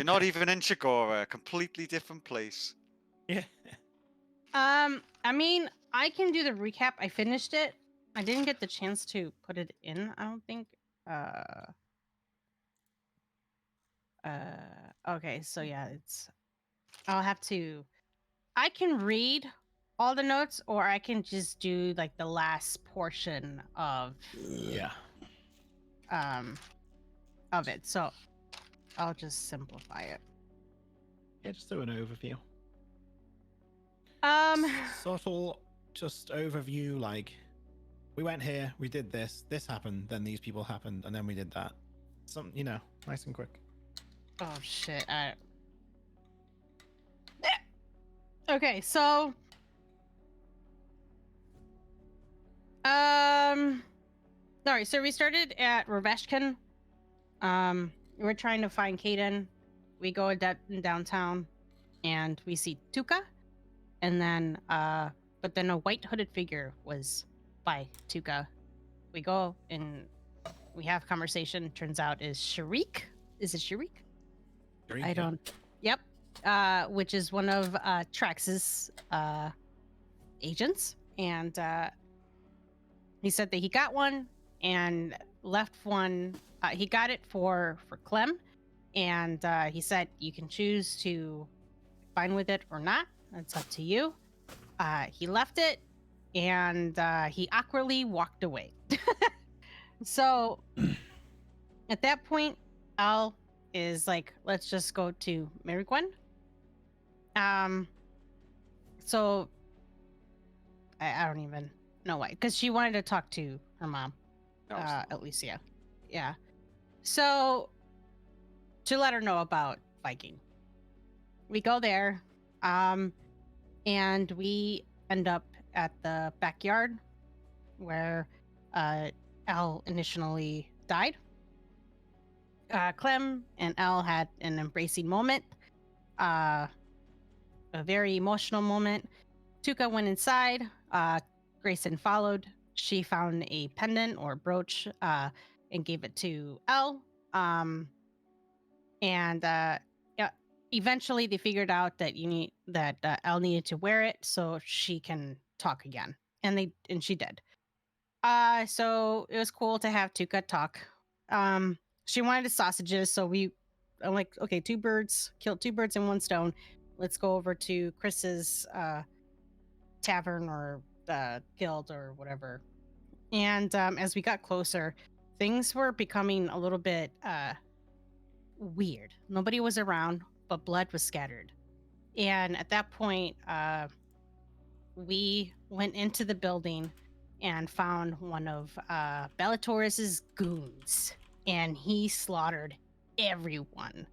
You're not even in Chighora, a completely different place. Yeah. I mean, I can do the recap. I finished it. I didn't get the chance to put it in, I don't think. Okay, so yeah, I'll have to, I can read all the notes, or I can just do like the last portion Yeah. of it. So I'll just simplify it. Yeah, just do an overview. Subtle, Just overview, like, we went here, we did this happened, then these people happened, and then we did that. Some, nice and quick. oh shit. Okay, so all right, so we started at Raveshkin. We're trying to find Kaden. We go downtown and we see Tuka, and then but then a white hooded figure was by Tuka. We go and we have conversation. Turns out is Sharik. Is it Sharik? I don't. Yep. Which is one of Trax's agents, and he said that he got one and left one. He got it for Clem, and he said you can choose to fine with it or not. It's up to you. He left it, and he awkwardly walked away. So at that point, Al is like, let's just go to Mary Gwen. So I don't even know why, because she wanted to talk to her mom, Alicia. Yeah. So to let her know about Viking, we go there, and we end up at the backyard where Al initially died. Clem and Al had an embracing moment, a very emotional moment. Tuka went inside. Grayson followed. She found a pendant or brooch and gave it to Al. Eventually they figured out that Elle needed to wear it so she can talk again, and she did. So it was cool to have Tuka talk. She wanted the sausages, so I'm like, okay, killed two birds in one stone. Let's go over to Chris's tavern or guild or whatever. And as we got closer, things were becoming a little bit weird. Nobody was around, but blood was scattered. And at that point, we went into the building and found one of Bellatorus's goons, and he slaughtered everyone.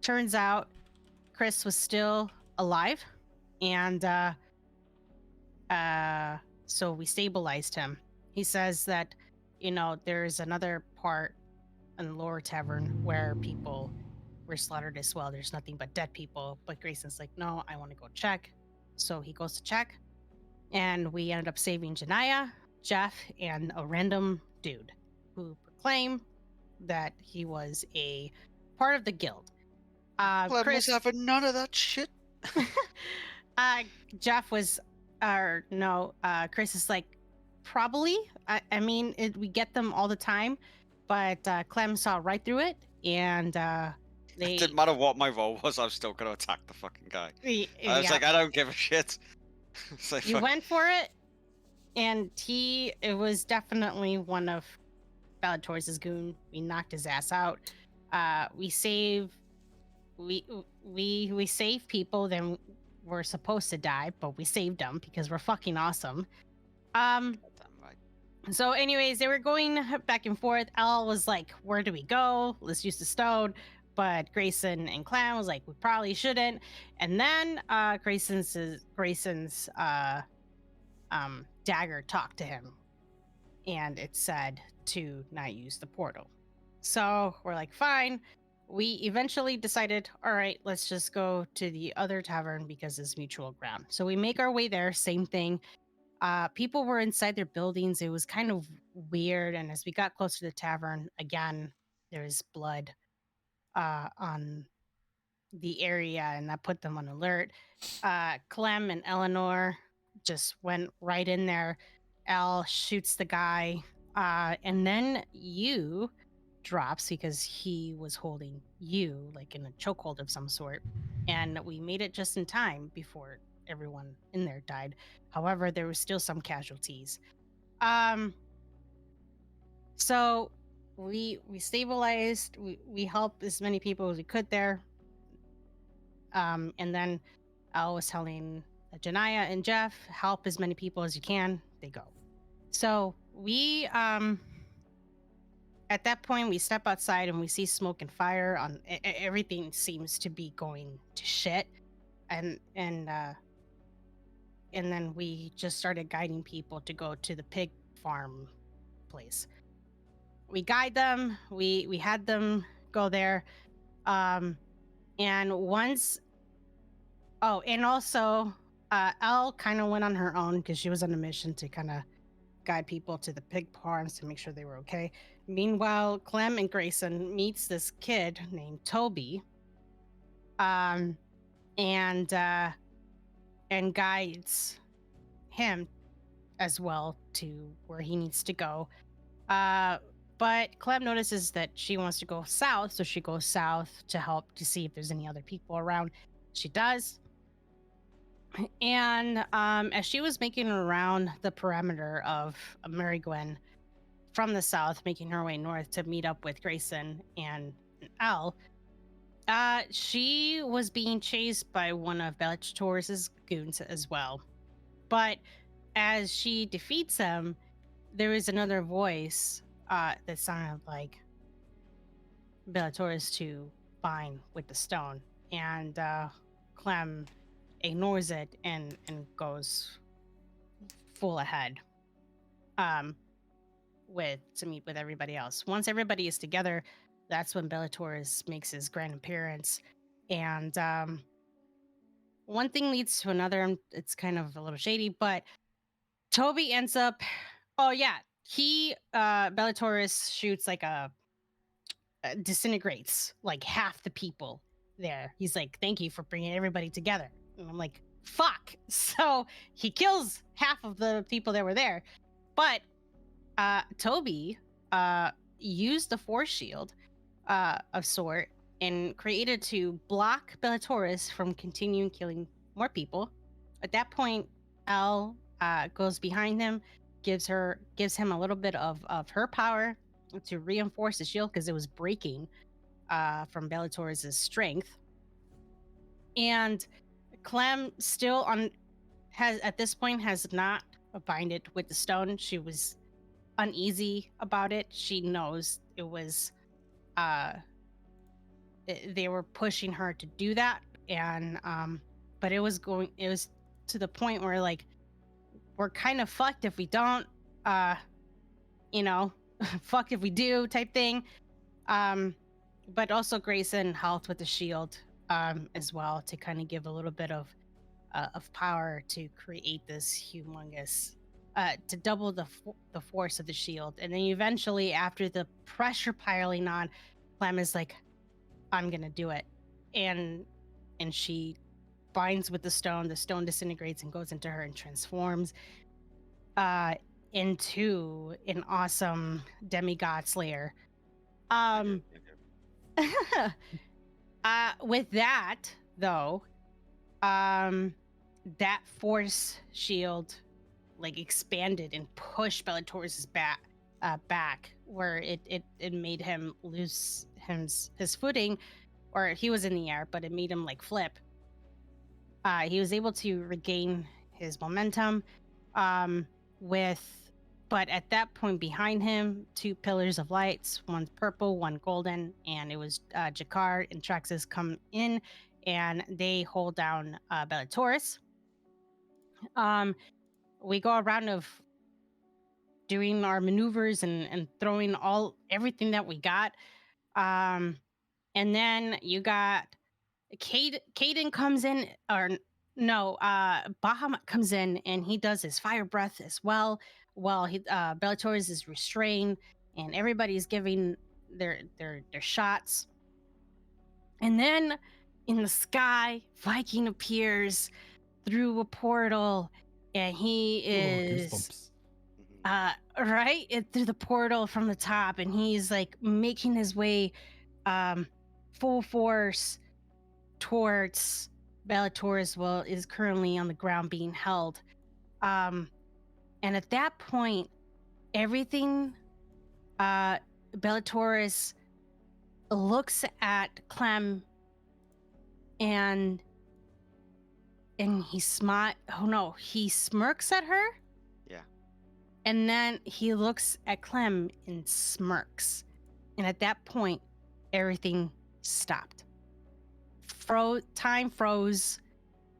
Turns out Chris was still alive, and so we stabilized him. He says that, there's another part in the lower tavern where people were slaughtered as well. There's nothing but dead people. But Grayson's like, no, I want to go check. So he goes to check, and we ended up saving Janaya, Jeff, and a random dude who proclaimed that he was a part of the guild. Clem Chris was having none of that shit. Jeff was, Chris is like, probably. I mean, we get them all the time, but Clem saw right through it, and It didn't matter what my role was, I was still going to attack the fucking guy. I was like, I don't give a shit. Like, you went for it, and it was definitely one of Bellator's goon. We knocked his ass out. We save people then were supposed to die, but we saved them because we're fucking awesome. Damn right. So anyways, they were going back and forth. Al was like, where do we go? Let's use the stone. But Grayson and Clan was like, we probably shouldn't. And then Grayson's dagger talked to him, and it said to not use the portal. So we're like, fine. We eventually decided, all right, let's just go to the other tavern because it's mutual ground. So we make our way there, same thing. People were inside their buildings. It was kind of weird. And as we got closer to the tavern, again, there was blood on the area, and that put them on alert. Clem and Eleanor just went right in there. Al shoots the guy, and then you drops because he was holding you like in a chokehold of some sort. And we made it just in time before everyone in there died. However, there was still some casualties. So we stabilized. We helped as many people as we could there. And then I was telling Janaya and Jeff, help as many people as you can. They go. So we at that point we step outside and we see smoke and fire on everything seems to be going to shit. And then we just started guiding people to go to the pig farm place. We guide them. We had them go there. And once and also Elle kind of went on her own because she was on a mission to kind of guide people to the pig farms to make sure they were okay. Meanwhile, Clem and Grayson meets this kid named Toby, and guides him as well to where he needs to go. But Clem notices that she wants to go south, so she goes south to help to see if there's any other people around. She does. And as she was making around the perimeter of Mary Gwen from the south, making her way north to meet up with Grayson and Al, she was being chased by one of Bellator's goons as well. But as she defeats him, there is another voice that sounded like Bellator's to bind with the stone. And Clem ignores it and goes full ahead to meet with everybody else. Once everybody is together, that's when Bellator makes his grand appearance. And one thing leads to another, and it's kind of a little shady, but Toby ends up Bellator shoots like a disintegrates like half the people there. He's like, thank you for bringing everybody together. And I'm like, fuck. So he kills half of the people that were there. But Toby used the force shield of sort and created to block Bellator from continuing killing more people. At that point, Al goes behind him, gives him a little bit of her power to reinforce the shield because it was breaking from Bellator's strength. And Clem still has not binded with the stone. She was uneasy about it. She knows it was they were pushing her to do that, and but it was to the point where like we're kind of fucked if we don't fucked if we do type thing. But also Grayson helped with the shield as well to kind of give a little bit of power to create this humongous to double the force of the shield. And then eventually, after the pressure piling on, Clem is like, I'm gonna do it, and she binds with the stone disintegrates and goes into her and transforms into an awesome demigod slayer. With that though, that force shield like expanded and pushed Bellator's back where it made him lose his footing, or he was in the air, but it made him like flip. He was able to regain his momentum but at that point behind him, two pillars of lights, one purple, one golden, and it was Jakar and Traxxas come in and they hold down Bellator. We go around of doing our maneuvers and throwing everything that we got. And then you got Caden comes in, or no, Bahamut comes in and he does his fire breath as well. While Bellator is restrained and everybody's giving their shots. And then in the sky, Viking appears through a portal, and he is goosebumps. right through the portal from the top, and he's like making his way full force towards Bellator as well, is currently on the ground being held. And at that point, everything Bellator looks at Clem and he he smirks at her. Yeah. And then he looks at Clem and smirks. And at that point, everything stopped. Time froze.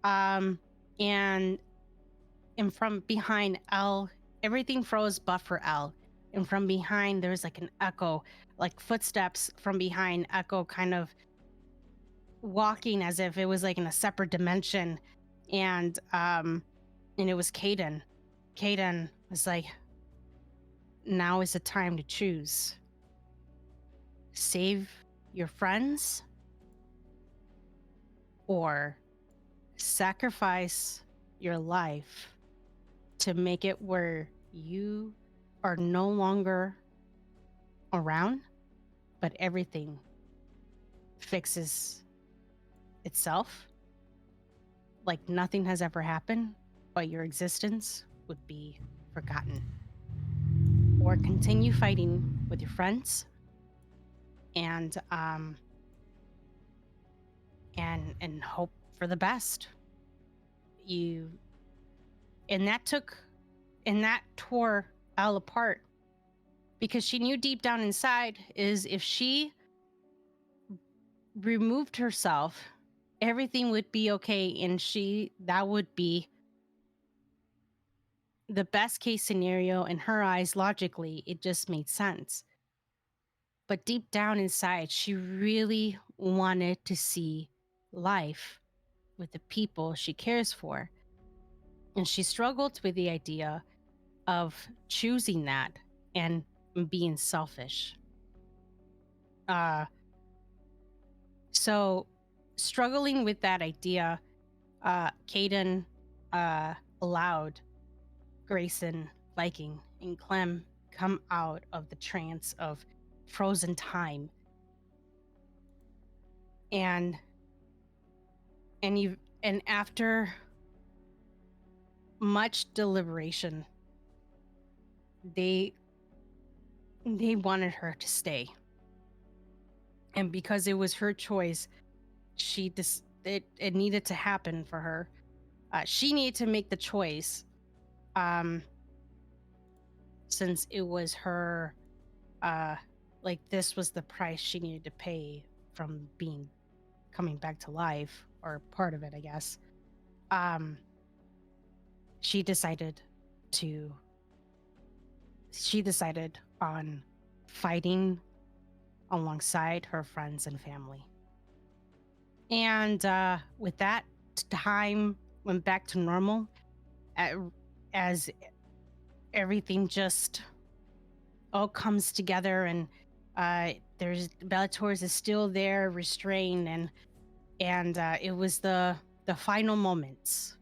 And from behind L, everything froze but for L. And from behind, there was like an echo, like footsteps from behind, echo kind of walking as if it was like in a separate dimension. And it was Caden. Caden was like, now is the time to choose. Save your friends or sacrifice your life to make it where you are no longer around, but everything fixes itself. Like nothing has ever happened, but your existence would be forgotten. Or continue fighting with your friends and hope for the best. And that tore Elle apart, because she knew deep down inside is if she removed herself, everything would be okay, and that would be the best case scenario in her eyes. Logically, it just made sense. But deep down inside, she really wanted to see life with the people she cares for. And she struggled with the idea of choosing that and being selfish. So struggling with that idea, Caden allowed Greyson, Viking, and Clem come out of the trance of frozen time. And after much deliberation, they wanted her to stay. And because it was her choice, it needed to happen for her. She needed to make the choice, since it was her, this was the price she needed to pay from coming back to life, or part of it, I guess. She decided on fighting alongside her friends and family. And with that, time went back to normal, as everything just all comes together, and Bellator is still there, restrained, and it was the final moments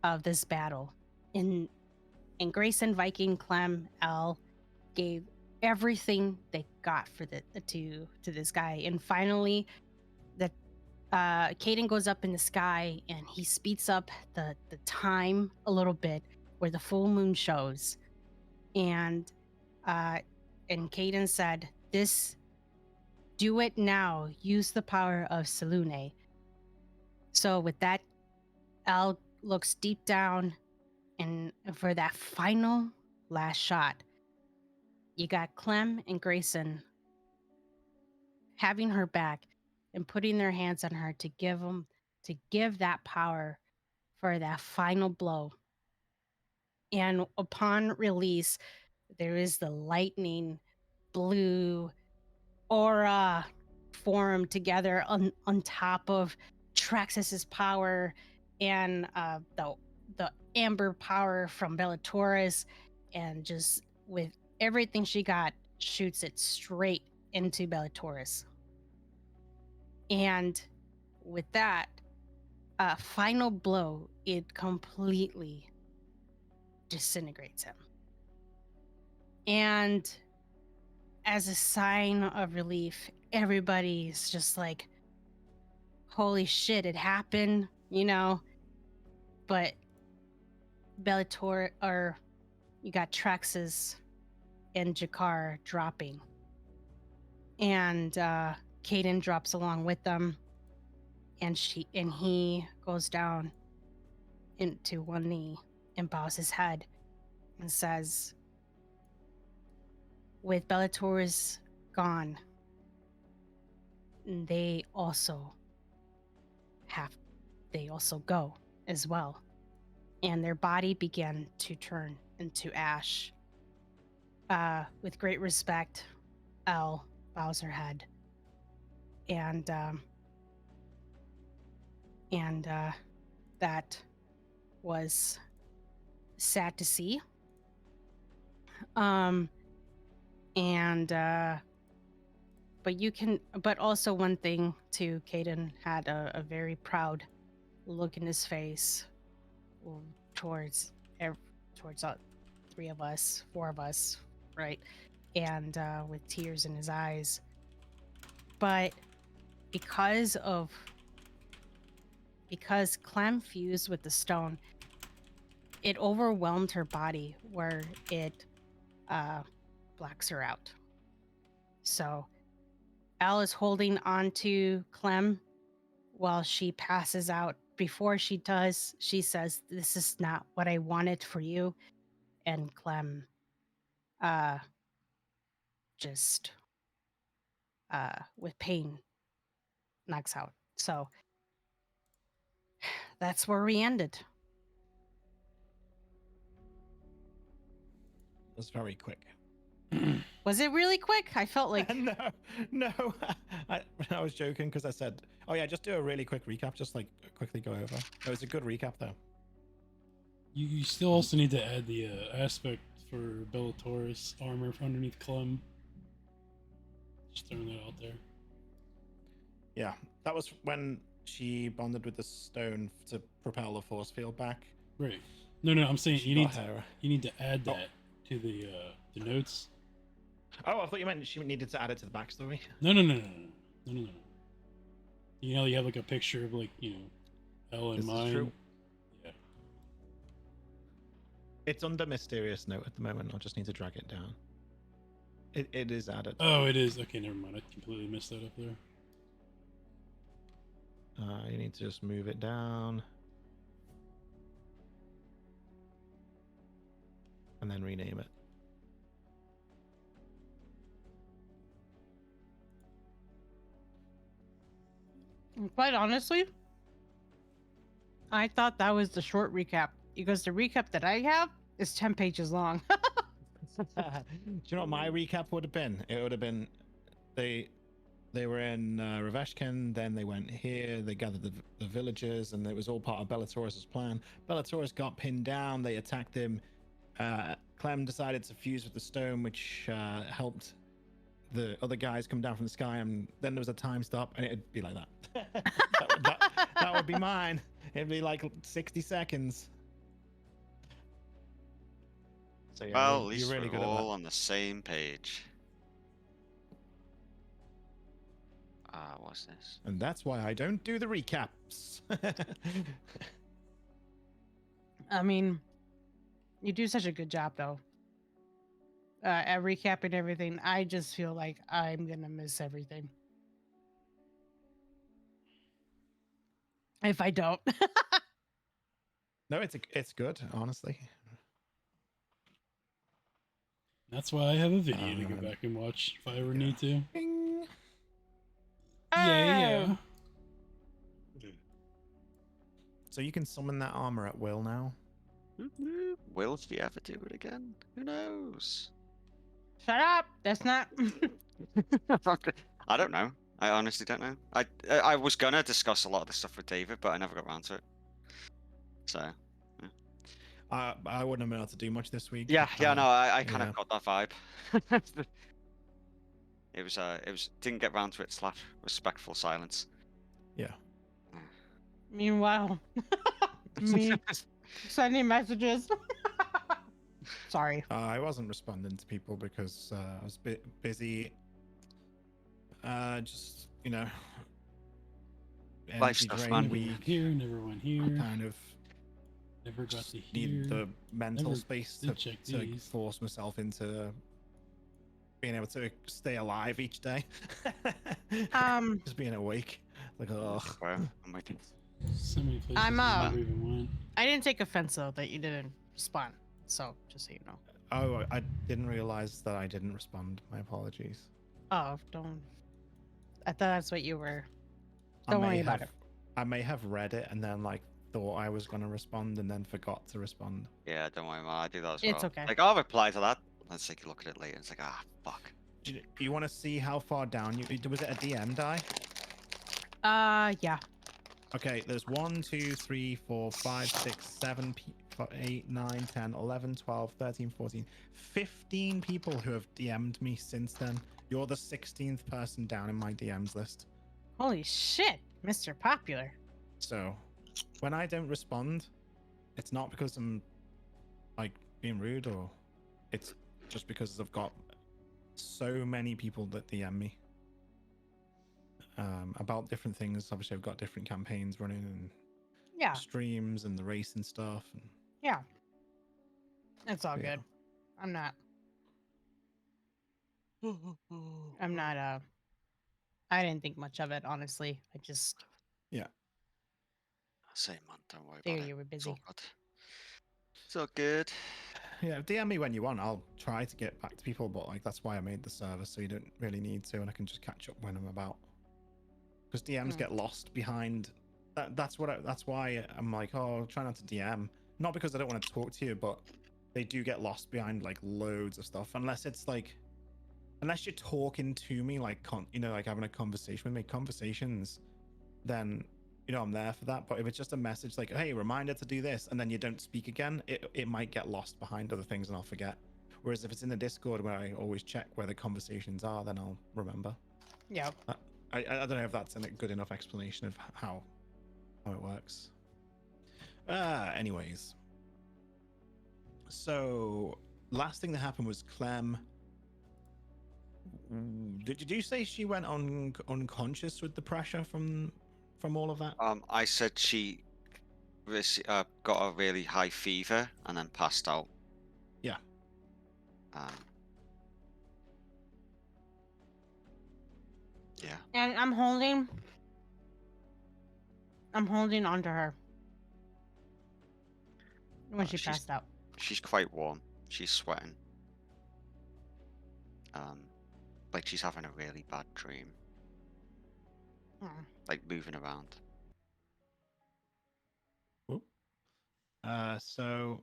of this battle. And Greyson, Viking, Clem, Elle gave everything they got for to this guy. And finally, Caden goes up in the sky and he speeds up the time a little bit where the full moon shows. And Caden said, do it now. Use the power of Selune. So with that, Elle looks deep down, and for that final last shot, you got Clem and Greyson having her back and putting their hands on her to give that power for that final blow. And upon release, there is the lightning blue aura formed together on top of Traxxas's power and the amber power from Bellator, and just with everything she got, shoots it straight into Bellator. And with that, final blow, it completely disintegrates him. And as a sign of relief, everybody's just like, holy shit, it happened, you know? But Bellator, or you got Traxus and Jakar dropping. And Caden drops along with them. And he goes down into one knee and bows his head and says, with Bellator's gone, they also go as well. And their body began to turn into ash. With great respect, Elle bows her head. And that was sad to see. But also one thing too, Caden had a very proud look in his face towards three of us, four of us, right? And with tears in his eyes. But because Clem fused with the stone, it overwhelmed her body where it blacks her out. So Elle is holding on to Clem while she passes out. Before she does, she says, "This is not what I wanted for you." And Clem just with pain knocks out. So that's where we ended. It was very quick. Was it really quick? I felt like no. I was joking because I said, "Oh yeah, just do a really quick recap, just like quickly go over." It was a good recap though. You still also need to add the aspect for Bellator's armor from underneath Clem. Just throwing that out there. Yeah, that was when she bonded with the stone to propel the force field back. Right. No, I'm saying you need to add that to the notes. Oh, I thought you meant she needed to add it to the backstory. No. You know, you have like a picture of like, you know, Elle and mine. True. Yeah. It's under mysterious note at the moment. I'll just need to drag it down. It is added. Oh, it is. Okay, never mind. I completely messed that up there. You need to just move it down. And then rename it. quite honestly, I thought that was the short recap because the recap that I have is 10 pages long. Do you know what my recap would have been? It would have been they were in Raveshkin, then they went here, they gathered the villagers, and it was all part of Bellator's plan. Bellator got pinned down, they attacked him. Clem decided to fuse with the stone, which helped the other guys come down from the sky, and then there was a time stop, and it'd be like that. that would be mine. It'd be like 60 seconds. So, yeah, Well, at least you're really we're good at all that. on the same page. What's this? And that's why I don't do the recaps. I mean, you do such a good job though. At recapping everything, I just feel like I'm gonna miss everything if I don't. No, it's good, honestly. That's why I have a video to go back and watch if I ever need to. Bing. Yeah. So you can summon that armor at will now. Will she ever do it again? Who knows? Shut up! That's not. I don't know. I honestly don't know. I was gonna discuss a lot of this stuff with David, but I never got around to it. So. Yeah. I wouldn't have been able to do much this week. No, I kind yeah. of got that vibe. It was didn't get round to it / respectful silence. Yeah. Meanwhile, me sending messages. Sorry. I wasn't responding to people because I was a bit busy. Just, energy stuff, drain man. Never went week. here, never went here. Kind of Never got just to hear. need the mental Never space did to check these. force myself into being able to stay alive each day. Just being awake. Like, oh. I'm with you. So many places I'm, I never even went. I didn't take offense though that you didn't respond. So just so you know. Oh, I didn't realize that I didn't respond. My apologies. Oh, don't. I thought that's what you were. I Don't may worry about have- it. I may have read it and then thought I was gonna respond and then forgot to respond. Yeah, don't worry, man. I do that as well. It's okay. Like, I'll reply to that. Let's take a look at it later. It's like, fuck. Do you want to see how far down you? Was it a DM die? Yeah. Okay, there's 1, 2, 3, 4, 5, 6, 7, 8, 9, 10, 11, 12, 13, 14, 15 people who have DM'd me since then. You're the 16th person down in my DMs list. Holy shit, Mr. Popular. So, when I don't respond, it's not because I'm being rude, or it's just because I've got so many people that DM me about different things. Obviously, I've got different campaigns running and Yeah. streams and the race and stuff. And Yeah. It's all Yeah. good. I'm not. I'm not. I didn't think much of it, honestly. I just Same, man. Don't worry figured about it. you were It's all busy. good. It's all good. yeah, DM me when you want. I'll try to get back to people, but that's why I made the server, so you don't really need to, and I can just catch up when I'm about. Because DMs get lost behind. That's why I'm like, oh, try not to DM. Not because I don't want to talk to you, but they do get lost behind loads of stuff. Unless it's unless you're talking to me having a conversation with me. Conversations, then I'm there for that. But if it's just a message like, hey, reminder to do this, and then you don't speak again, it might get lost behind other things and I'll forget. Whereas if it's in the Discord where I always check where the conversations are, then I'll remember. Yeah. I don't know if that's a good enough explanation of how it works. Anyways. So last thing that happened was Clem. Did you say she went unconscious with the pressure from all of that? I said she got a really high fever and then passed out. Yeah. Yeah. And I'm holding onto her when she she's- passed out. She's quite warm. She's sweating. Like she's having a really bad dream. Oh. Like moving around. So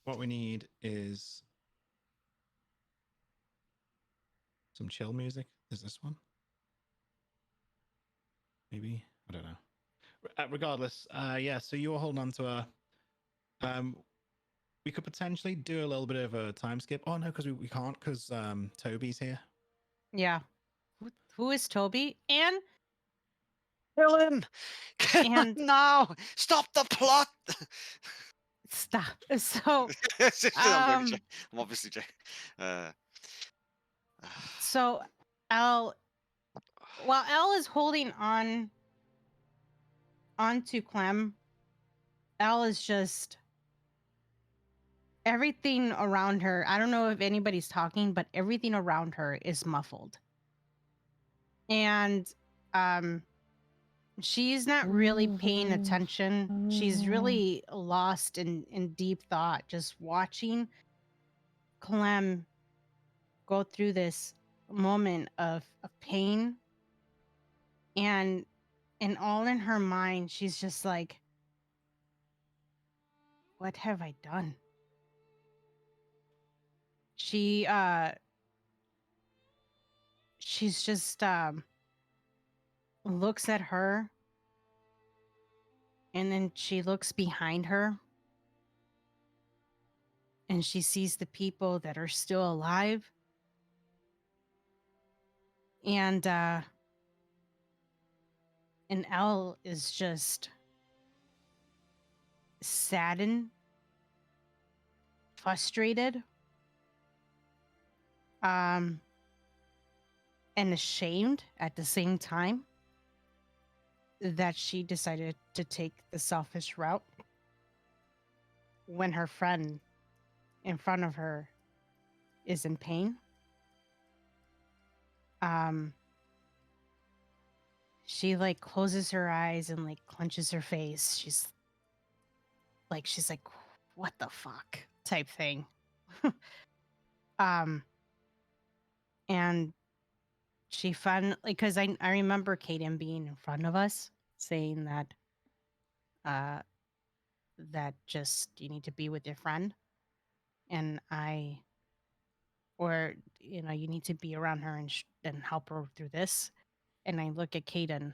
what we need is some chill music. Is this one? Maybe, I don't know. Regardless, yeah. So you were holding on to her. We could potentially do a little bit of a time skip. Oh no, because we can't because Toby's here. Yeah. Who is Toby? And Kill him! And- No! Stop the plot! stop. So I'm obviously joking. so while Elle is holding onto Clem, Elle is just everything around her. I don't know if anybody's talking, but everything around her is muffled. And she's not really paying attention. She's really lost in deep thought, just watching Clem go through this moment of pain. And all in her mind, she's just like, what have I done? She's just looks at her, and then she looks behind her, and she sees the people that are still alive. And Elle is just saddened, frustrated, and ashamed at the same time that she decided to take the selfish route when her friend in front of her is in pain. She like closes her eyes and like clenches her face. She's like, what the fuck type thing. And she finally, because I remember Kaden being in front of us saying that that just you need to be with your friend, and you need to be around her and help her through this. And I look at Kaden.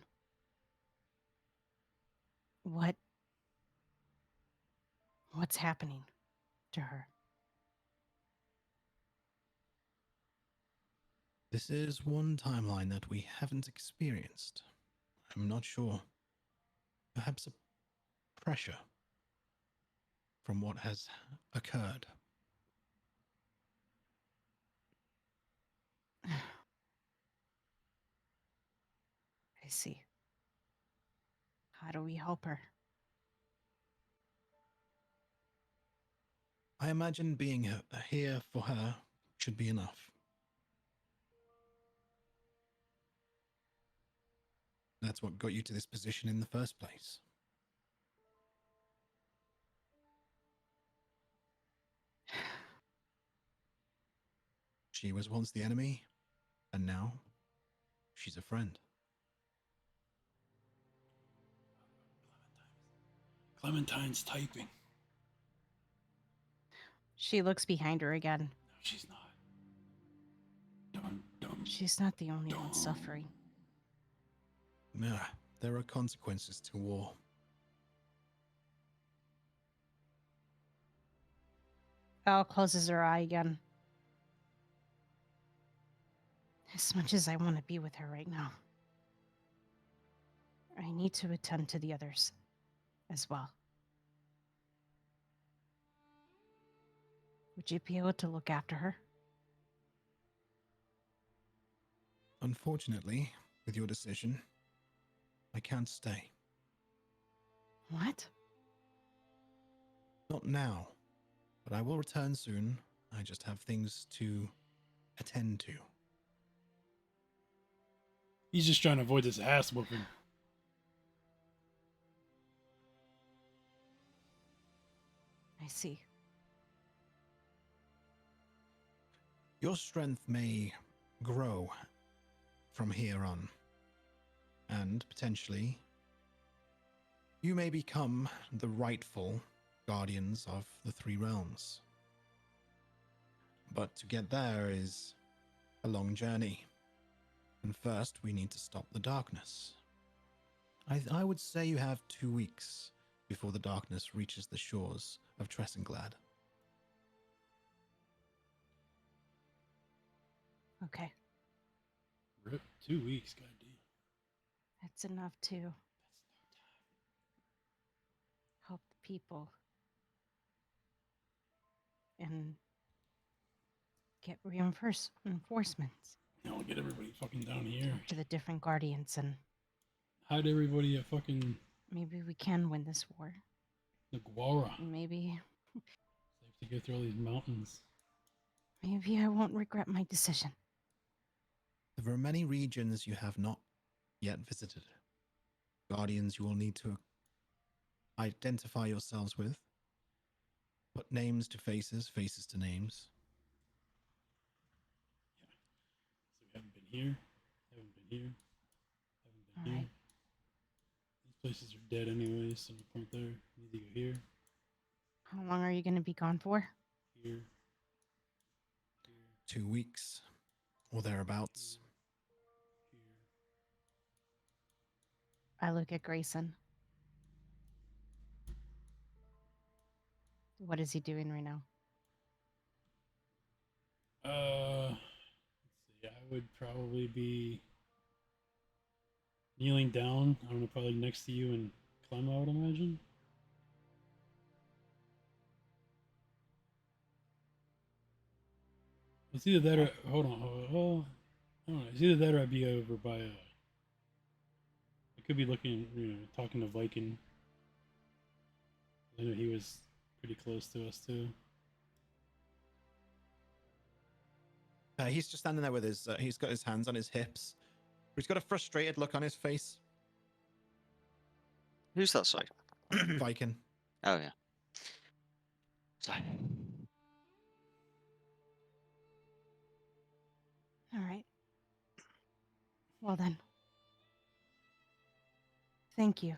What's happening to her? This is one timeline that we haven't experienced. I'm not sure. Perhaps a pressure from what has occurred. I see. How do we help her? I imagine being here for her should be enough. That's what got you to this position in the first place. She was once the enemy, and now she's a friend. Clementine's typing. She looks behind her again. No, she's not. Dun, dun, She's not the only one dun. suffering. There are consequences to war. Elle closes her eye again. As much as I want to be with her right now, I need to attend to the others as well. Would you be able to look after her? Unfortunately, with your decision, I can't stay. What? Not now, but I will return soon. I just have things to attend to. He's just trying to avoid this ass whooping. I see. Your strength may grow from here on, and potentially you may become the rightful guardians of the three realms. But to get there is a long journey, and first we need to stop the darkness. I would say you have 2 weeks before the darkness reaches the shores of Tressenglad. Okay. Rip, 2 weeks, goddamn. That's enough to help the people and get reinforcements. Now we'll get everybody fucking down here. Talk to the different guardians, and Hide everybody at fucking maybe we can win this war. the Chighora. Maybe Safe to go through all these mountains. I won't regret my decision. There are many regions you have not yet visited. Guardians you will need to identify yourselves with. Put names to faces, faces to names. So we haven't been here, haven't been here, haven't been All here. right. These places are dead anyway, so no point there. We need to go here, How long are you going to be gone for? here, here. 2 weeks or thereabouts. Here. I look at Greyson. What is he doing right now? Let's see. I would probably be kneeling down. I don't know, probably next to you and Clem, I would imagine. It's either that or hold on. I don't know. It's either that or I'd be over by. I could be looking, talking to Viking. I know he was pretty close to us too. He's just standing there with his. He's got his hands on his hips. He's got a frustrated look on his face. Who's that? Sorry. Viking. Oh yeah. Sorry. All right. Well then. Thank you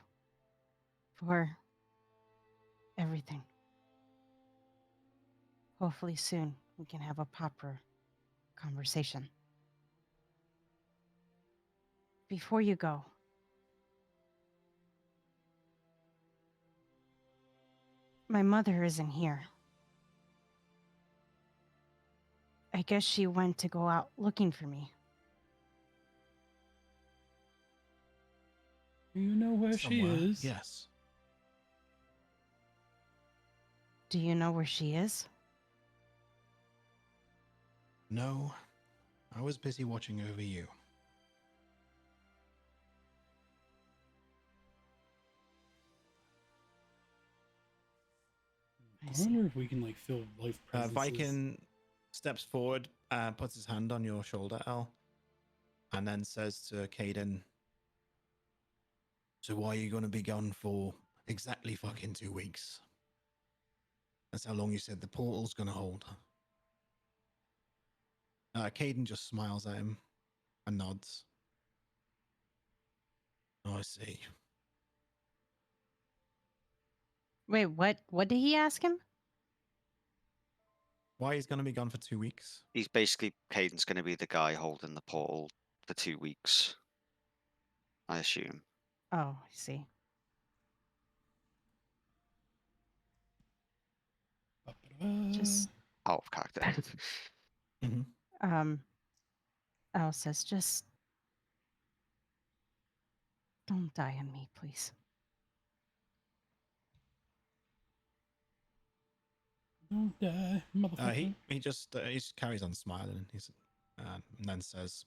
for everything. Hopefully soon we can have a proper conversation. Before you go, my mother isn't here. I guess she went to go out looking for me. You know where Somewhere. she is? Yes. Do you know where she is? No. I was busy watching over you. I wonder if we can like feel life presences. Viking steps forward, puts his hand on your shoulder, Al, and then says to Caden, "So why are you going to be gone for exactly fucking 2 weeks? That's how long you said the portal's going to hold." Caden just smiles at him and nods. "Oh, I see." Wait, what? What did he ask him? Why he's going to be gone for 2 weeks? He's basically Caden's going to be the guy holding the portal for 2 weeks. I assume. Oh, I see. Just Out of character. Mm-hmm. Al says, just don't die on me, please. Don't die, motherfucker. He just carries on smiling, and then says,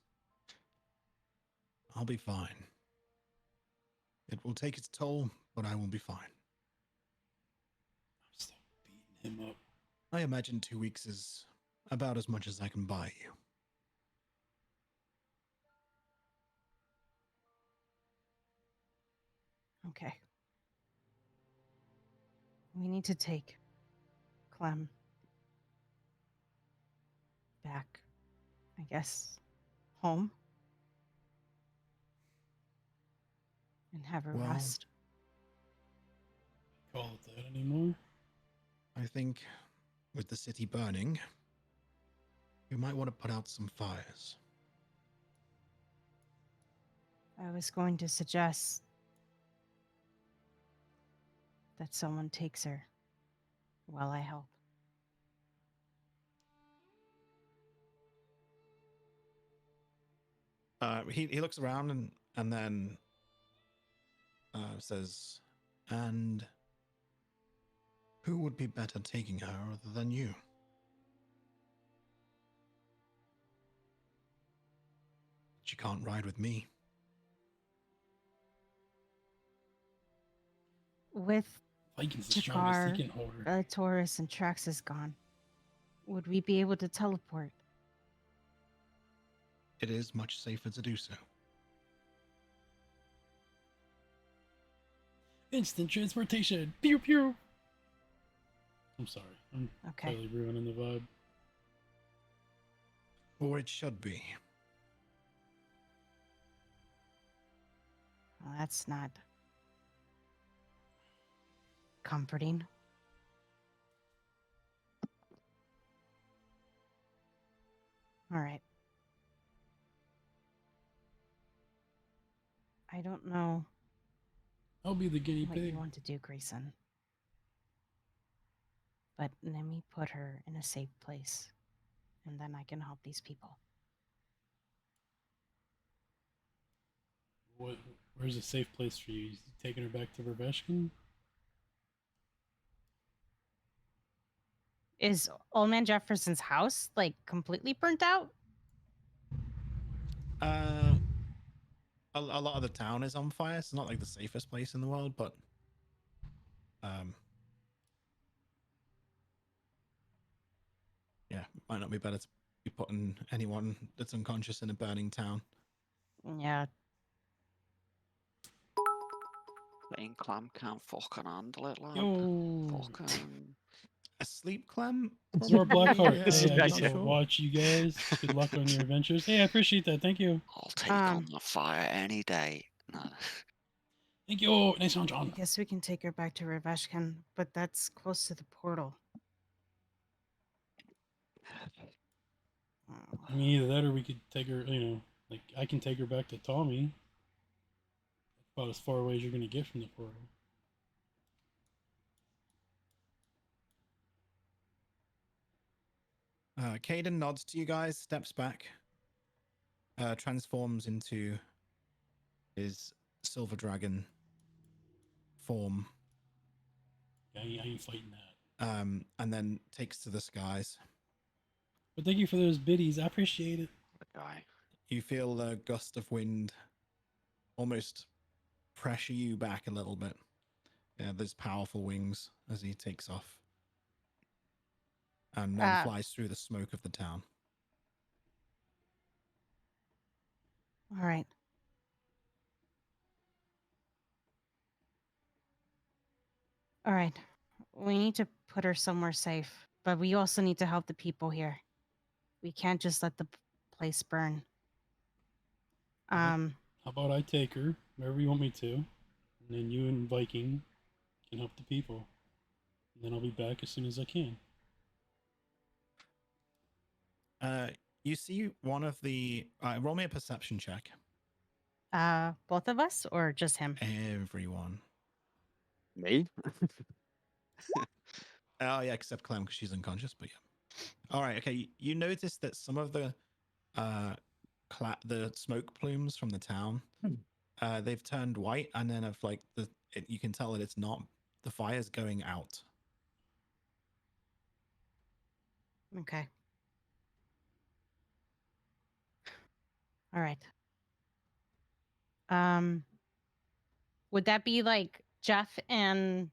"I'll be fine. It will take its toll, but I will be fine. I'm still beating him up. I imagine 2 weeks is about as much as I can buy you." Okay. We need to take Clem back, I guess, home and have her Well, rest. Call it that anymore? I think with the city burning, we might want to put out some fires. I was going to suggest that someone takes her while I help. He looks around and then says, "And who would be better taking her other than you?" "She can't ride with me." With Viking's the strongest. Chighora, He can hold her. Taurus, and Traxxas gone, would we be able to teleport? It is much safer to do so. Instant transportation. Pew pew. I'm sorry. I'm Okay. totally ruining the vibe. Or it should be. Well, that's not comforting. All right. I don't know I'll be the guinea what pig. you want to do, Greyson. But let me put her in a safe place, and then I can help these people. Where's a safe place for you? You taking her back to Reveshkin? Is Old Man Jefferson's house like completely burnt out? A lot of the town is on fire. It's not like the safest place in the world, but yeah, might not be better to be putting anyone that's unconscious in a burning town. Yeah. Plain clam can't fucking handle it, lad. Yo, Fucking. A sleep clam? Zor Blackhart. Probably, Hey, I not get to sure. watch you guys. Good luck on your adventures. Hey, I appreciate that. Thank you. I'll take on Um, the fire any day. No. Thank you. Oh, nice one, I John. guess we can take her back to Reveshkin, but that's close to the portal. I mean, either that or we could take her, like I can take her back to Tommy. About as far away as you're going to get from the portal. Caden nods to you guys, steps back, transforms into his silver dragon form, I ain't fighting that. and then takes to the skies. But thank you for those biddies. I appreciate it. Guy. You feel a gust of wind almost pressure you back a little bit. Yeah, there's powerful wings as he takes off and then flies through the smoke of the town. All right. All right. We need to put her somewhere safe, but we also need to help the people here. We can't just let the place burn. How about I take her wherever you want me to, and then you and Viking can help the people. And then I'll be back as soon as I can. You see one of the roll me a perception check. Both of us or just him? Everyone. Me? Oh yeah, except Clem because she's unconscious. But yeah. All right. Okay. You notice that some of the the smoke plumes from the town, they've turned white, and then of like you can tell that it's not the fire's going out. Okay. All right. Would that be like Jeff and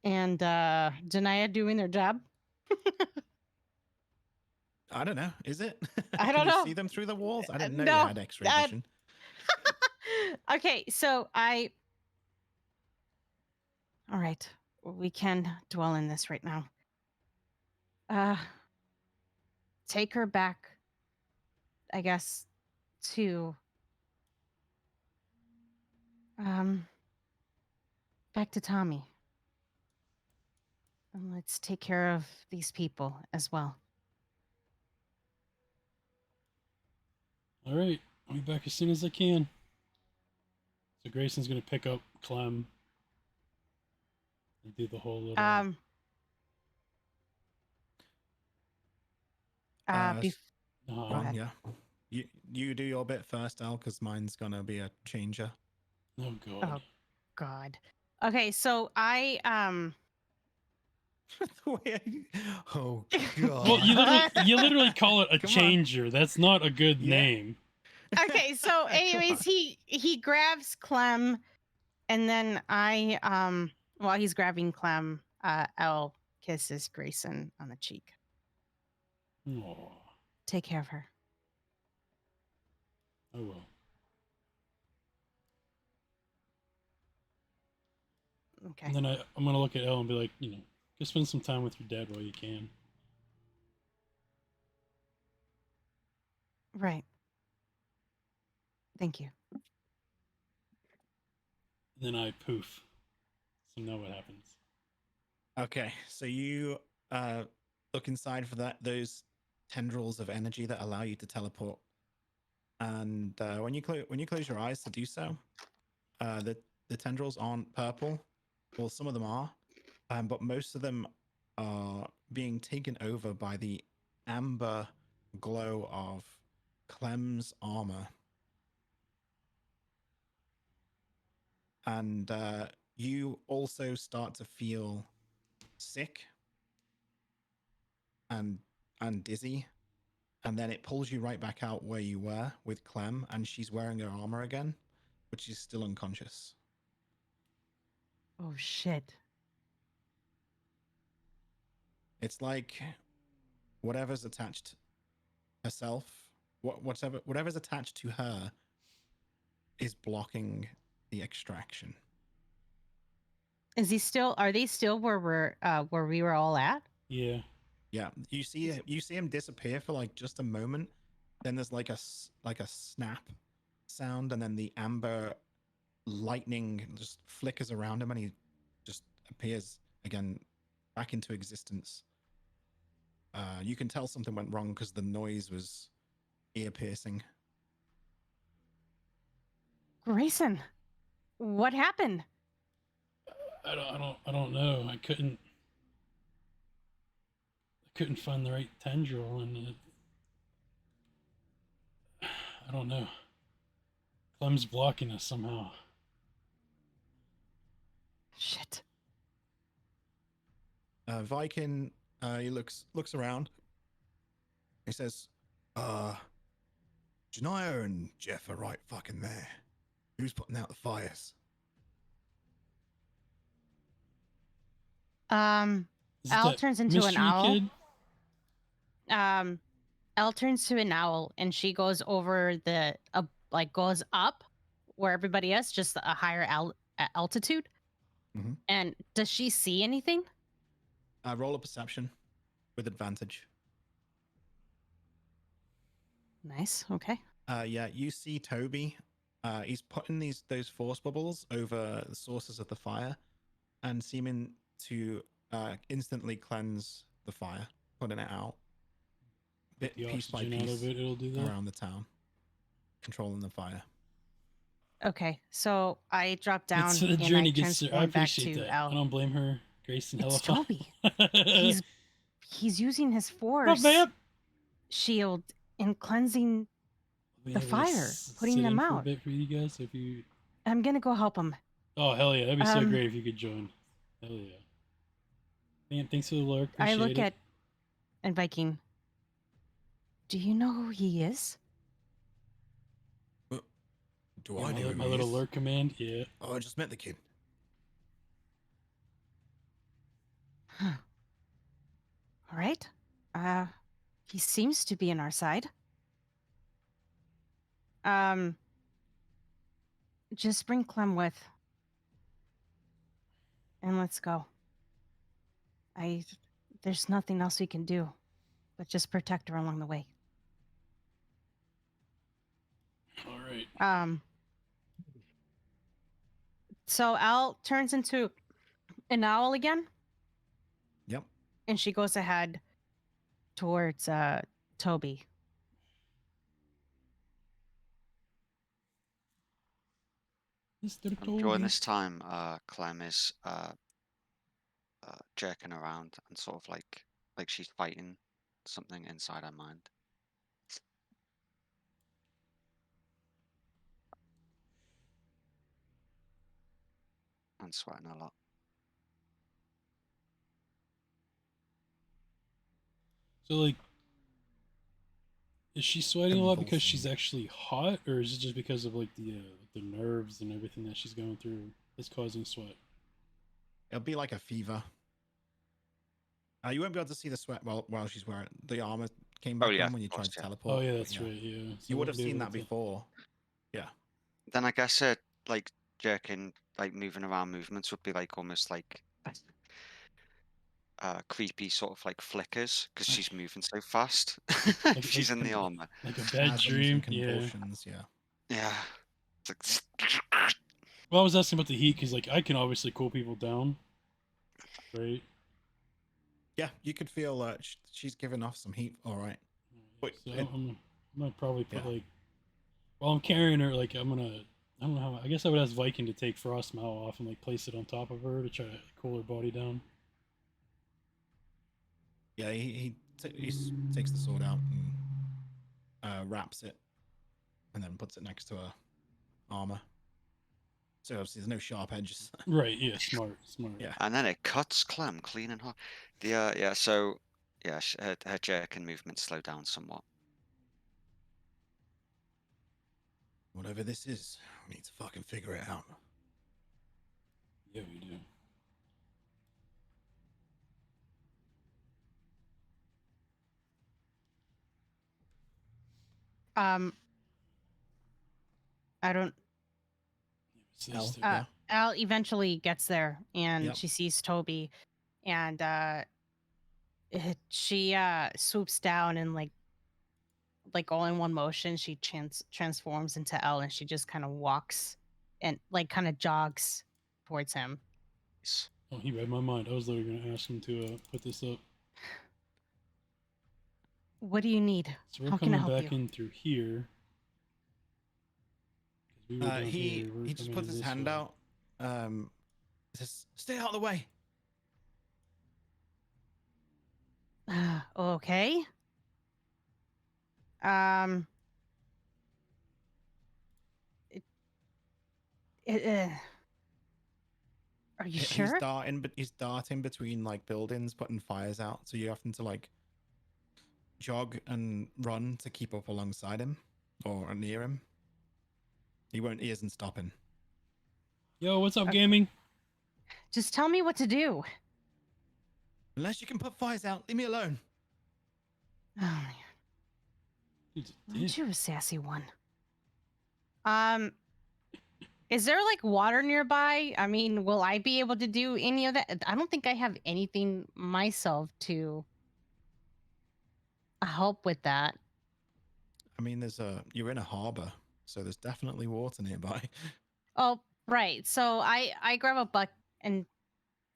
Janaya doing their job? I don't know. Is it? I Can don't you know. see them through the walls? I didn't know no, you had X-ray vision. Okay, so all right, we can dwell in this right now. Take her back, I guess, to back to Tommy. And let's take care of these people as well. All right, I'll be back as soon as I can. So Grayson's gonna pick up Clem and do the whole little. Go ahead. Yeah. You do your bit first, Al, because mine's gonna be a changer. Oh god. Oh God. Okay, so I Oh god. Well, you literally call it a Come on. changer. That's not a good Yeah. name. Okay, so anyways, he grabs Clem, and then while he's grabbing Clem, I'll kisses Grayson on the cheek. Aw, Take care of her. I will. Okay. And then I'm gonna look at Elle and be like, go spend some time with your dad while you can. Right. Thank you. And then I poof. So now what happens? Okay, so you look inside for those tendrils of energy that allow you to teleport, and when you close your eyes to do so, the tendrils aren't purple. Well, some of them are, but most of them are being taken over by the amber glow of Clem's armor. and you also start to feel sick and dizzy, and then it pulls you right back out where you were with Clem, and she's wearing her armor again, but she's still unconscious. Oh shit. It's like whatever's attached herself, whatever's attached to her is blocking the extraction. Is he still? Are they still where we were all at? Yeah. Yeah, you see him disappear for like just a moment. Then there's like a snap sound, and then the amber lightning just flickers around him, and he just appears again back into existence. You can tell something went wrong because the noise was ear piercing. Grayson, what happened? I don't know. I couldn't find the right tendril, and I don't know. Clem's blocking us somehow. Shit. Viking, he looks around. He says, Janaya and Jeff are right fucking there. Who's putting out the fires? Is it Al that turns into an mystery owl. kid? Elle turns to an owl, and she goes over goes up where everybody is, just a higher altitude. Mhm. And does she see anything? Roll a perception with advantage. Nice. Okay. Yeah, you see Toby. He's putting those force bubbles over the sources of the fire, and seeming to instantly cleanse the fire, putting it out bit The piece by oxygen out piece of it, it'll do that. around the town, controlling the fire. Okay. So I drop down It's the and journey I gets there. I transform back appreciate to that. Elle. I don't blame her. Grayson, hella It's fun. Toby. He's using his What up, force man? shield and cleansing. We The have fire, this putting sit them in for a out. bit for you guys. If you, I'm gonna go help him. oh hell yeah, that'd be so Um, great if you could join. Hell yeah. Man, thanks for the lurk. I Appreciate look it. at and Viking. Do you know who he is? Do Yeah, I know who my he little is? lurk command. Yeah. Oh, I just met the kid. Huh. All right. He seems to be on our side. Just bring Clem with, and let's go. There's nothing else we can do, but just protect her along the way. All right. So Al turns into an owl again, Yep. and she goes ahead towards Toby. Mr. During Toby. this time, Clem is jerking around and sort of like she's fighting something inside her mind. And sweating a lot. So like, is she sweating a lot because she's actually hot, or is it just because of like the nerves and everything that she's going through that's causing sweat? It'll be like a fever. You won't be able to see the sweat while she's wearing the armor came back yeah, on when you of course, tried to yeah. teleport. Oh yeah, but that's right. Yeah. So You I would have wouldn't be seen able that to- before. Yeah. Then I guess like jerking, like moving around movements would be like almost like creepy sort of like flickers because she's moving so fast. If she's in the armor. Like a bad Spasms dream. and convulsions. Yeah. Yeah. It's like, Well, I was asking about the heat because like I can obviously cool people down, right? Yeah, you could feel she's giving off some heat. All right. But So I'm gonna probably put Yeah. like, while I'm carrying her, like I don't know how. I guess I would ask Viking to take Frost Maul off and like place it on top of her to try to cool her body down. yeah, he takes the sword out and wraps it, and then puts it next to her armor. So obviously there's no sharp edges. Right, yeah, smart. Yeah. And then it cuts Clem clean and hard. Yeah, so yeah, her jerk and movement slow down somewhat. Whatever this is, we need to fucking figure it out. Yeah, we do. I don't. What's this Al, do? yeah. Al eventually gets there, and Yep. she sees Toby, and she swoops down and like all in one motion, she transforms into Elle, and she just kind of walks and like kind of jogs towards him. Oh, he read my mind. I was literally gonna ask him to put this up. What do you need? So we're How can I coming help back you? in through here. 'Cause we were down here. We're He just coming puts in his this hand way. out. Says, "Stay out of the way." Okay. Um. It, are you sure? He's darting between like buildings, putting fires out. So you have to like jog and run to keep up alongside him or near him. He isn't stopping. Yo, what's up, Okay. gaming? Just tell me what to do. Unless you can put fires out, leave me alone. Oh man, Dude's a aren't dick. you a sassy one? Is there like water nearby? I mean, will I be able to do any of that? I don't think I have anything myself to help with that. I mean, you're in a harbor, so there's definitely water nearby. Oh, right. So I grab a bucket and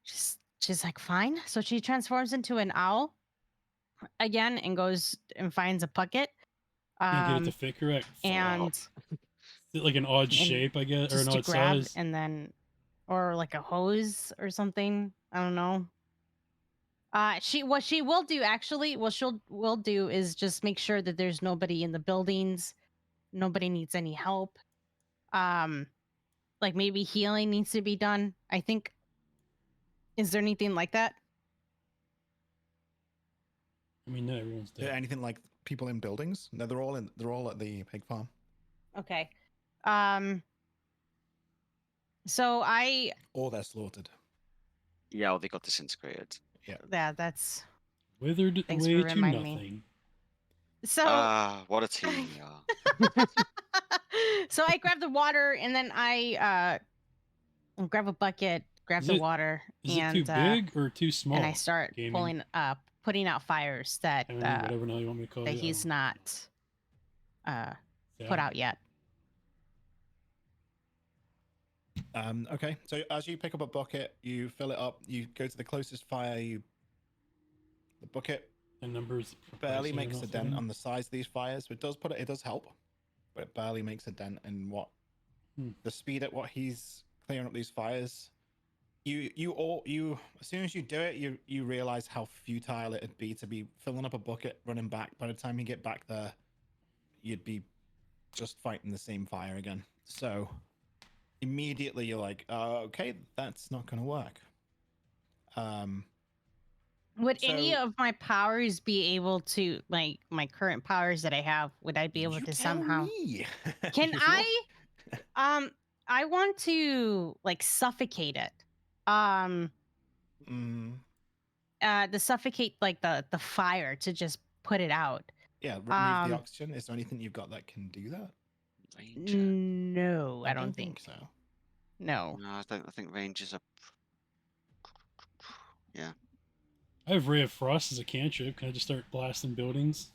she's like, fine. So she transforms into an owl again and goes and finds a bucket. Can't get it to fit correct. And Is it like an odd shape, I guess, or an just to odd grab size? and then, or like a hose or something. I don't know. What she will do actually, what she'll will do is just make sure that there's nobody in the buildings, nobody needs any help. Like maybe healing needs to be done. I think. Is there anything like that? I mean, not everyone's dead. Anything like people in buildings? No, they're all at the pig farm. Okay. So Or they're slaughtered. Yeah, or they got disintegrated. yeah, that's Withered Thanks away for to reminding me. nothing. so. Ah, what a team we are. So I grab the water and then I grab a bucket, grab Is the it- water, Is it and too big or too small? and I start gaming? putting out fires that I mean, whatever the hell you want me to call that it. I he's don't- not Yeah. put out yet. Okay, so as you pick up a bucket, you fill it up, you go to the closest fire, the bucket The numbers barely pricing makes enough a for dent them. on the size of these fires. It does help, but it barely makes a dent in what the speed at what he's clearing up these fires. You as soon as you do it, you realize how futile it'd be to be filling up a bucket, running back. By the time you get back there, you'd be just fighting the same fire again. So immediately you're like, okay, that's not going to work. Would any So- of my powers be able to, like my current powers that I have, would I be able You to tell somehow? me. Can You I? I want to like suffocate it. To suffocate like the fire to just put it out. Yeah, remove the oxygen. Is there anything you've got that can do that? Ranger. No, I don't think so. No. No, I think Rangers are. Yeah. I have Ray of Frost as a cantrip. Can I just start blasting buildings?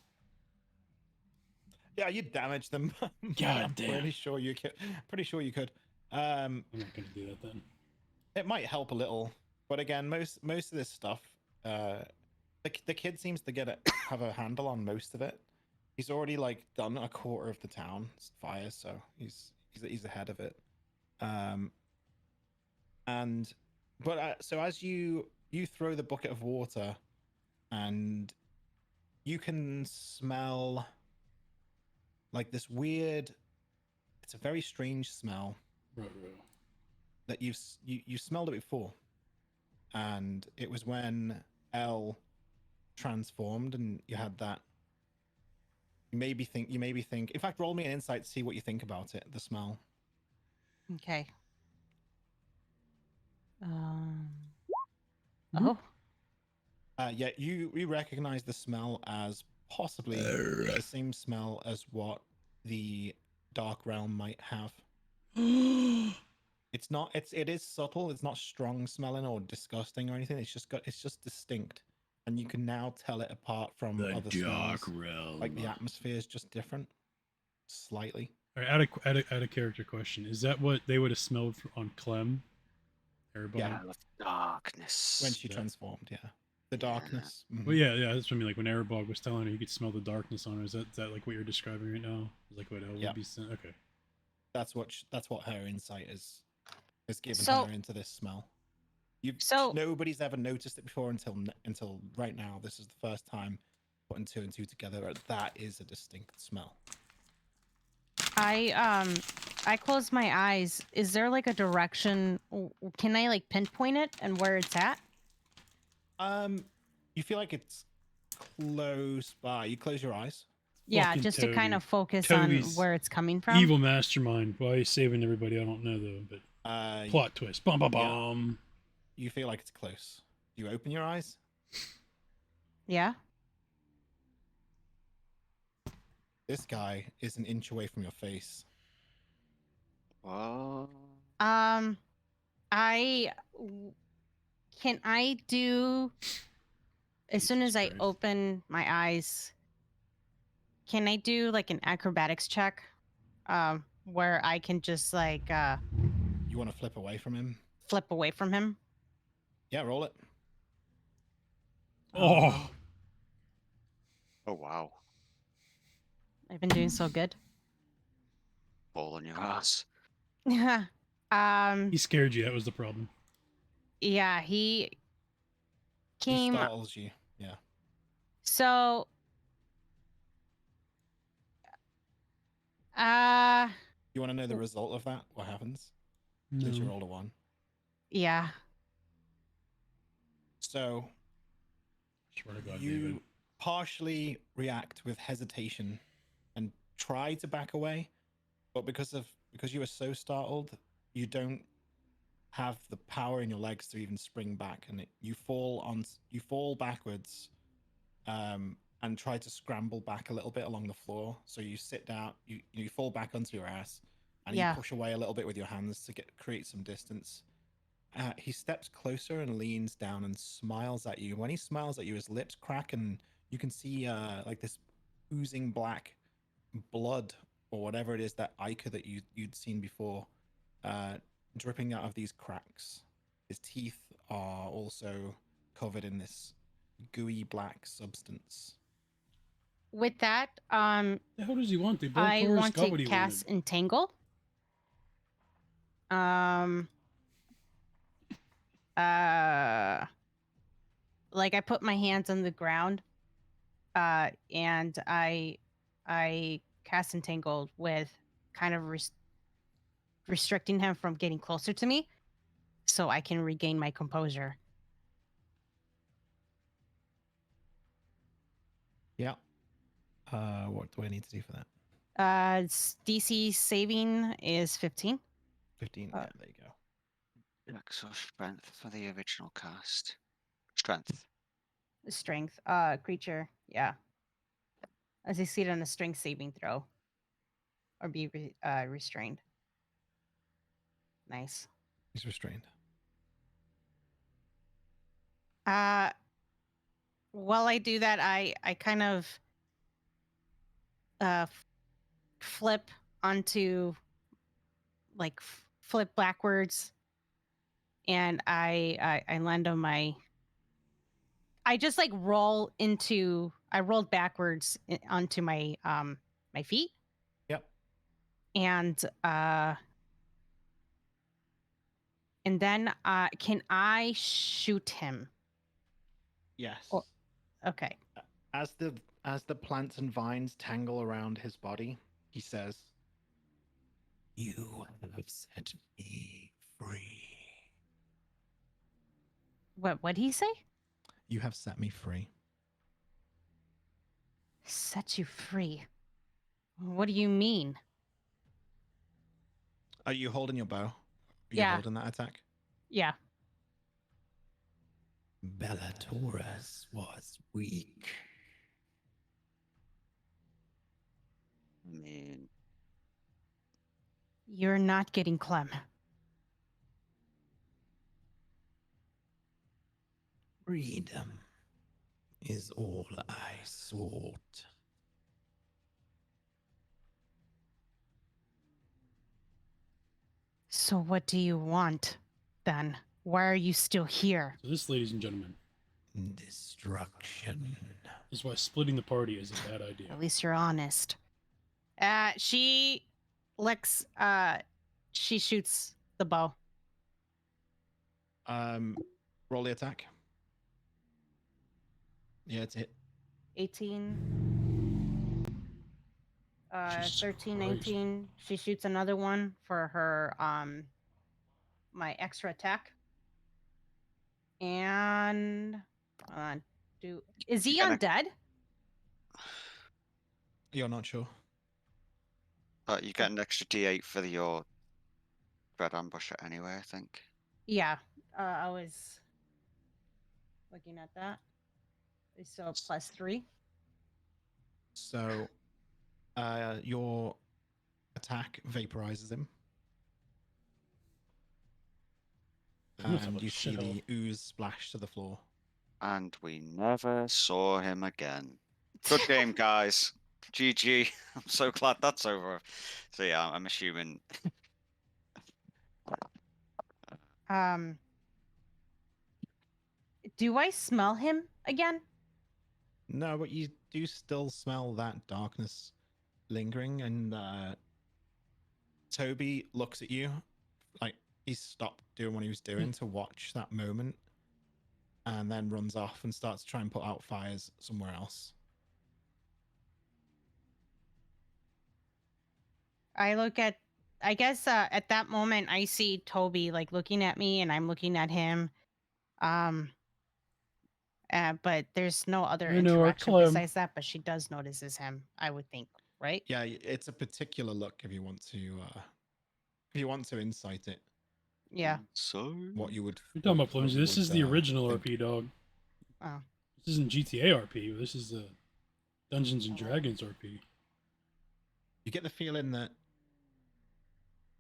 Yeah, you damage them. God I'm damn. pretty sure you could. I'm not going to do that then. It might help a little, but again, most of this stuff, the kid seems to have a handle on most of it. He's already like done a quarter of the town's fires, so he's ahead of it. So as you throw the bucket of water, and you can smell like this weird. It's a very strange smell. Right. that you smelled it before, and it was when Elle transformed, and you had that. You maybe think. In fact, roll me an insight to see what you think about it. The smell. Okay. Mm-hmm. Oh. Yeah, you recognize the smell as possibly the same smell as what the Dark Realm might have. It's not. It is subtle. It's not strong smelling or disgusting or anything. It's just distinct, and you can now tell it apart from The other Dark smells. Realm. Like the atmosphere is just different, slightly. All right, add a character question. Is that what they would have smelled on Clem? Everybody? Yeah. Darkness. When she transformed, yeah, the darkness. Mhm. Well, yeah, that's what I mean. Like when Erebog was telling her you could smell the darkness on her. Is that like what you're describing right now? Is like what Elle would be saying? Okay. That's what her insight is given So- her into this smell. So- Nobody's ever noticed it before until right now. This is the first time putting two and two together. That is a distinct smell. I close my eyes. Is there like a direction? Can I like pinpoint it and where it's at? You feel like it's close by. You close your eyes. Yeah, Fucking just to kind Toby. of focus Toby's on where it's coming from. Evil mastermind. Why he's saving everybody, I don't know though. But plot twist. Bum bum bum. You feel like it's close. You open your eyes. Yeah. This guy is an inch away from your face. What? Can I do as soon as I Christ. open my eyes? Can I do like an acrobatics check, where I can just like You want to flip away from him? flip away from him? Yeah, roll it. Oh, Oh wow. I've been doing so good. Ball on your ass. he scared you. That was the problem. Yeah, he He came. startles you. Yeah. So, You want to know the result of that? What happens? No. Since you rolled a 1. yeah. So Swear to God, you David. partially react with hesitation and try to back away, but because you are so startled, you don't have the power in your legs to even spring back, and you fall backwards, and try to scramble back a little bit along the floor. So you sit down, you fall back onto your ass, and Yeah. you push away a little bit with your hands to create some distance. He steps closer and leans down and smiles at you. When he smiles at you, his lips crack, and you can see like this oozing black blood or whatever it is, that ichor that you'd seen before, dripping out of these cracks. His teeth are also covered in this gooey black substance. With that, The hell does he want? The I Bellator's want got what to he cast wanted. Entangle. Like I put my hands on the ground, and I cast Entangle with kind of restricting him from getting closer to me, so I can regain my composure. Yeah. What do I need to do for that? DC saving is 15. 15. Yeah, there you go. Dex or strength for the original cast. Strength. Strength. Creature. Yeah. As I see it on a strength saving throw, or be restrained. Nice. He's restrained. While I do that, I kind of flip onto, like, flip backwards, and I land on my. I just like rolled backwards onto my my feet. Yep. And then can I shoot him? Yes. Or- Okay. As the plants and vines tangle around his body, he says, "You have set me free. What'd he say? You have set me free. Set you free. What do you mean? Are you holding your bow? Are you Yeah. holding that attack? Yeah. Bellatorus was weak. I mean, You're not getting Clem. Freedom is all I sought. So what do you want, then? Why are you still here? So this, ladies and gentlemen, Destruction. is why splitting the party is a bad idea. At least you're honest. She licks, she shoots the bow. Roll the attack. Yeah, it's hit. 18. Jesus 13, Christ. 19. She shoots another one for her, my extra attack. And, is he You're undead? You're not sure. you get an extra D8 for your red ambusher anyway, I think. Yeah, I was looking at that. So +3. So, your attack vaporizes him. He must have And a you see shithole. the ooze splash to the floor. And we never saw him again. Good game, guys. GG. I'm so glad that's over. So yeah, I'm assuming. Do I smell him again? No, but you do still smell that darkness lingering, and Toby looks at you like he stopped doing what he was doing to watch that moment, and then runs off and starts to try and put out fires somewhere else. I guess at that moment I see Toby like looking at me and I'm looking at him. But there's no other I know our interaction Clem. besides that, but she does notice it's him, I would think, right? Yeah, it's a particular look if you want to insight it. Yeah. So What you would. You're talking about what Flimsy. you This would, is the original think. RP, dog. Oh. This isn't GTA RP. This is the Dungeons and Dragons RP. You get the feeling that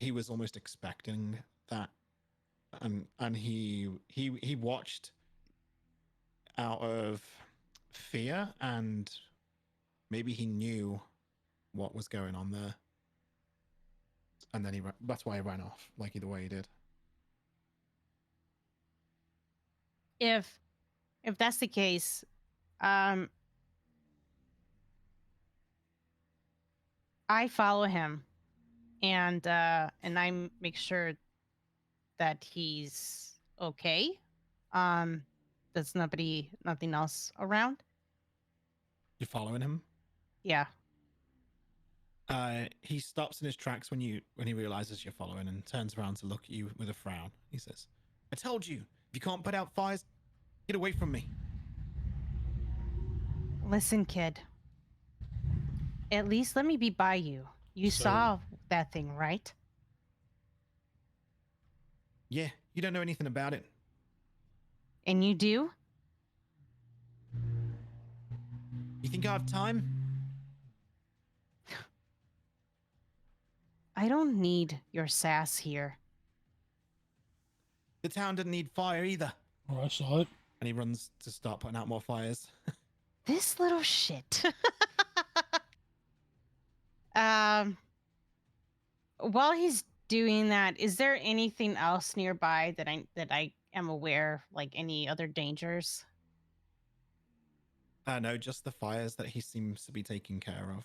he was almost expecting that, and he watched out of fear, and maybe he knew what was going on there, and then that's why he ran off like the way he did. If that's the case, I follow him and I make sure that he's okay. There's nothing else around. You're following him. Yeah. He stops in his tracks when he realizes you're following, and turns around to look at you with a frown. He says, "I told you, if you can't put out fires, get away from me." Listen, kid. At least let me be by you. You So- saw that thing, right? Yeah, you don't know anything about it. And you do? You think I have time? I don't need your sass here. The town didn't need fire either. Oh, I saw it. And he runs to start putting out more fires. This little shit. While he's doing that, is there anything else nearby that I am aware, like any other dangers? No, just the fires that he seems to be taking care of.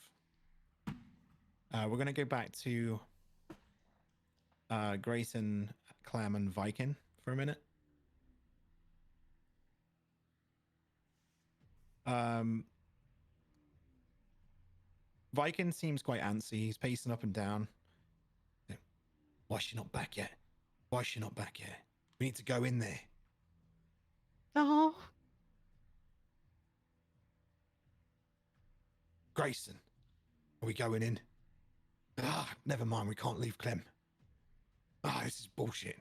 We're going to go back to Greyson, Clem, and Viking for a minute. Viking seems quite antsy. He's pacing up and down. Why is she not back yet? Why is she not back yet? We need to go in there. Oh, Grayson, are we going in? Ah, never mind. We can't leave Clem. Ah, this is bullshit.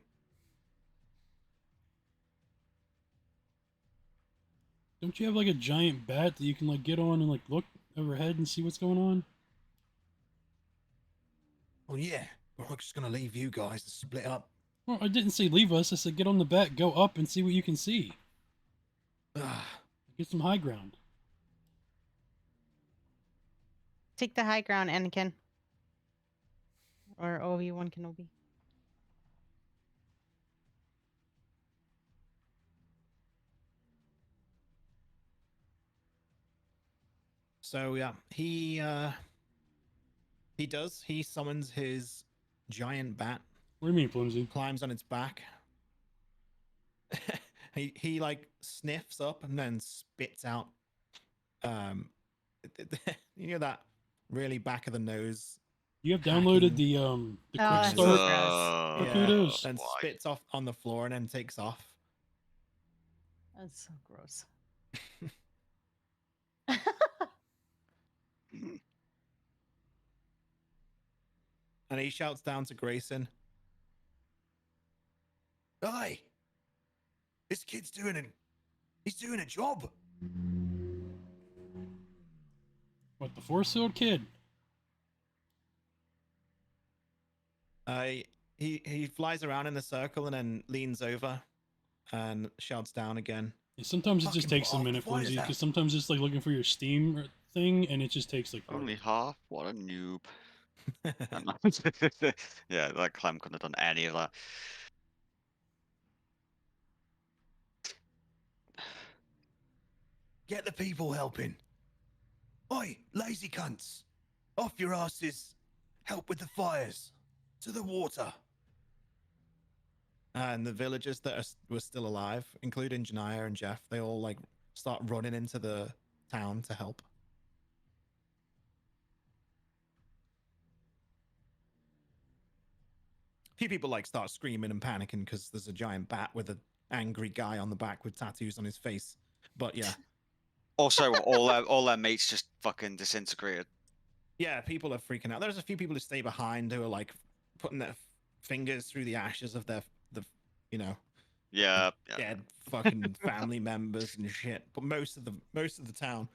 Don't you have like a giant bat that you can like get on and like look overhead and see what's going on? Well, yeah. We're just gonna leave you guys to split up. Well, I didn't say leave us. I said get on the bat, go up, and see what you can see. Ah, Get some high ground. take the high ground, Anakin. Or Obi-Wan Kenobi. so yeah, he does. He summons his giant bat, What do you mean, flimsy? climbs on its back. he like sniffs up and then spits out you know that really back of the nose You have hacking. downloaded the quick Oh, start. so gross. Oh, Yeah. kudos. and Why? spits off on the floor and then takes off. That's so gross. And he shouts down to Grayson, "Hey, this kid's he's doing a job." What, the force field kid? He flies around in a circle and then leans over and shouts down again. Yeah, sometimes it just Fucking takes a put off the minute, fires flimsy, out. because sometimes it's like looking for your Steam thing, and it just takes like Only forever. half? What a noob. Yeah, that Clem couldn't have done any of that. Get the people helping. Oi, lazy cunts. Off your asses. Help with the fires. To the water. And the villagers that were still alive, including Janiyah and Jeff, they all like start running into the town to help. A few people like start screaming and panicking because there's a giant bat with an angry guy on the back with tattoos on his face. But yeah, Also, all their mates just fucking disintegrated. yeah, people are freaking out. There's a few people who stay behind who are like putting their fingers through the ashes of the you know, Yeah, yeah. dead fucking family members and shit. But most of the town,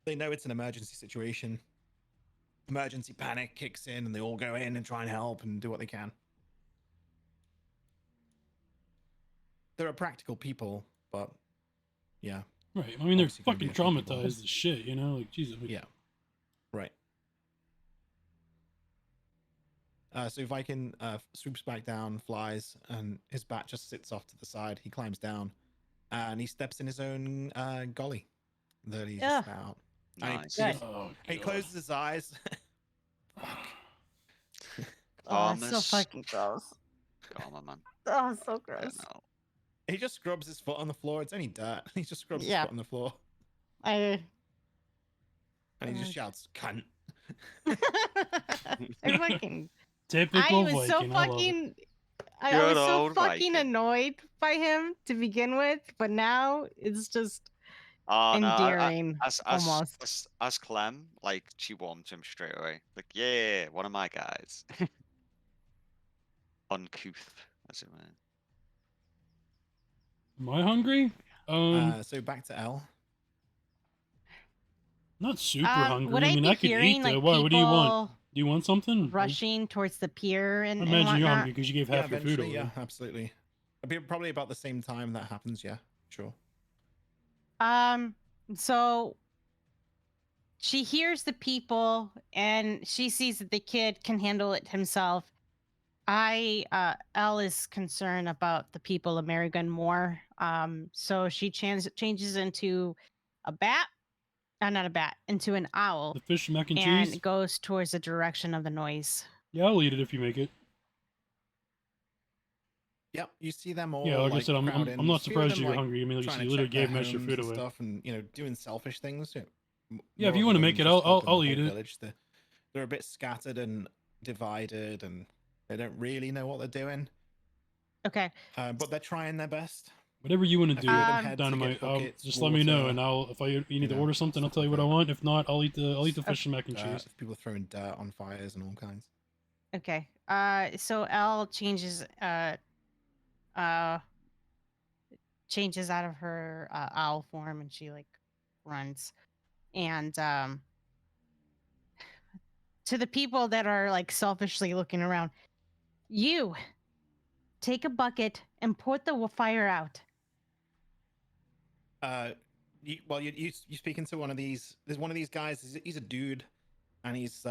they know it's an emergency situation. Emergency panic kicks in, and they all go in and try and help and do what they can. There are practical people, but yeah, Right. I mean, they're Obviously gonna be fucking a few people. traumatized as shit, you know? Like, Jesus. yeah, right. So Viking swoops back down, flies, and his bat just sits off to the side. He climbs down, and he steps in his own gully that he's Ugh. spat out. Nice. And Good. Oh, and he God. closes his eyes. Oh, it's so Calmness. fucking gross. Calmer, man. Oh, so I gross. don't know. He just scrubs his foot on the floor. It's only dirt. He just scrubs his Yeah. foot on the floor, I and he just shouts, "Cunt!" I fucking Typical I was so Viking. I love it. fucking I Good was so old fucking Viking. annoyed by him to begin with, but now it's just Oh, no, endearing almost. as Clem, like, she warmed to him straight away. Like, yeah, one of my guys. Uncouth, as it were. Am I hungry? So back to Elle. Not super hungry. Would I I mean, be I could hearing eat like though. Why? What do you want? people Do you want something? rushing towards the pier I and imagine you're whatnot? hungry because you gave half your food away. Yeah, absolutely. It'll be probably about the same time that happens. Yeah, sure. So she hears the people and she sees that the kid can handle it himself. Elle is concerned about the people of Marigan more. So she changes into a bat, not a bat, into an owl, The fish mac and and cheese. goes towards the direction of the noise. Yeah, I'll eat it if you make it. Yep, you see them all. Yeah, like I said, I'm crowd in. not There's a few of surprised them, you're like, hungry. I mean, like you trying said, to you literally check their gave most your homes food and away. stuff, and doing selfish things. Yeah, if more you want to than make it, just I'll helping the I'll eat whole it. village. They're a bit scattered and divided, and they don't really know what they're doing. Okay. But they're trying their best. Whatever you want to A do, few of them Um, had to Dynamite. get buckets, Just let me know, water, and you need to know, order something, I'll stuff tell you like what I that. want. If not, I'll eat the Okay. fish and mac and cheese. People throwing dirt on fires and all kinds. Okay. So Elle uh changes out of her owl form and she like runs. And to the people that are like selfishly looking around, you take a bucket and put the fire out. You speaking to one of these. There's one of these guys. He's a dude, and he's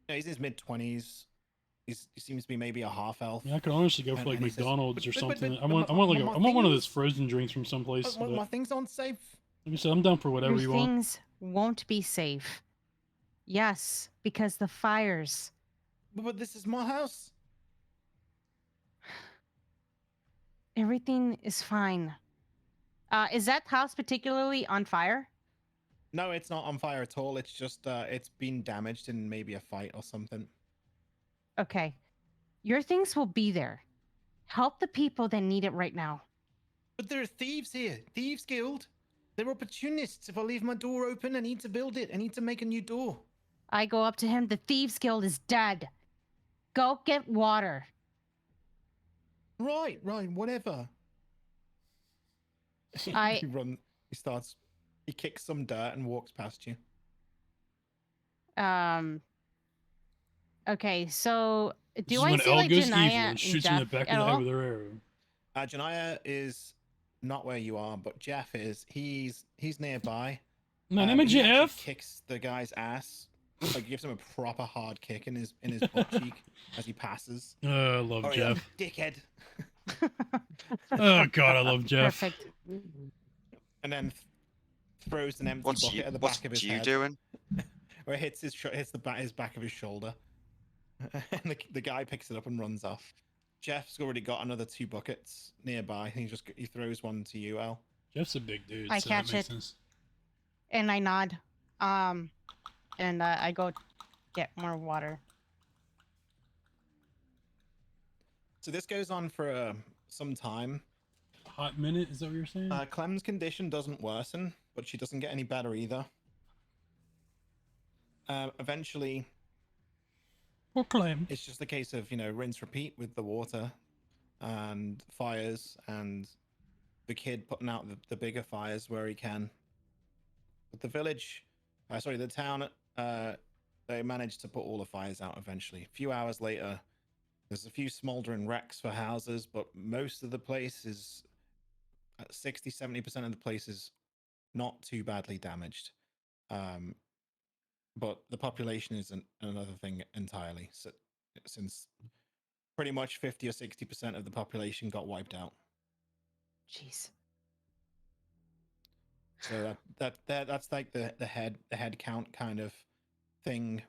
he's in his mid-20s. He seems to be maybe a half elf. Yeah, I could honestly go for And- like and he says, McDonald's or something. but I want my one of things- those frozen drinks from someplace. my But things aren't safe. like I said, I'm down for whatever Your you want. things won't be safe. Yes, because the fires. But this is my house. Everything is fine. Is that house particularly on fire? No, it's not on fire at all. It's just it's been damaged in maybe a fight or something. Okay. Your things will be there. Help the people that need it right now. But there are thieves here. Thieves Guild. They're opportunists. If I leave my door open, I need to build it. I need to make a new door. I go up to him. The Thieves Guild is dead. Go get water. Right, whatever. I- He kicks some dirt and walks past you. Okay, so This do is I when see Elle like goes Janaya evil and and shoots him in the Jeff back at of the head all? with her arrow. Janaya is not where you are, but Jeff is. He's nearby. My name is He actually Jeff. kicks the guy's ass. Like gives him a proper hard kick in his butt cheek as he passes. I love Hurry Jeff. up, dickhead. Oh god, I love Jeff. Perfect. And then throws an empty What's bucket you, at the what's back of his you head, doing? where it hits his back of his shoulder. And the guy picks it up and runs off. Jeff's already got another 2 buckets nearby. He throws one to you, Al. Jeff's a big dude, I so that catch makes it. sense. And I nod. And I go get more water. So this goes on for some time. Hot minute, is that what you're saying? Clem's condition doesn't worsen, but she doesn't get any better either. Eventually, Poor Clem. it's just a case of, rinse, repeat with the water and fires and the kid putting out the bigger fires where he can. But the town, they managed to put all the fires out eventually. A few hours later, there's a few smoldering wrecks for houses, but most of the place is 60-70% of the place is not too badly damaged. But the population is another thing entirely. So, since pretty much 50 or 60% of the population got wiped out. Jeez. So that's like the head count kind of thing.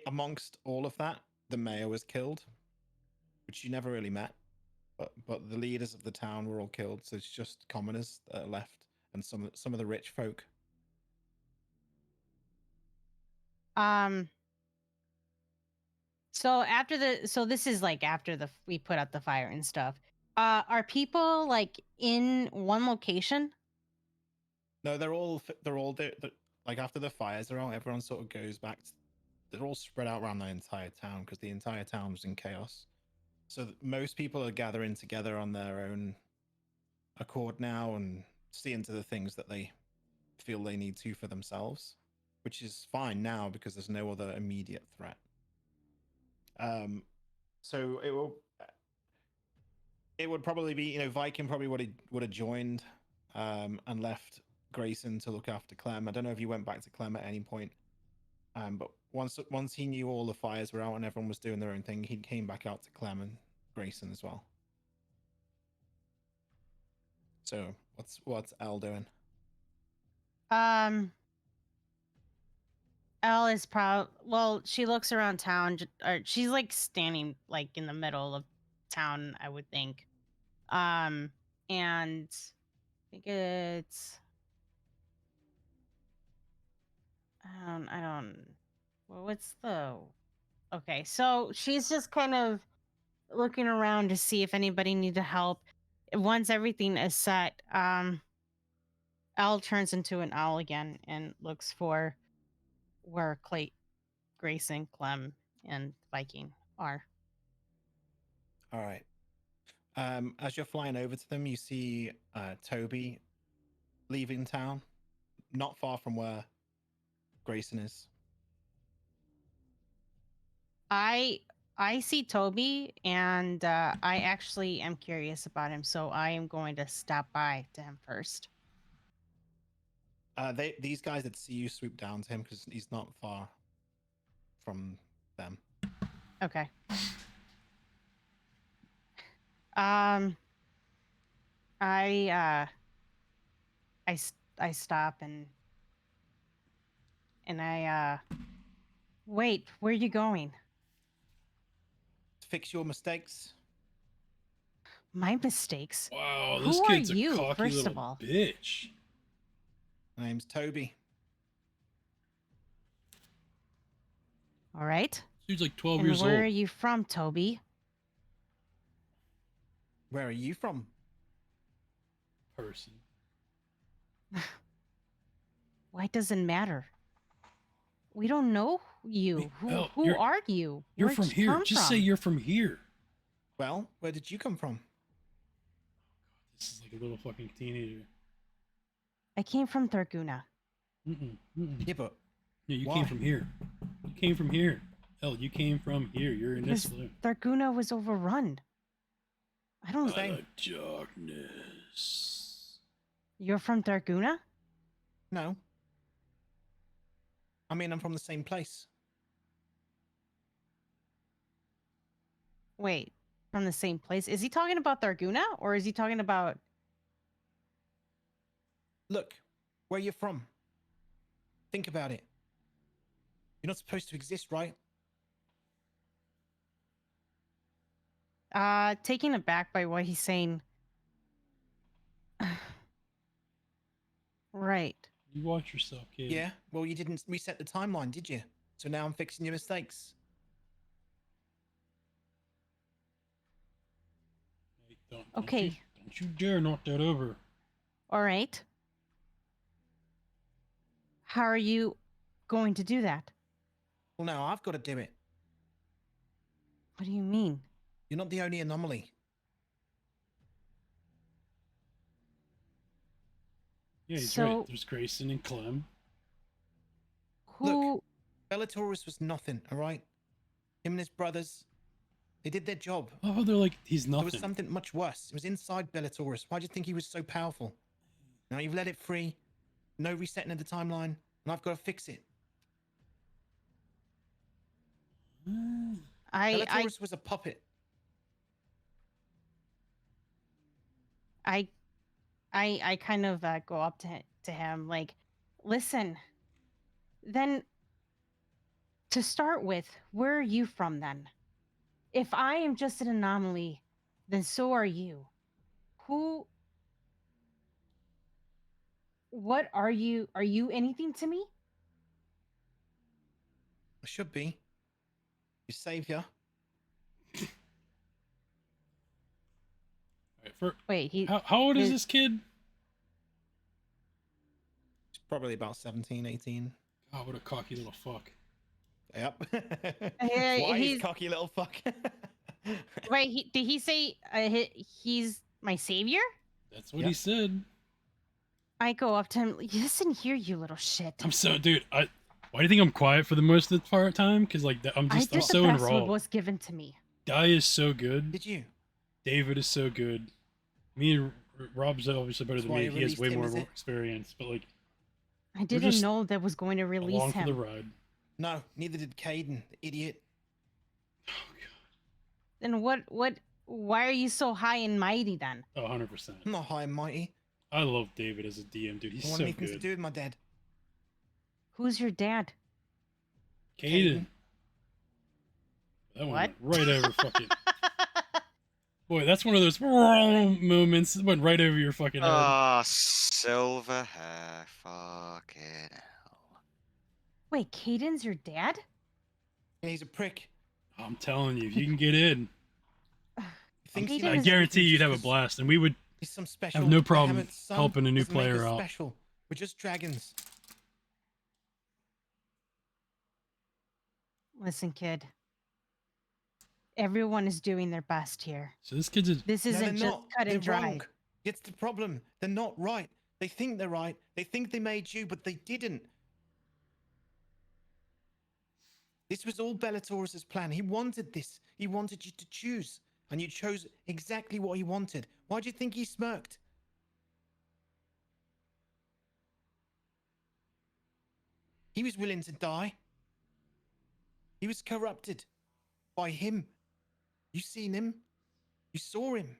Amongst all of that, the mayor was killed, which you never really met. But the leaders of the town were all killed, so it's just commoners that are left and some of the rich folk. So this is like after we put out the fire and stuff. Are people like in one location? No, they're all like after the fires are out, everyone sort of goes back. They're all spread out around the entire town because the entire town was in chaos. So most people are gathering together on their own accord now and seeing to the things that they feel they need to for themselves, which is fine now because there's no other immediate threat. So it would probably be, Viking probably would have joined and left Greyson to look after Clem. I don't know if he went back to Clem at any point. But once he knew all the fires were out and everyone was doing their own thing, he came back out to Clem and Greyson as well. So what's Elle doing? Elle is she looks around town, or she's like standing like in the middle of town, I would think. And I think it's I don't well, what's the okay, so she's just kind of looking around to see if anybody needed help. Once everything is set, Owl turns into an owl again and looks for where Grayson, Clem, and Viking are. All right. As you're flying over to them, you see Toby leaving town, not far from where Grayson is. I see Toby, and I actually am curious about him, so I am going to stop by to him first. These guys that see you swoop down to him because he's not far from them. Okay. I stop and I wait. Where are you going? Fix your mistakes. My mistakes. Wow, Who this are kid's a you, cocky first little of all? bitch. My name's Toby. All right. Dude's like 12 And years where old. are you from, Toby? Where are you from? Person. Why does it matter? We don't know you. Hell, Who you're- are you? You're Where'd from you here. come Just say from? you're from here. Well, where did you come from? This is like a little fucking teenager. I came from Tharguna. Yeah, but Yeah, you why? came from here. You came from here. Hell, you came from here. You're in this Because blue. Tharguna was overrun. I don't. Same. Darkness. You're from Tharguna? No. I mean, I'm from the same place. Wait, from the same place? Is he talking about Tharguna, or is he talking about? Look, where you're from. Think about it. You're not supposed to exist, right? Taken aback by what he's saying. Right. You watch yourself, kid. Yeah. Well, you didn't reset the timeline, did you? So now I'm fixing your mistakes. Hey, don't Okay. don't you dare knock that over. All right. How are you going to do that? Well, now I've got to do it. What do you mean? You're not the only anomaly. Yeah, he's So- right. There's Grayson and Clem. Who? Bellatorus was nothing, all right? Him and his brothers, they did their job. Oh, they're like, he's There nothing. was something much worse. It was inside Bellatorus. Why do you think he was so powerful? Now you've let it free. No resetting of the timeline, and I've got to fix it. Bellatorus was a puppet. I kind of go up to him like, listen. Then, to start with, where are you from then? If I am just an anomaly, then so are you. Who? What are you? Are you anything to me? I should be. Your savior. Alright, Wait, how old is his- this kid? He's probably about 17, 18. Oh, what a cocky little fuck. Yep. Hey, Why he's he's- cocky little fuck? Wait, did he say he's my savior? That's what Yep. he said. I go up to him. Listen here, you little shit. I'm so, dude. Why do you think I'm quiet for the most of the time? Because like I'm I did the so best what enthralled. was given to me. Guy is so good. Did you? David is so good. Me and Rob's obviously better That's than why me. you He has released way him, more is it? experience. But like, I didn't just know that was going to release along for the him. ride. No, neither did Caden, the idiot. Oh god. Then why are you so high and mighty then? Oh, 100%. I'm not high and mighty. I love David as a DM, dude. He's I want so anything to good. do with my dad. Who's your dad? Caden. That one What? went right over fucking. Boy, that's one of those moments that went right over your fucking head. Ah, silver hair. Fucking hell. Wait, Caden's your dad? Yeah, he's a prick. I'm telling you, if you can get in, thinks he Peter knows is- I guarantee everything you'd just have a 'cause blast, and we would he's some special no problem Bahamut's son. helping a new Doesn't make us player out. special. We're just dragons. Listen, kid. Everyone is doing their best here. So this kid's a This No, isn't they're just not. cut They're and dry. wrong. It's the problem. They're not right. They think they're right. They think they made you, but they didn't. This was all Bellatorus's plan. He wanted this. He wanted you to choose, and you chose exactly what he wanted. Why do you think he smirked? He was willing to die. He was corrupted by him. You seen him? You saw him.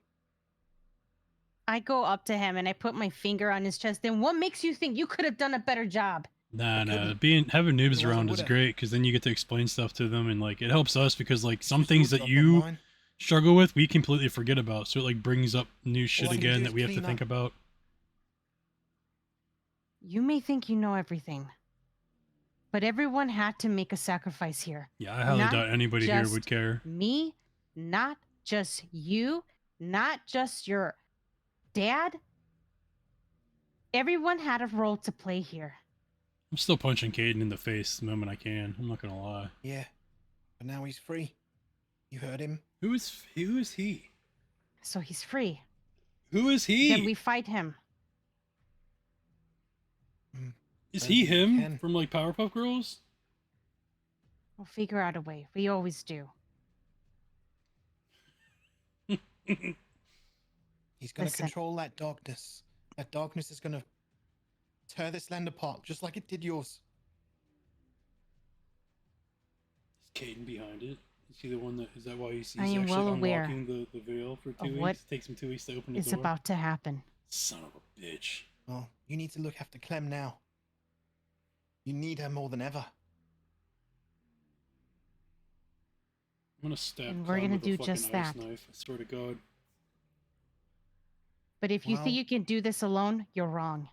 I go up to him and I put my finger on his chest. Then what makes you think you could have done a better job? nah. couldn't. Having noobs Otherwise I around is would've. great because then you get to explain stuff to them, and like it helps us because like some Just things your that job, not you mine. struggle with, we completely forget about. So it like brings up new shit I can do again is that we have to clean think up. about. You may think you know everything, but everyone had to make a sacrifice here. Yeah, I highly Not doubt anybody here just would care. Me, not just you, not just your dad. Everyone had a role to play here. I'm still punching Caden in the face the moment I can. I'm not gonna lie. Yeah, but now he's free. You heard him. Who is he? So he's free. Who is he? Then we fight him. Is As he you him can. from like Powerpuff Girls? We'll figure out a way. We always do. He's going to Listen. control that darkness. That darkness is going to tear this land apart, just like it did yours. Is Caden behind it? Is he the one that? Is that why he's I am actually well aware unlocking the veil for 2 of weeks? what Takes him 2 weeks to open the It's door. about to happen. Son of a bitch. Well, you need to look after Clem now. You need her more than ever. I'm gonna stab And we're Clem gonna with a do fucking just ice that. knife. I swear to God. But if you Well- think you can do this alone, you're wrong.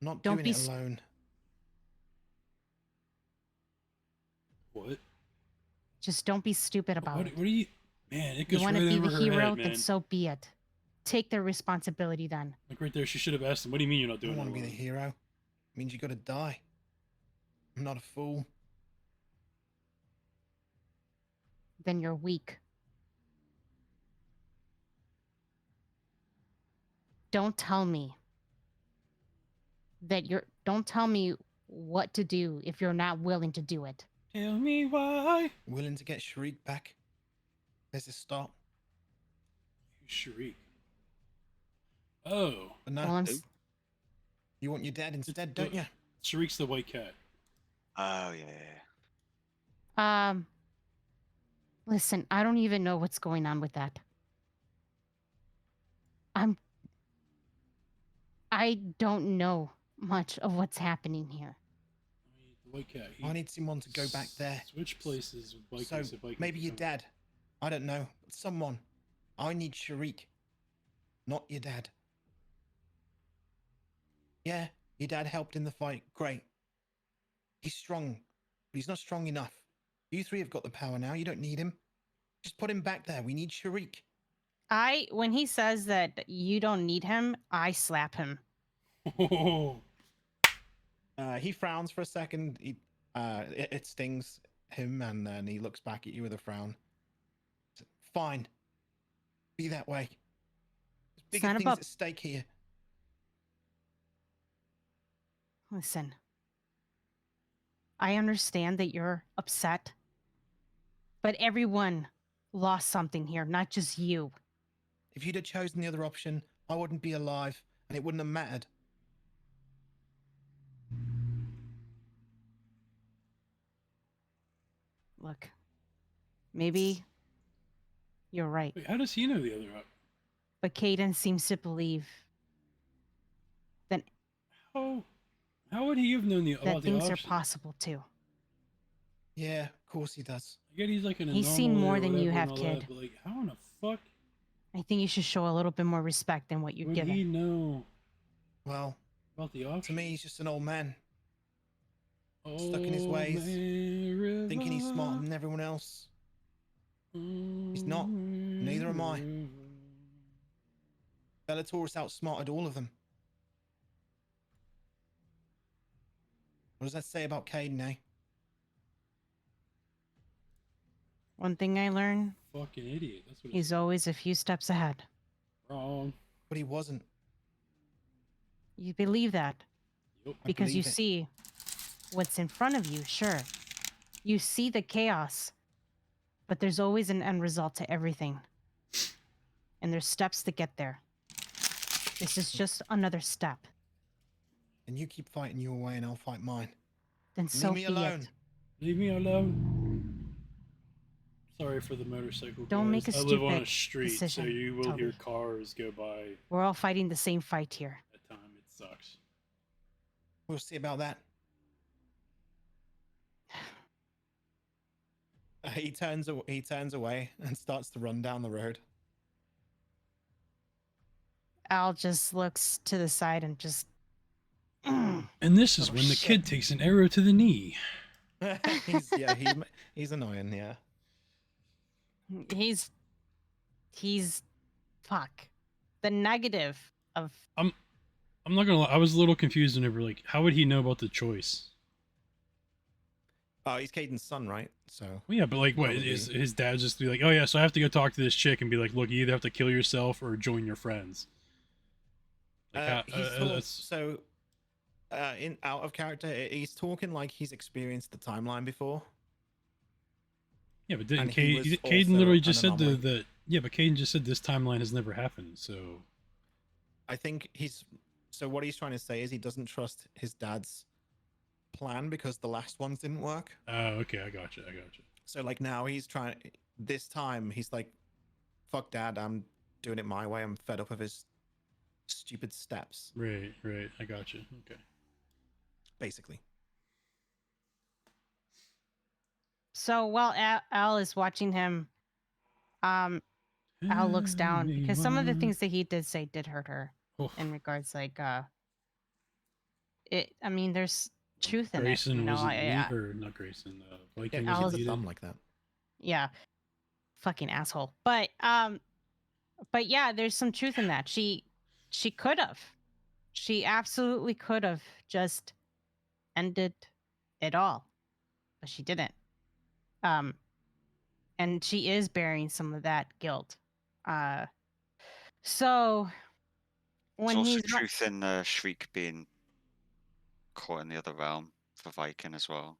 I'm not Don't doing be it s- alone. What? Just don't be stupid about What? it. What are you? Man, it You goes want right to be over the her hero, head, man. then so be it. Take the responsibility then. Like right there, she should have asked him. What do you mean you're not I doing don't it want to be the alone?" hero. It means you got to die. I'm not a fool. Then you're weak. Don't tell me that you're. Don't tell me what to do if you're not willing to do it. Tell me why. Willing to get Shriek back? There's a start. Shriek. Oh, But no, Well, I'm Who? s- you want your dad instead, the- don't you? Shriek's the white cat. Oh yeah. Listen, I don't even know what's going on with that. I don't know much of what's happening here. The white cat. I need someone to go back there. Switch places with Vikings So if Vikings maybe your become- dad. I don't know. Someone. I need Sharik. Not your dad. Yeah, your dad helped in the fight. Great. He's strong, but he's not strong enough. You three have got the power now. You don't need him. Just put him back there. We need Sharik. When he says that you don't need him, I slap him. Oh, He frowns for a second. It stings him, and then he looks back at you with a frown. Fine. Be that way. There's bigger not things about- at stake here. Listen, I understand that you're upset, but everyone lost something here, not just you. If you'd have chosen the other option, I wouldn't be alive, and it wouldn't have mattered. Look, maybe you're right, wait, how does he know the other? but Caden seems to believe How would he have known that about the things are option? possible too. Yeah, of course he does. I get he's like in a He's seen normal more way or than you whatever have, and all that, kid. but like, how in the fuck I think you should show a little bit more respect than what you're would given. he know Well, about the to option? me, he's just an old man, Oh, stuck in his ways, thinking he's smarter than everyone else. He's not. Neither am I. Bellatorus outsmarted all of them. What does that say about Caden, eh? One thing I learned, Fucking idiot. That's what he's always a few steps ahead. wrong. But he wasn't. You believe that Yep. I because you believe it. see what's in front of you, sure. You see the chaos, but there's always an end result to everything. And there's steps to get there. This is just another step. And you keep fighting your way and I'll fight mine. Then so Leave me be alone. it. Leave me alone. Sorry for the motorcycle. Don't make guys. a I live on a stupid street, decision, so you will hear Toby. cars go by We're all fighting the same fight here. at time. It sucks. We'll see about that. He turns away and starts to run down the road. Al just looks to the side and just. And this is Oh, when the shit. kid takes an arrow to the knee. He's annoying, yeah. He's fuck. The negative of I'm not gonna lie, I was a little confused whenever, like, how would he know about the choice? Oh, he's Caden's son, right? So Well, yeah, but like, what Probably. is his dad just be like, oh yeah, so I have to go talk to this chick and be like, look, you either have to kill yourself or join your friends. Like, he thought so. In out of character, he's talking like he's experienced the timeline before. yeah, but didn't and he was Caden also literally an just said anomaly. yeah, but Caden just said this timeline has never happened. So I think what he's trying to say is he doesn't trust his dad's plan because the last ones didn't work. okay, I got you. So like now this time he's like, fuck dad, I'm doing it my way. I'm fed up of his stupid steps, Right, I got you. Okay. basically. so while Al is watching him, Al looks down because some of the things that he did say did hurt her Oof. in regards like it. I mean, there's truth in Grayson it. You know, wasn't I or not Grayson. Viking Yeah, Al wasn't is kids a are needed. dumb like that. yeah, fucking asshole. But yeah, there's some truth in that. She could have. She absolutely could have just ended it all, but she didn't. And she is bearing some of that guilt. So There's when also he's truth in Shriek being caught in the other realm for Viking as well.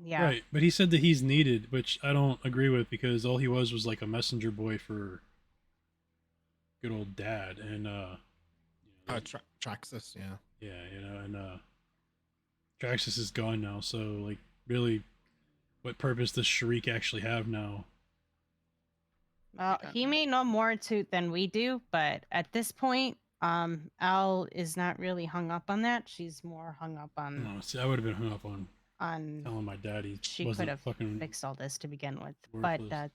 yeah, Right, but he said that he's needed, which I don't agree with because all he was like a messenger boy for good old dad, and Traxxas, yeah. yeah, and Traxxas is gone now, so like really, what purpose does Shriek actually have now? well, don't he know. may know more than we do, but at this point, Al is not really hung up on that. She's more hung up on No, see, I would have been hung up on telling my dad he she could wasn't have fucking fixed all this to begin with. worthless.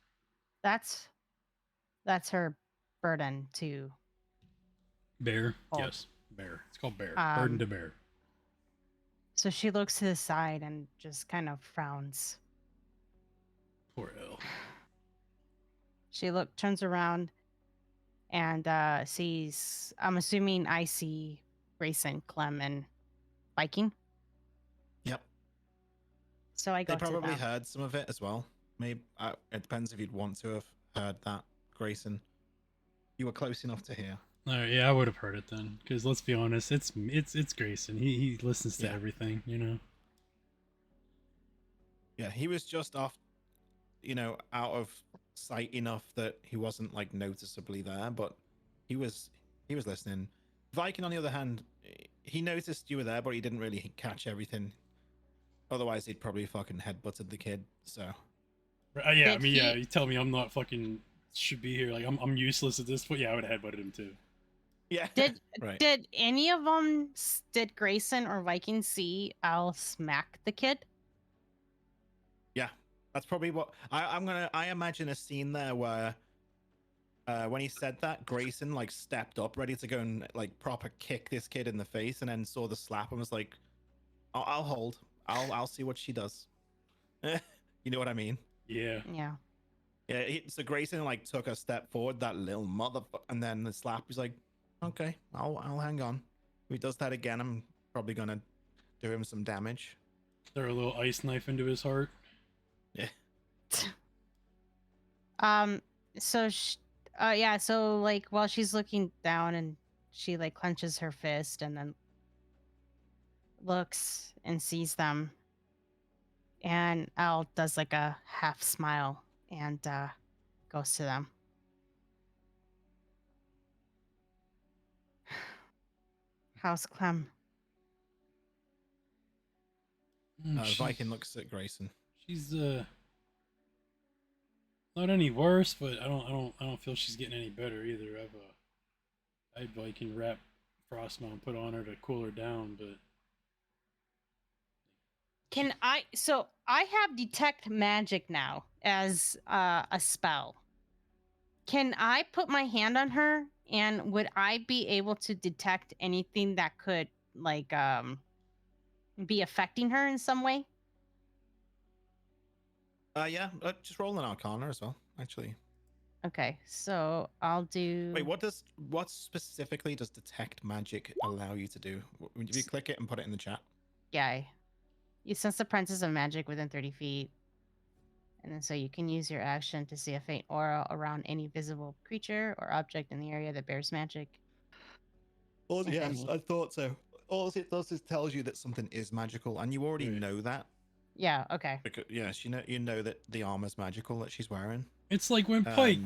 But that's her burden to Bear, hold. yes, bear. It's called bear. Burden to bear. So she looks to the side and just kind of frowns. Poor L. She turns around and sees, I'm assuming I see Grayson, Clem, and Viking. Yep. So I go They probably to them. heard some of it as well. Maybe it depends if you'd want to have heard that, Grayson. You were close enough to hear. All right, yeah, I would have heard it then, because let's be honest, it's Grayson. He listens to Yeah. everything, you know. Yeah, he was just off, out of sight enough that he wasn't like noticeably there, but he was listening. Viking, on the other hand, he noticed you were there, but he didn't really catch everything. Otherwise, he'd probably fucking headbutted the kid. So Yeah, I Did mean, he- yeah, you tell me I'm not fucking should be here, like I'm useless at this point. Yeah, I would have headbutted him too. yeah, Did right. did any of them, did Grayson or Viking see Al smack the kid? Yeah, that's probably what I imagine a scene there where when he said that, Grayson like stepped up ready to go and like proper kick this kid in the face, and then saw the slap and was like, I'll hold. I'll see what she does. You know what I mean? Yeah. Yeah. Yeah, so Grayson like took a step forward, that little motherfucker, and then the slap. He's like, "Okay, I'll hang on." If he does that again, I'm probably gonna do him some damage. Throw a little ice knife into his heart. Yeah. So yeah, so like while she's looking down and she like clenches her fist and then looks and sees them, and Al does like a half smile and goes to them. How's Clem? Viking looks at Grayson. She's not any worse, but I don't feel she's getting any better either. I had Viking wrap Frostmount put on her to cool her down, but Can I? So I have detect magic now as a spell. Can I put my hand on her, and would I be able to detect anything that could like be affecting her in some way? Yeah, just roll an Arcana as well. Actually, Okay, so I'll do. wait, what specifically does detect magic allow you to do? If you click it and put it in the chat. Yeah, you sense the presence of magic within 30 feet. And then so you can use your action to see a faint aura around any visible creature or object in the area that bears magic. Oh, If yes, any. I thought so. All it does is tells you that something is magical, and you already Right. know that. Yeah, okay. Because yes, you know that the armor's magical that she's wearing. it's like when Pike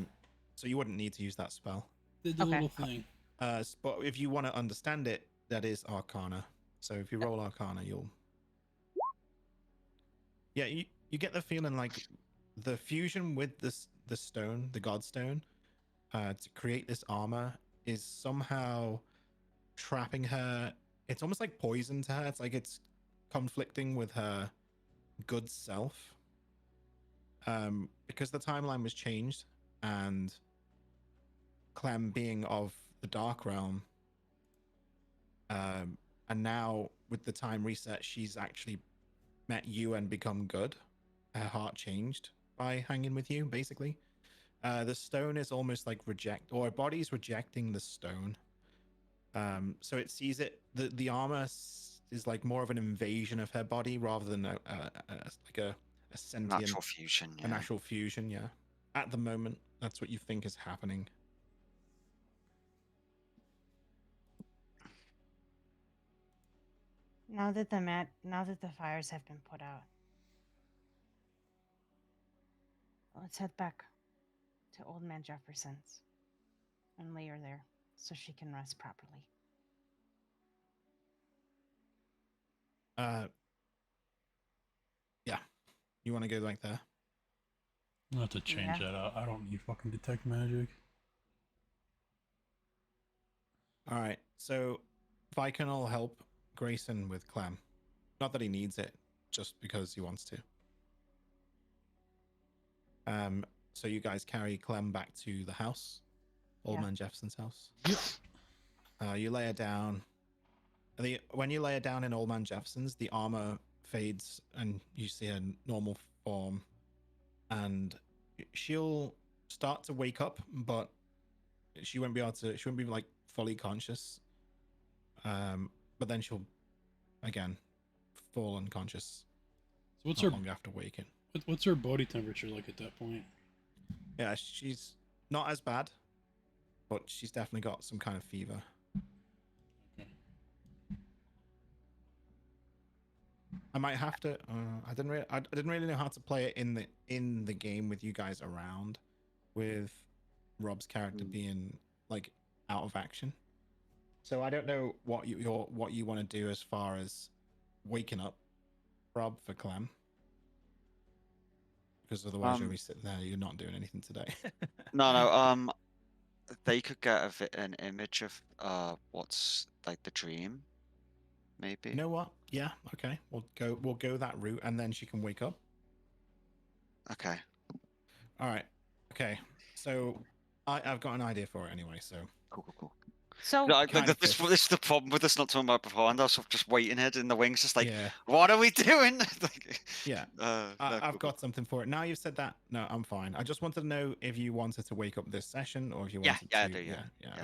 So you wouldn't need to use that spell. did the Okay. little thing. But if you want to understand it, that is Arcana. So if you roll Arcana, you'll. Yeah, you get the feeling like the fusion with the stone, the God Stone, to create this armor is somehow trapping her. It's almost like poison to her. It's like it's conflicting with her good self. Because the timeline was changed, and Clem being of the Dark Realm, and now with the time reset, she's actually met you and become good. Her heart changed by hanging with you, basically. The stone is almost like her body's rejecting the stone. So it sees it. The armor is like more of an invasion of her body rather than like a sentient Natural fusion. Yeah. a natural fusion. Yeah. At the moment, that's what you think is happening. Now that the fires have been put out, let's head back to Old Man Jefferson's and lay her there so she can rest properly. Yeah. You want to go like there? I'll have to change Yeah. that out. I don't need fucking detect magic. All right. So Viken will help Grayson with Clem. Not that he needs it, just because he wants to. So you guys carry Clem back to the house, Old Yeah. Man Jefferson's house. Yep. You lay her down. When you lay her down in Old Man Jefferson's, the armor fades and you see her normal form, and she'll start to wake up, but she won't be able to. She won't be like fully conscious. But then she'll again fall unconscious. So what's not her long after waking. what's her body temperature like at that point? Yeah, she's not as bad, but she's definitely got some kind of fever. Okay. I might have to. I didn't really know how to play it in the game with you guys around, with Rob's character being like out of action. So I don't know what you want to do as far as waking up Rob for Clem, because otherwise you'll be sitting there. You're not doing anything today. No. They could get an image of what's like the dream, maybe. You know what? Yeah. Okay. We'll go that route, and then she can wake up. Okay. All right. Okay. So I've got an idea for it anyway. So Cool. So Like, Kind of this fish. is the problem with us not talking about beforehand. I was sort of just waiting here in the wings, just like, Yeah. what are we doing? Like, Yeah. no, I've cool, got something for it. Now you've said that, no, I'm fine. I just wanted to know if you wanted to wake up this session or if you Yeah, wanted yeah, to. I do, yeah. Yeah. Yeah,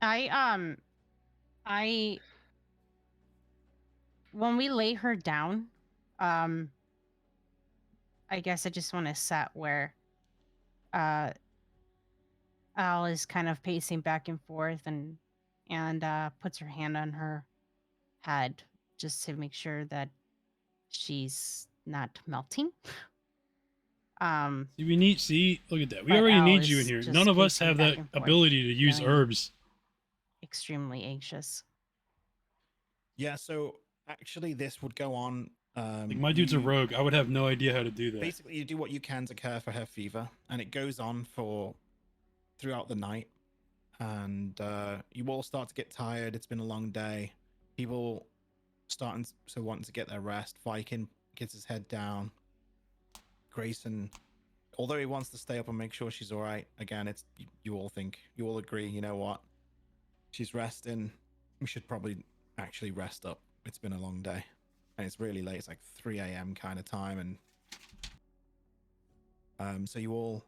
Okay. I when we lay her down, I guess I just want to set where Al is kind of pacing back and forth and puts her hand on her head just to make sure that she's not melting. See, look at that. We But already Al need you in is here. just None of us pacing have back that and forth, ability to use feeling herbs. extremely anxious. Yeah, so actually this would go on. Like my dude's a rogue. I would have no idea how to do that. Basically, you do what you can to care for her fever, and it goes on for throughout the night. And you all start to get tired. It's been a long day. People starting to want to get their rest. Viking gets his head down. Grayson, although he wants to stay up and make sure she's all right, again, it's you all agree. You know what? She's resting. We should probably actually rest up. It's been a long day, and it's really late. It's like 3 a.m. kind of time, and so you all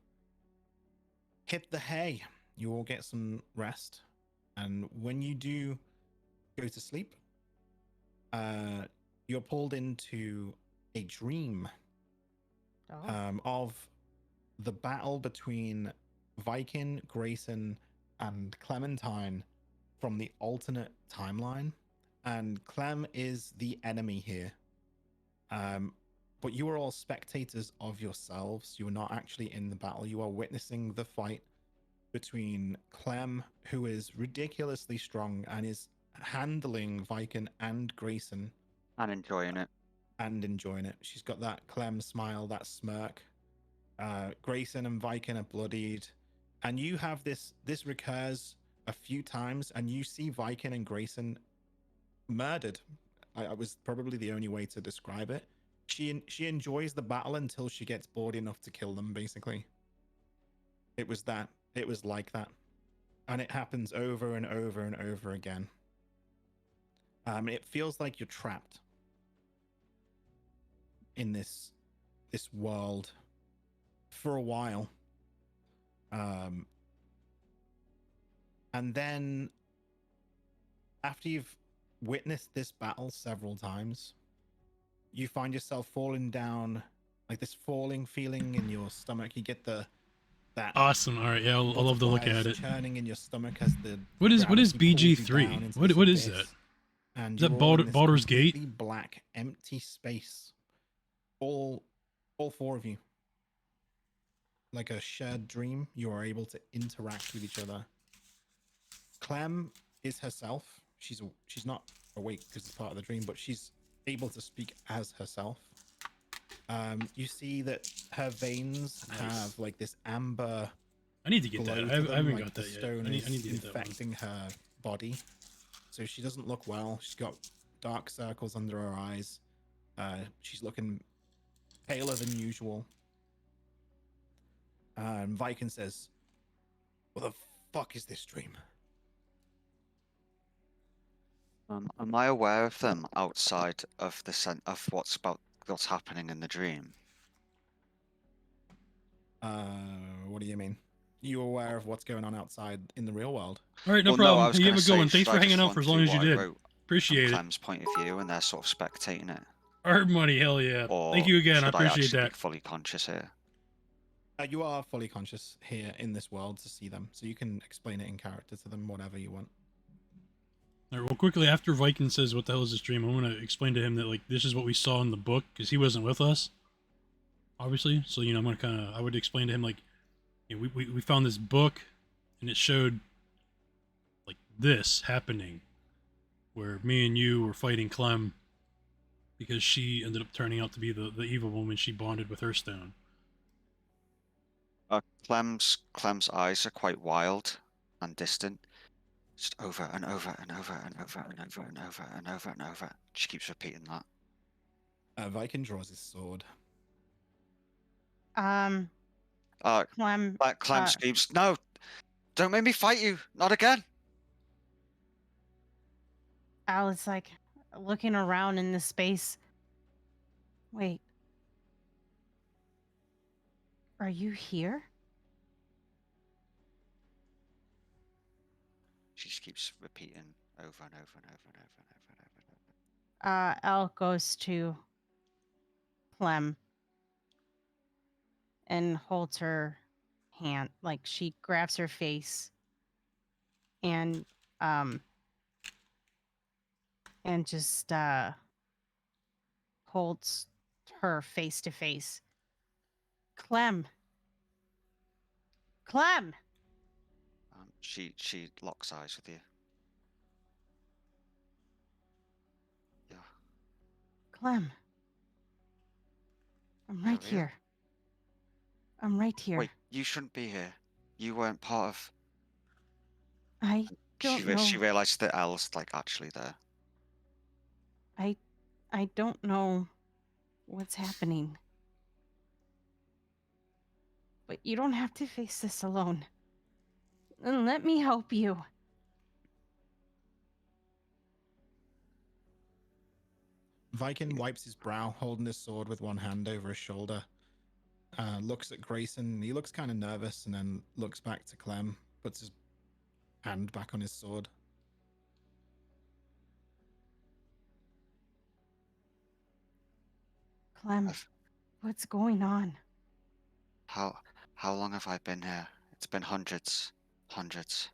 hit the hay. You all get some rest, and when you do go to sleep, you're pulled into a dream of the battle between Viking, Grayson, and Clementine from the alternate timeline. And Clem is the enemy here. But you are all spectators of yourselves. You are not actually in the battle. You are witnessing the fight between Clem, who is ridiculously strong and is handling Viking and Grayson. I'm enjoying it. She's got that Clem smile, that smirk. Grayson and Viking are bloodied, and you have this recurs a few times, and you see Viking and Grayson murdered. I was probably the only way to describe it. She enjoys the battle until she gets bored enough to kill them. Basically, it was like that, and it happens over and over and over again. It feels like you're trapped in this world for a while. And then after you've witnessed this battle several times, you find yourself falling down, like this falling feeling in your stomach. You get that Awesome. All right. Yeah, I'll love to look at it. churning in your stomach as the What is gravity pulls you BG3? down into What this is abyss. that? And Is that you're all in this Baldur's Gate? completely black, empty space. All four of you. Like a shared dream, you are able to interact with each other. Clem is herself. She's not awake because it's part of the dream, but she's able to speak as herself. You see that her veins have like this amber. I need to get that. I haven't like got the that yet. stone I need is to get that one. infecting her body, so she doesn't look well. She's got dark circles under her eyes. She's looking paler than usual. Viking says, "What the fuck is this dream?" Am I aware of them outside of the of what's happening in the dream? What do you mean? You aware of what's going on outside in the real world? All right, no Well, no, problem. I was You gonna have a good one. say, Thanks should for I hanging just out run for as long through as you what I did. wrote from Appreciate it. Clem's point of view, and they're sort of spectating it? Art money, hell yeah. Or Thank you again. I should appreciate actually that. be fully conscious here? You are fully conscious here in this world to see them, so you can explain it in character to them, whatever you want. All right, well, quickly after Viking says, "What the hell is this dream?" I want to explain to him that like this is what we saw in the book because he wasn't with us, obviously. So I'm gonna I would explain to him like, we found this book, and it showed like this happening, where me and you were fighting Clem because she ended up turning out to be the evil woman. She bonded with her stone. Clem's eyes are quite wild and distant. Just over and over and over and over and over and over and over and over. She keeps repeating that. Viking draws his sword. Clem. Clem screams, "No! Don't make me fight you. Not again. Al is like looking around in the space. Wait. Are you here? She just keeps repeating over and over and over and over and over and over and over. Al goes to Clem and holds her hand, like she grabs her face and just holds her face to face. Clem. She locks eyes with you. Yeah. Clem. I'm right You're real? here. I'm right here. Wait, you shouldn't be here. You weren't part of. I don't know. She realized that Elle's like actually there. I don't know what's happening. But you don't have to face this alone. And let me help you. Viking wipes his brow, holding his sword with one hand over his shoulder. Looks at Greyson. He looks kind of nervous and then looks back to Clem, puts his hand back on his sword. Clem, what's going on? How long have I been here? It's been hundreds. Hundreds.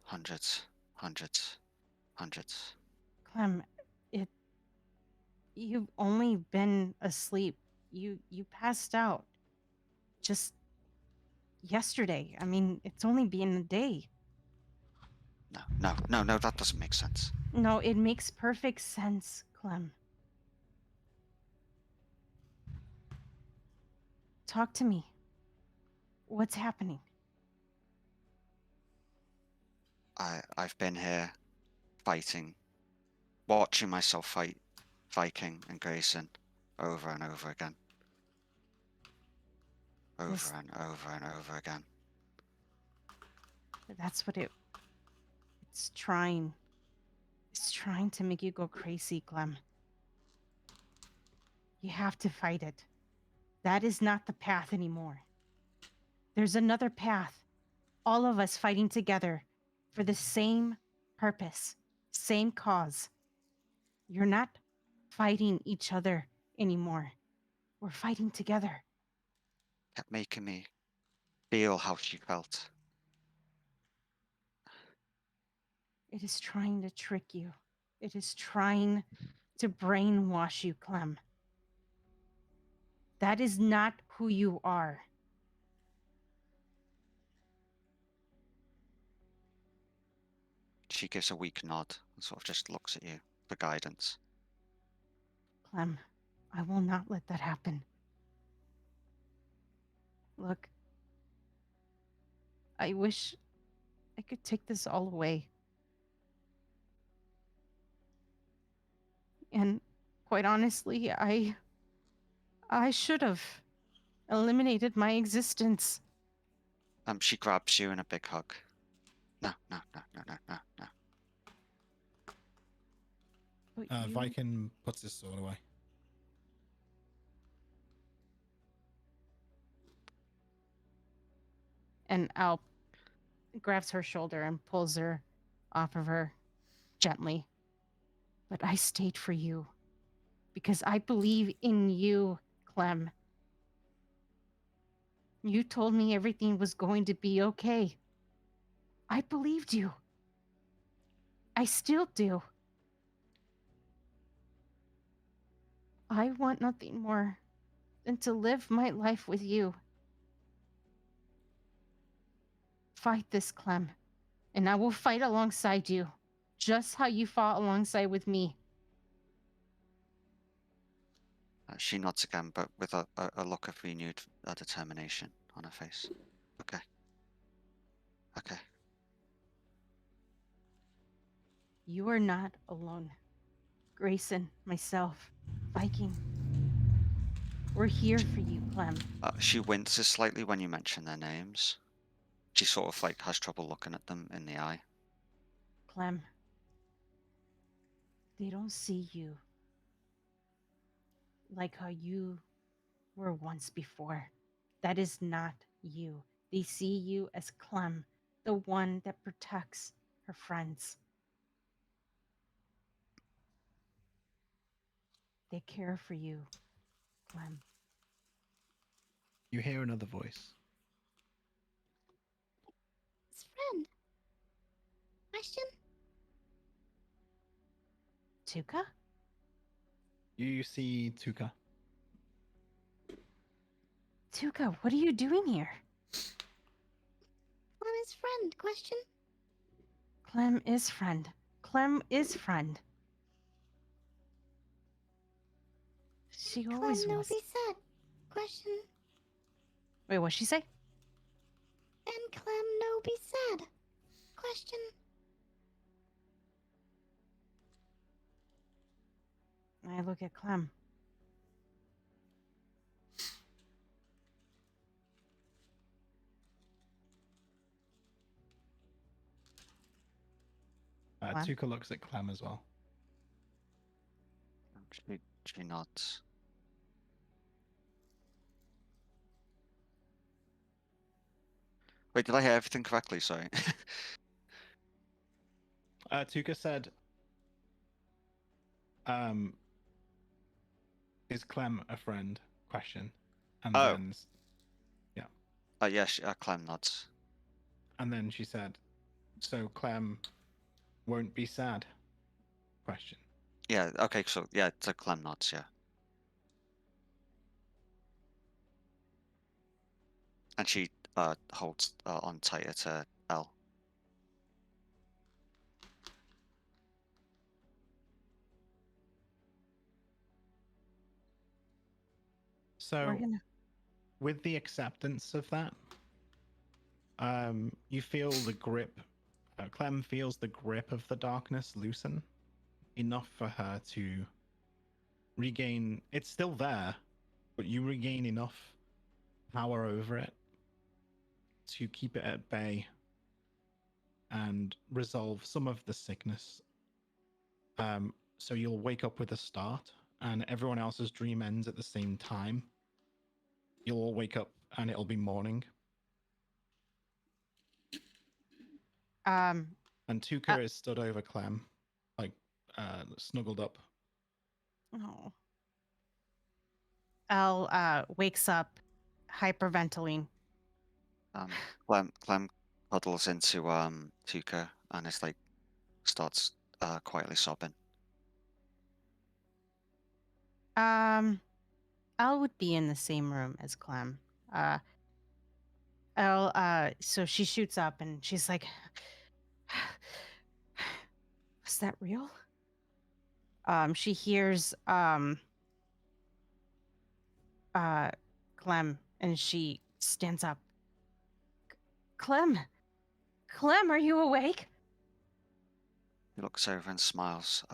Clem, you've only been asleep. You passed out just yesterday. I mean, it's only been a day. No, that doesn't make sense. No, it makes perfect sense, Clem. Talk to me. What's happening? I've been here fighting, watching myself fight Viking and Grayson over and over again. Over and over again. That's what it's trying. It's trying to make you go crazy, Clem. You have to fight it. That is not the path anymore. There's another path. All of us fighting together for the same purpose, same cause. You're not fighting each other anymore. We're fighting together. Kept making me feel how she felt. It is trying to trick you. It is trying to brainwash you, Clem. That is not who you are. She gives a weak nod and sort of just looks at you for guidance. Clem, I will not let that happen. Look, I wish I could take this all away. And quite honestly, I should have eliminated my existence. She grabs you in a big hug. No. But you... Viking puts his sword away. And Al grabs her shoulder and pulls her off of her gently. But I stayed for you because I believe in you, Clem. You told me everything was going to be okay. I believed you. I still do. I want nothing more than to live my life with you. Fight this, Clem, and I will fight alongside you, just how you fought alongside with me. She nods again, but with a look of renewed determination on her face. Okay. You are not alone. Grayson, myself, Viking. We're here for you, Clem. She winces slightly when you mention their names. She sort of like has trouble looking at them in the eye. Clem, they don't see you like how you were once before. That is not you. They see you as Clem, the one that protects her friends. They care for you, Clem. You hear another voice. His friend. Question? Tuka? You see Tuka. Tuka, what are you doing here? I'm his friend. Question? Clem is friend. Clem is friend. She Clem always no was. be sad. Question? Wait, what'd she say? And Clem no be sad. Question? I look at Clem. Clem? Tuka looks at Clem as well. She nods. Wait, did I hear everything correctly? Sorry. Tuka said, "Is Clem a friend?" Question, and Oh. then Yes, Clem nods. and then she said, "So Clem won't be sad?" Question. Yeah, okay, so yeah, so Clem nods, yeah. And she holds on tighter to Elle. So, We're gonna. with the acceptance of that, you feel the grip. Clem feels the grip of the darkness loosen enough for her to regain. It's still there, but you regain enough power over it to keep it at bay and resolve some of the sickness. So you'll wake up with a start, and everyone else's dream ends at the same time. You'll all wake up, and it'll be morning. Um, And Tuka is stood over Clem, like snuggled up. oh. Elle wakes up hyperventilating. Clem huddles into Tuka and it's like starts quietly sobbing. Elle would be in the same room as Clem. Elle, so she shoots up and she's like, "Was that real?" She hears Clem and she stands up. Clem, are you awake? He looks over and smiles,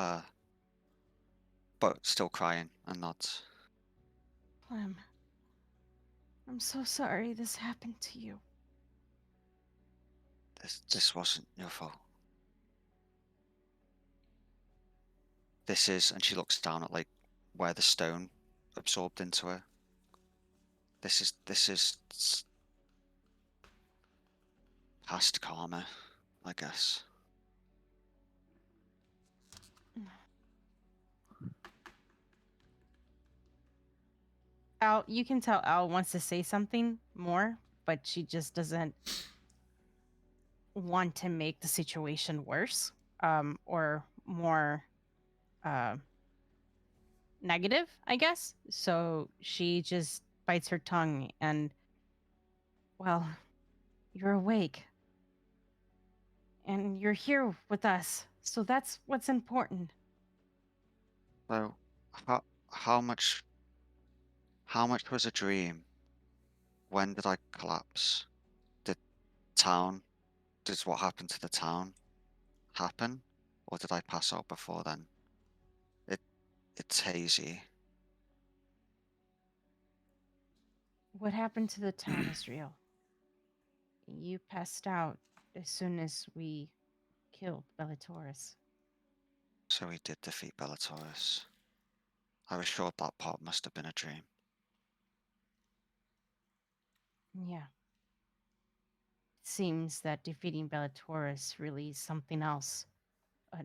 but still crying and nods. Clem, I'm so sorry this happened to you. This wasn't your fault. This is, and she looks down at like where the stone absorbed into her. This is past karma, I guess. Elle, you can tell Elle wants to say something more, but she just doesn't want to make the situation worse, or more negative, I guess. So she just bites her tongue and, well, you're awake. And you're here with us. So that's what's important. So, how much was a dream? When did I collapse? Did what happened to the town happen? Or did I pass out before then? It's hazy. What happened to the town is real. You passed out as soon as we killed Bellatorus. So he did defeat Bellatorus. I was sure that part must have been a dream. Yeah. It seems that defeating Bellatorus really is something else, a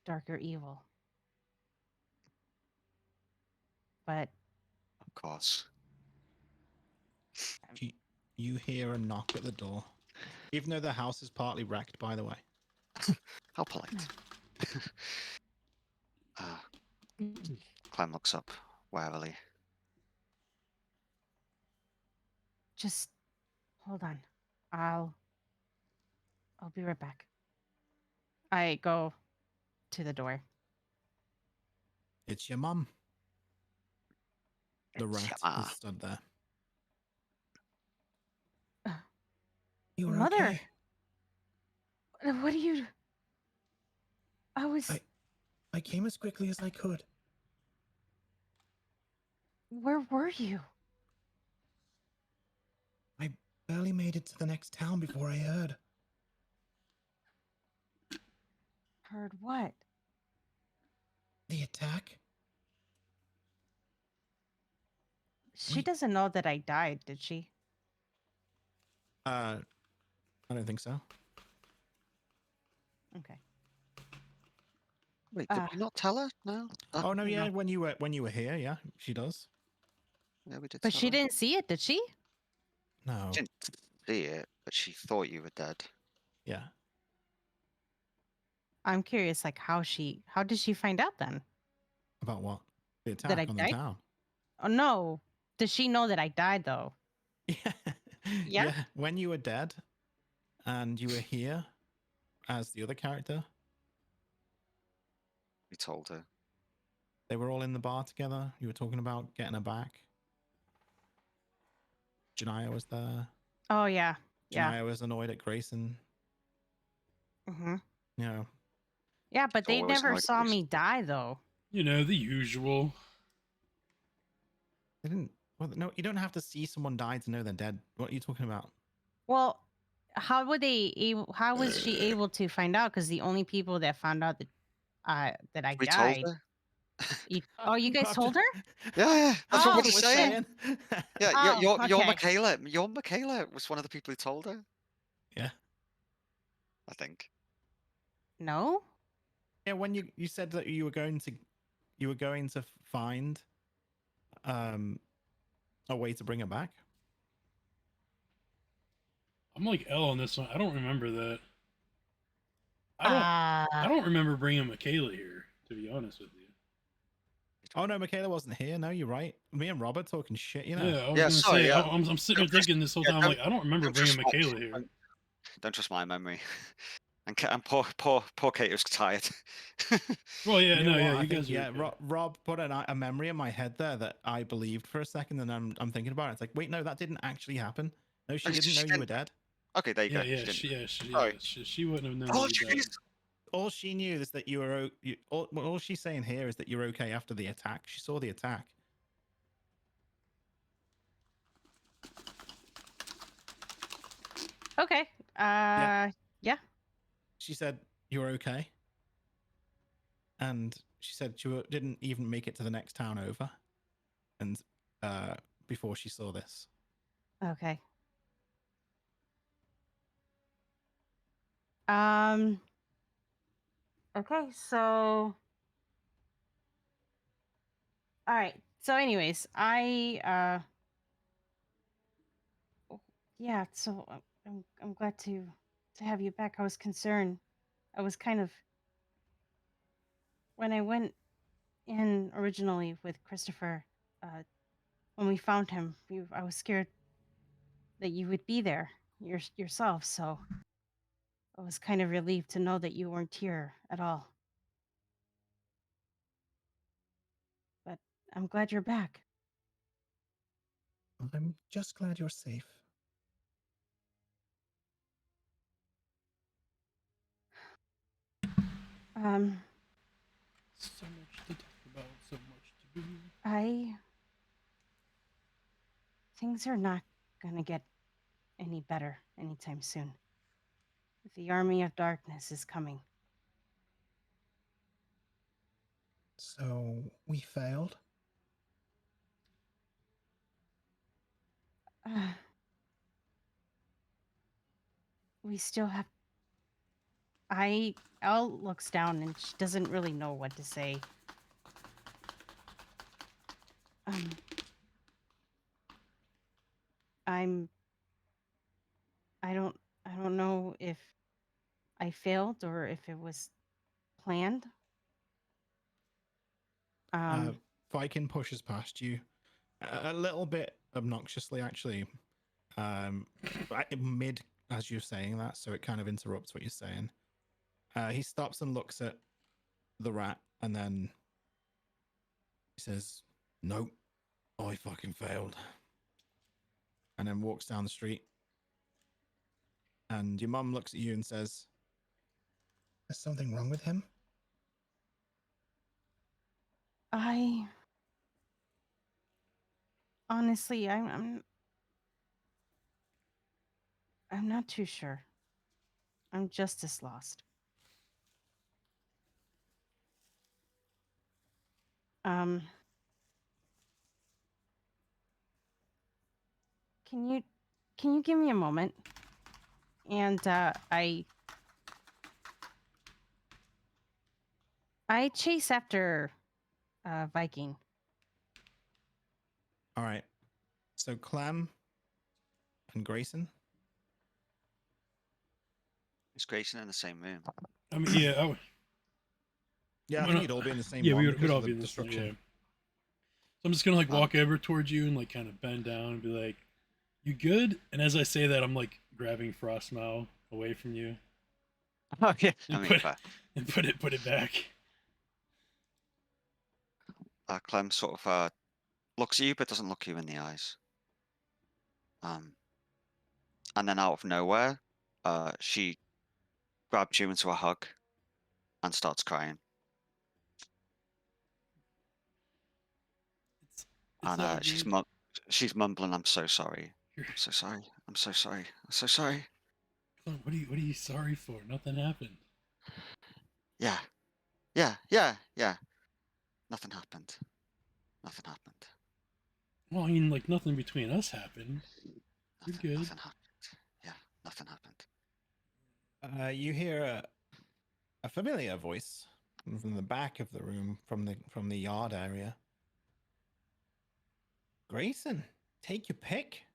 darker evil. But Of course. You hear a knock at the door, even though the house is partly wrecked, by the way. How polite. Clem looks up warily. just hold on. I'll be right back. I go to the door. It's your mum. The rat Yeah. is stood there. You're Mother! okay. What are you? I came as quickly as I could. Where were you? I barely made it to the next town before I heard. Heard what? The attack? She We- doesn't know that I died, did she? I don't think so. Okay. Wait, did we not tell her? No? Oh no, yeah. no. When you were here, yeah, she does. Yeah, we did But tell she her. didn't see it, did she? No. She didn't see it, but she thought you were dead. Yeah. I'm curious, like how did she find out then? About what? The That attack I on the died? town. Oh no. Does she know that I died though? Yeah. Yeah? When you were dead, and you were here as the other character, We told her. they were all in the bar together. You were talking about getting her back. Janaya was there. Oh yeah. Yeah. Janaya was annoyed at Greyson. Mm-hmm. You know, Yeah, but they Always never annoyed saw Bruce. me die though. You know, the usual. they didn't. Well, no, you don't have to see someone die to know they're dead. What are you talking about? Well, how was she able to find out? Because the only people that found out that I We told died. her. You guys told her? Yeah, that's Oh, what we're saying. Yeah, Oh, you're okay. Michaela. You're Michaela was one of the people who told her. Yeah. I think. No? Yeah, when you said that you were going to find a way to bring her back. I'm like L on this one. I don't remember that. I don't remember bringing Michaela here, to be honest with you. Oh no, Michaela wasn't here. No, you're right. Me and Robert talking shit. You know. Yeah, I was Yeah, gonna sorry, say. yeah. I'm sitting there thinking this whole Yeah, time. I'm like, I don't remember don't bringing trust my- Michaela here. Don't trust my memory. And poor Kate was tired. Well, yeah, You know no, what? yeah, I you think, guys. yeah, Are okay. Rob put a memory in my head there that I believed for a second, and I'm thinking about it. It's like, wait, no, that didn't actually happen. No, she Okay, didn't she know you were didn't- dead. Okay, there you Yeah, go. yeah, She didn't. she, she wouldn't have known. Oh, that you died. jeez. All she knew is that you were. All she's saying here is that you're okay after the attack. She saw the attack. Okay. Yeah. She said you were okay, and she said didn't even make it to the next town over, and before she saw this. Okay. Okay, so all right. So anyways, yeah, so I'm glad to have you back. I was concerned. I was kind of when I went in originally with Christopher, when we found him, I was scared that you would be there yourself, so I was kind of relieved to know that you weren't here at all. But I'm glad you're back. I'm just glad you're safe. So much to talk about, so much to do. Things are not gonna get any better anytime soon. The army of darkness is coming. So we failed? We still have. Elle looks down and she doesn't really know what to say. I don't know if I failed or if it was planned. Viking pushes past you a little bit obnoxiously, actually. Mid as you're saying that, so it kind of interrupts what you're saying. He stops and looks at the rat, and then he says, "Nope, I fucking failed," and then walks down the street. And your mum looks at you and says, Is something wrong with him? I honestly, I'm not too sure. I'm just as lost. Can you give me a moment? And I chase after Viking. "All right." So Clem and Grayson. Is Grayson in the same room? I mean, yeah. Yeah, I Well, think you'd all be in the same Yeah, one we would because all of the be in this one. destruction. Yeah. So I'm just gonna like walk over towards you and like kind of bend down and be like, "You good?" And as I say that, I'm like grabbing Frostmow away from you Oh yeah, I and mean, put it back. Clem sort of looks at you but doesn't look you in the eyes. And then out of nowhere, she grabs you into a hug and starts crying. It's And all good. she's mumbling, "I'm so sorry. You're- I'm so sorry. I'm so sorry. I'm so sorry." Clem, what are you sorry for? Nothing happened. Yeah. Yeah. Nothing happened. Nothing happened. Well, I mean, like nothing between us happened. You're Nothing, good. nothing happened. Yeah, nothing happened. You hear a familiar voice from the back of the room, from the yard area. "Grayson, take your pick."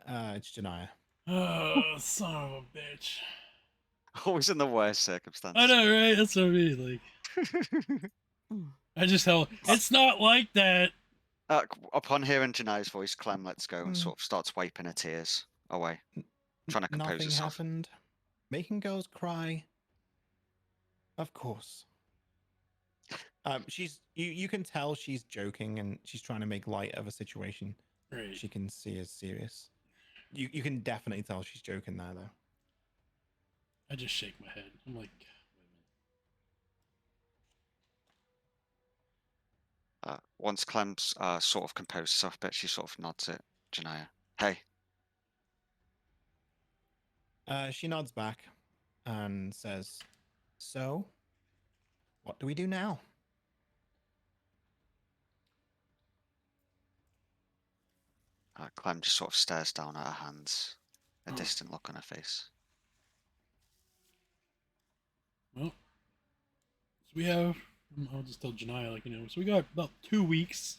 It's Janaya. Oh, son of a bitch. Always in the worst I circumstances. know, right? That's what I mean. Like, I just held. It's not like that. Upon hearing Janae's voice, Clem lets go and sort of starts wiping her tears away, trying to compose Nothing herself. happened. Making girls cry. Of course. She's you can tell she's joking and she's trying to make light of a situation Right. she can see as serious. You can definitely tell she's joking there though. I just shake my head. I'm like, Once Clem's sort of composed herself a bit, she sort of nods at Janaya. "Hey." She nods back and says, "So, what do we do now?" Clem just sort of stares down at her hands, a distant look on her face. well, so we have. I'll just tell Janaya, like, so we got about 2 weeks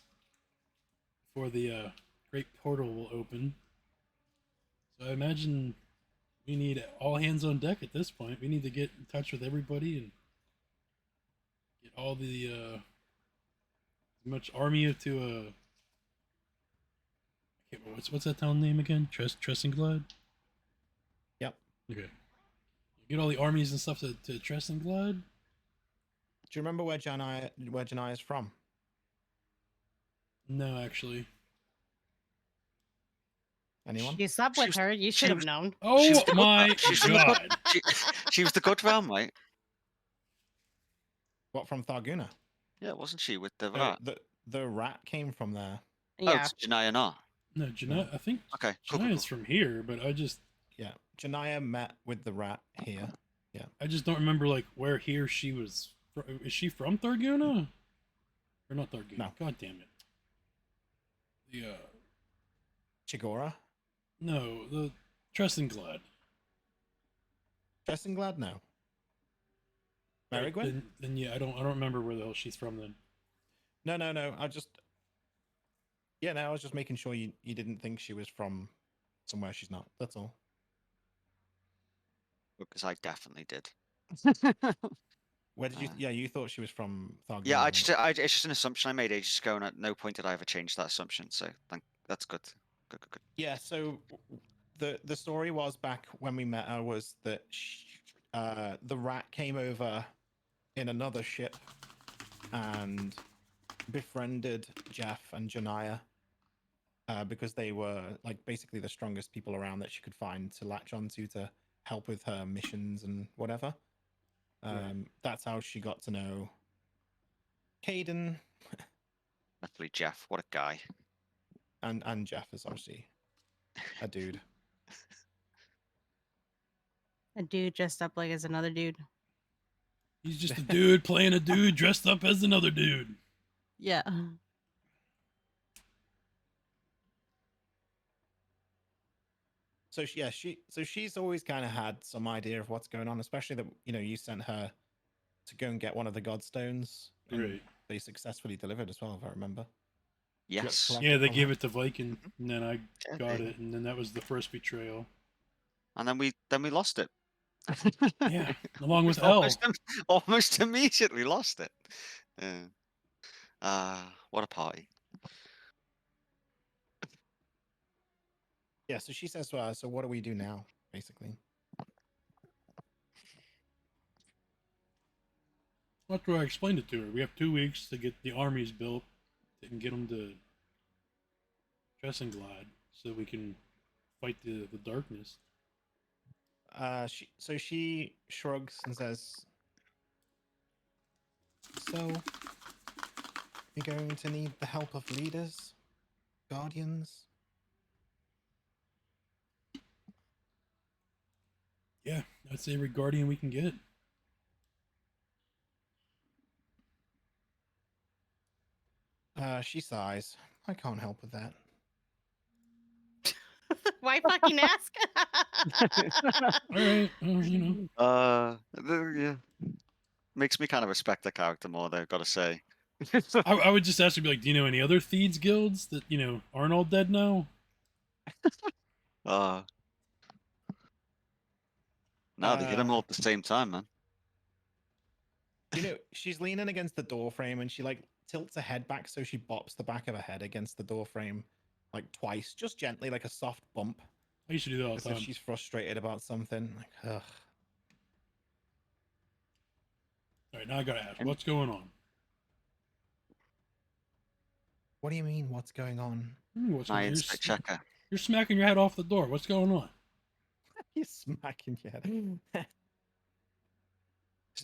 before the great portal will open. So I imagine we need all hands on deck at this point. We need to get in touch with everybody and get all the as much army to what's that town name again? Tressinglad? Yep. Okay. Get all the armies and stuff to Tressinglad? Do you remember where Janaya is from? No, actually. Anyone? You slept with her. You should have was- known. Oh my She's from the god. she was the good realm, right? What, from Tharguna? Yeah, wasn't she with the The, rat? the rat came from there. Oh, Yeah. it's Janaya not. No, Janaya. I think Okay, cool, cool, Janaya's cool. from here, but I just Yeah, Janaya met with the rat here. don't remember like where here she was. Is she from Tharguna? Or not Tharguna? No. God damn it. The Chighora? no, the Tressenglad. Glad? No. Mary Right, Gwen? then yeah, I don't remember where the hell she's from then. No. I was just making sure you didn't think she was from somewhere she's not. That's all. Because I definitely did. Where did you? Uh, Yeah, you thought she was from Thargoona. Yeah, right? it's just an assumption I made ages ago, and at no point did I ever change that assumption. So that's good. Good. Yeah. So the story was back when we met her was that the rat came over in another ship and befriended Jeff and Janaya because they were like basically the strongest people around that she could find to latch onto to help with her missions and whatever. Right. That's how she got to know Caden Especially Jeff, what a guy. and Jeff is obviously a dude. A dude dressed up like as another dude. He's just a dude playing a dude dressed up as another dude. Yeah. So she's always kind of had some idea of what's going on, especially that you sent her to go and get one of the godstones. And Right. they successfully delivered as well, if I remember. Yes. collect Yeah, it they from gave her? it to Viking, and then I Yeah, got they- it, and then that was the first betrayal. And then we lost it. Yeah, along with We L. almost immediately lost it. What a party. Yeah. So she says to her, "So what do we do now?" Basically. After I explained it to her, we have 2 weeks to get the armies built and get them to Tressenglad so we can fight the darkness. She shrugs and says, "So you're going to need the help of leaders, guardians." Yeah, I'd say every guardian we can get. She sighs. I can't help with that. Why fucking ask? All right, Yeah. Makes me kind of respect the character more, though, gotta say. I would just ask her, be like, do you know any other Thieves guilds that aren't all dead now? No, they hit them all at the same time, man. She's leaning against the door frame and she like tilts her head back so she bops the back of her head against the door frame like twice, just gently, like a soft bump, I used to do that all as the if time. she's frustrated about something. Like, ugh. All right, now I gotta ask, what's going on? What do you mean? What's going on? What's going My on? insight checker. You're smacking your head off the door. What's going on? You're smacking your head.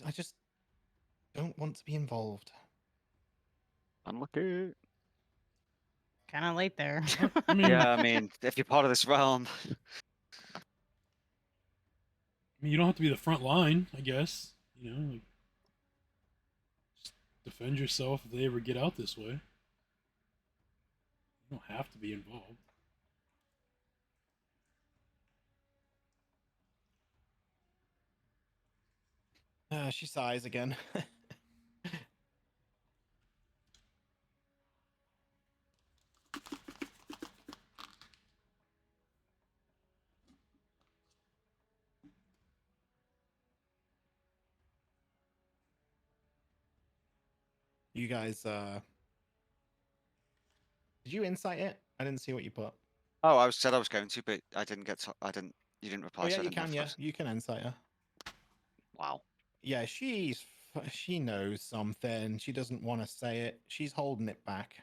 I just don't want to be involved. Unlucky. Kind of late there. I mean, Yeah, I mean, if you're part of this realm. you don't have to be the front line, I guess. Like, just defend yourself if they ever get out this way. You don't have to be involved. She sighs again. You guys, did you insight it? I didn't see what you put. Oh, I said I was going to, but I didn't get to. You didn't reply. Oh yeah, so I you didn't know can. if Yeah, I was- you can insight her. Wow. Yeah, she knows something. She doesn't want to say it. She's holding it back.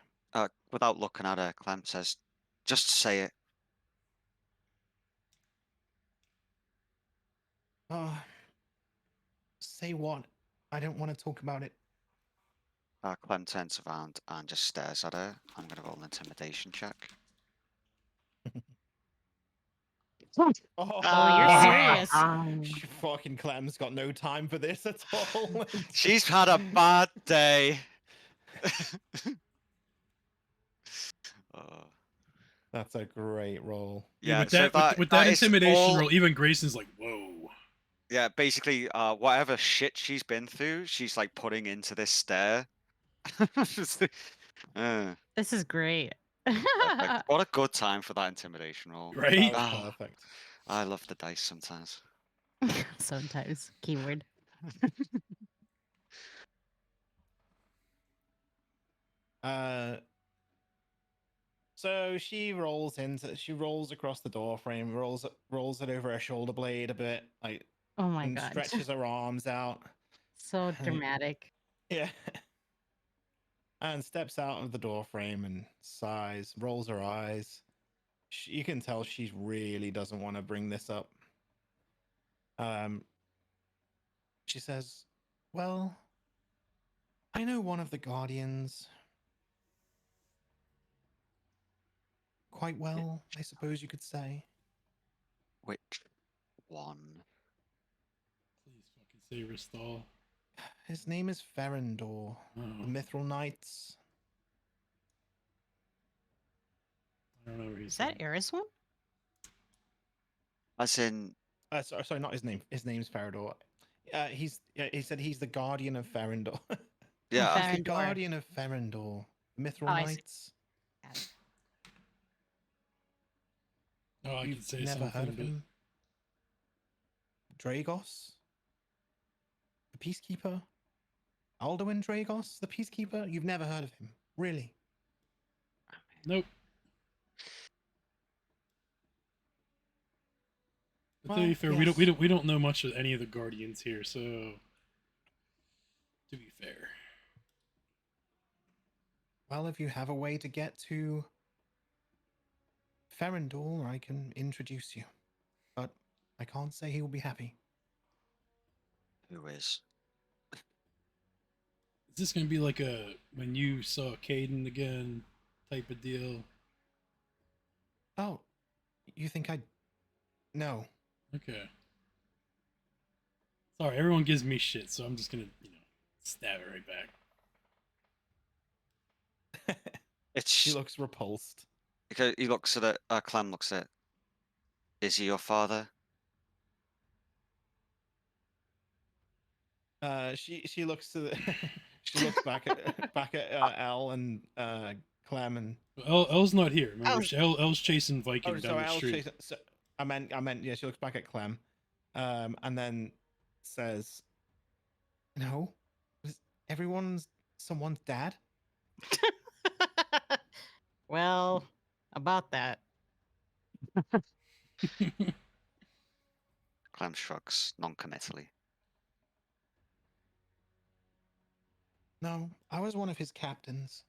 Without looking at her, Clem says, "Just say it." Oh, say what? I don't want to talk about it. Clem turns around and just stares at her. I'm gonna roll an intimidation check. Oh, you're serious. She fucking Clem's got no time for this at all. She's had a bad day. Oh, That's a great roll. Yeah, yeah, with so that that with that that is intimidation all. roll, even Grayson's like, whoa. Yeah, basically, whatever shit she's been through, she's like putting into this stare. Uh, This is great. Perfect. What a good time for that intimidation roll. That Right? was Ah, perfect. I love the dice sometimes. Sometimes keyword. So she rolls across the door frame, rolls it over her shoulder blade a bit, like, Oh my and god. stretches her arms out. So dramatic. Yeah. And steps out of the door frame and sighs, rolls her eyes. You can tell she really doesn't want to bring this up. She says, "Well, I know one of the guardians quite well, I suppose you could say. Which one? Please fucking say Ristal. His name is Ferendor, the Oh, Mithril Knights." I don't know where he's Is that from. Eris one? As in, Sorry, not his name. His name's Ferendor. He said he's the guardian of Ferendor. yeah, He's the Ferendor. guardian of Ferendor, Mithril Oh, I see. Knights. Got it. Oh, I You've could say never something, heard of but him? Dragos, the Peacekeeper? Alduin Dragos, the Peacekeeper? You've never heard of him, really? nope. But to Well, be fair, yes. we don't know much of any of the Guardians here, so to be fair. Well, if you have a way to get to Ferendor, I can introduce you. But I can't say he will be happy. who is? Is this gonna be like a when you saw Caden again type of deal? Oh, you think I... No. Okay. Sorry, everyone gives me shit, so I'm just gonna, stab it right back. It's She looks repulsed. because he looks at it. Clem looks at it. Is he your father? She looks to the... she looks back at Elle and Clem and... Elle's not here. Remember, Elle's- Elle's chasing Viking Oh, down sorry, the Elle's street. chasing... So, I meant, yeah, she looks back at Clem, and then says, "No, was everyone's someone's dad?" Well, about that. Clem shrugs non-committally. No, I was one of his captains,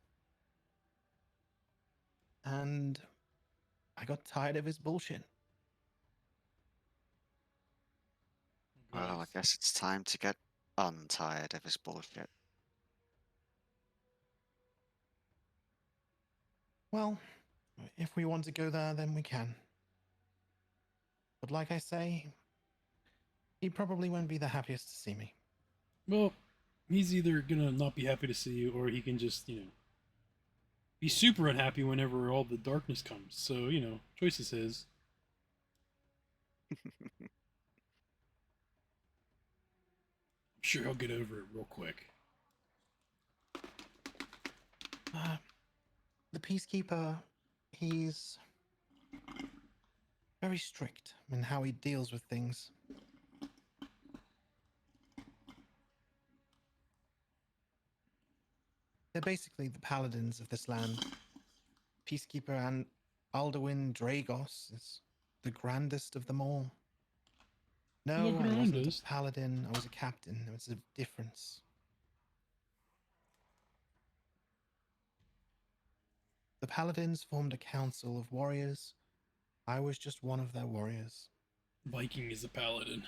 and I got tired of his bullshit. Well, I guess it's time to get untired of his bullshit. Well, if we want to go there, then we can. But like I say, he probably won't be the happiest to see me. Well, he's either gonna not be happy to see you, or he can just, be super unhappy whenever all the darkness comes. So, choice is his. I'm sure he'll get over it real quick. The Peacekeeper, he's very strict in how he deals with things. They're basically the paladins of this land. Peacekeeper and Alduin Dragos is the grandest of them all. No, The I wasn't a grandest. paladin, I was a captain. There was a difference. The paladins formed a council of warriors. I was just one of their warriors. Viking is a paladin.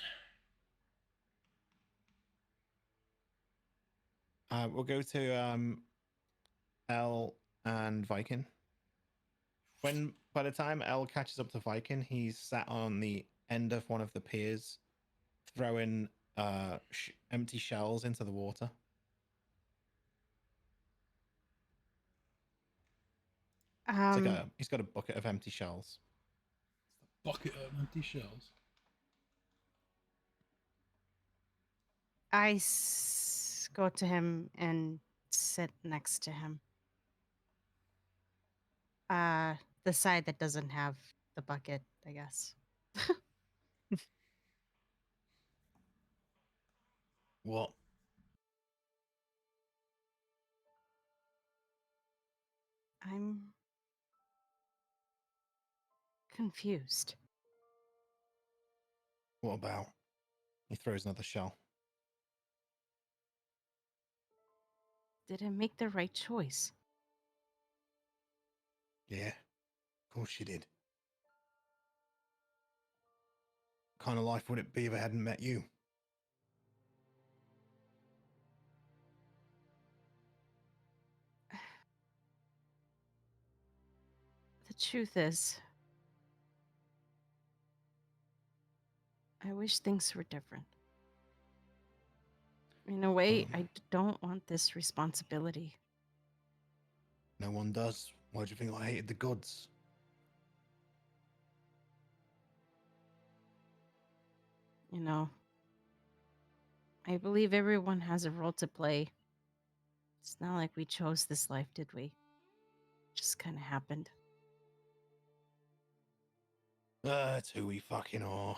We'll go to Elle and Viking. When By the time El catches up to Viking, he's sat on the end of one of the piers, throwing empty shells into the water. He's got a bucket of empty shells. Bucket of empty shells. I go to him and sit next to him. The side that doesn't have the bucket, I guess. What? I'm confused. What about? He throws another shell. Did I make the right choice? Yeah, of course you did. What kind of life would it be if I hadn't met you? The truth is, I wish things were different. In a way, I don't want this responsibility. No one does. Why do you think I hated the gods? You know, I believe everyone has a role to play. It's not like we chose this life, did we? It just kind of happened. That's who we fucking are.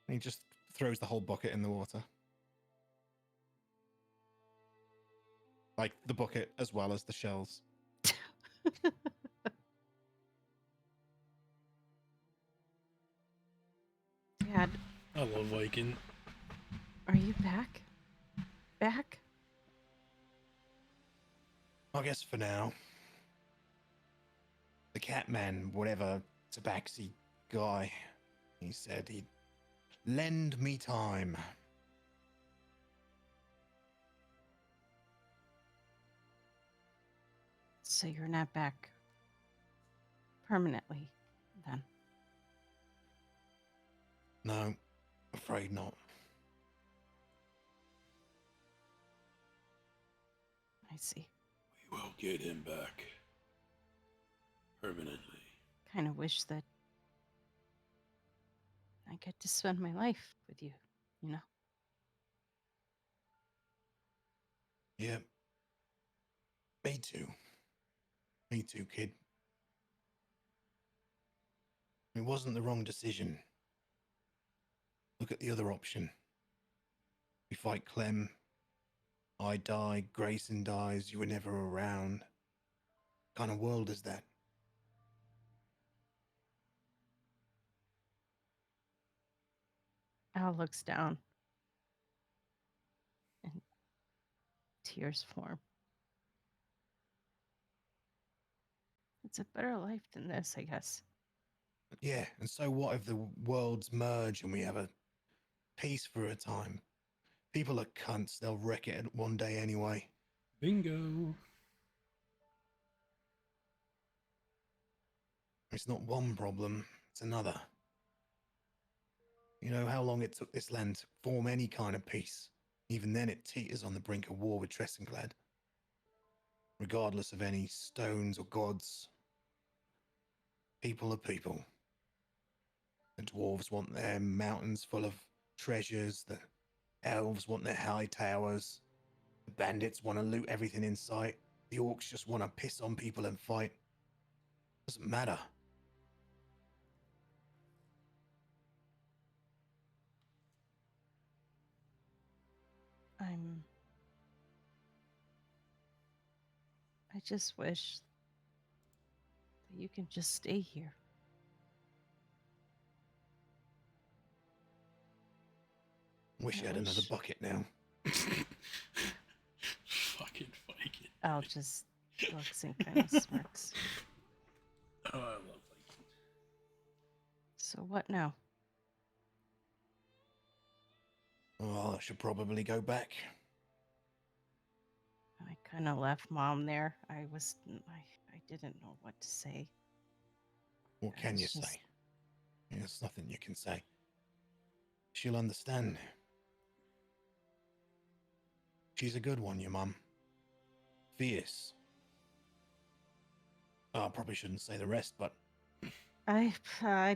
He just throws the whole bucket in the water. Like the bucket as well as the shells. Dad, I love Viking. are you back? Back? I guess for now. The Catman, whatever tabaxi guy, he said he'd lend me time. So you're not back permanently, then? No, afraid not. I see. We will get him back. Permanently. Kind of wish that I get to spend my life with you, you know? Yeah. Me too. Me too, kid. It wasn't the wrong decision. Look at the other option. We fight Clem. I die, Grayson dies, you were never around. What kind of world is that? Al looks down and tears form. It's a better life than this, I guess. Yeah, and so what if the worlds merge and we have a peace for a time? People are cunts, they'll wreck it one day anyway. Bingo. It's not one problem, it's another. You know how long it took this land to form any kind of peace? Even then it teeters on the brink of war with Tressenglad. Regardless of any stones or gods. People are people. The dwarves want their mountains full of treasures, the elves want their high towers, the bandits want to loot everything in sight, the orcs just want to piss on people and fight. Doesn't matter. I just wish that you can just stay here. Wish I I had another wish- bucket now. Fucking Viking. Al just looks and kind of smirks. Oh, I love Viking. So what now? Oh, I should probably go back. I kind of left Mom there. I didn't know what to say. What can you It's just- say? There's nothing you can say. She'll understand. She's a good one, your mum. Fierce. Oh, I probably shouldn't say the rest, but I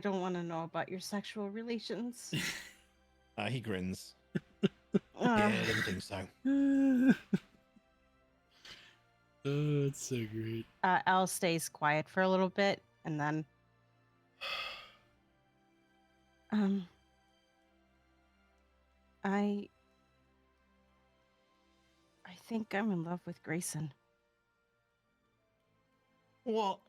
don't want to know about your sexual relations. he grins. Uh, Yeah, I didn't think so. Oh, it's so great. Elle stays quiet for a little bit and then um, I think I'm in love with Grayson. What?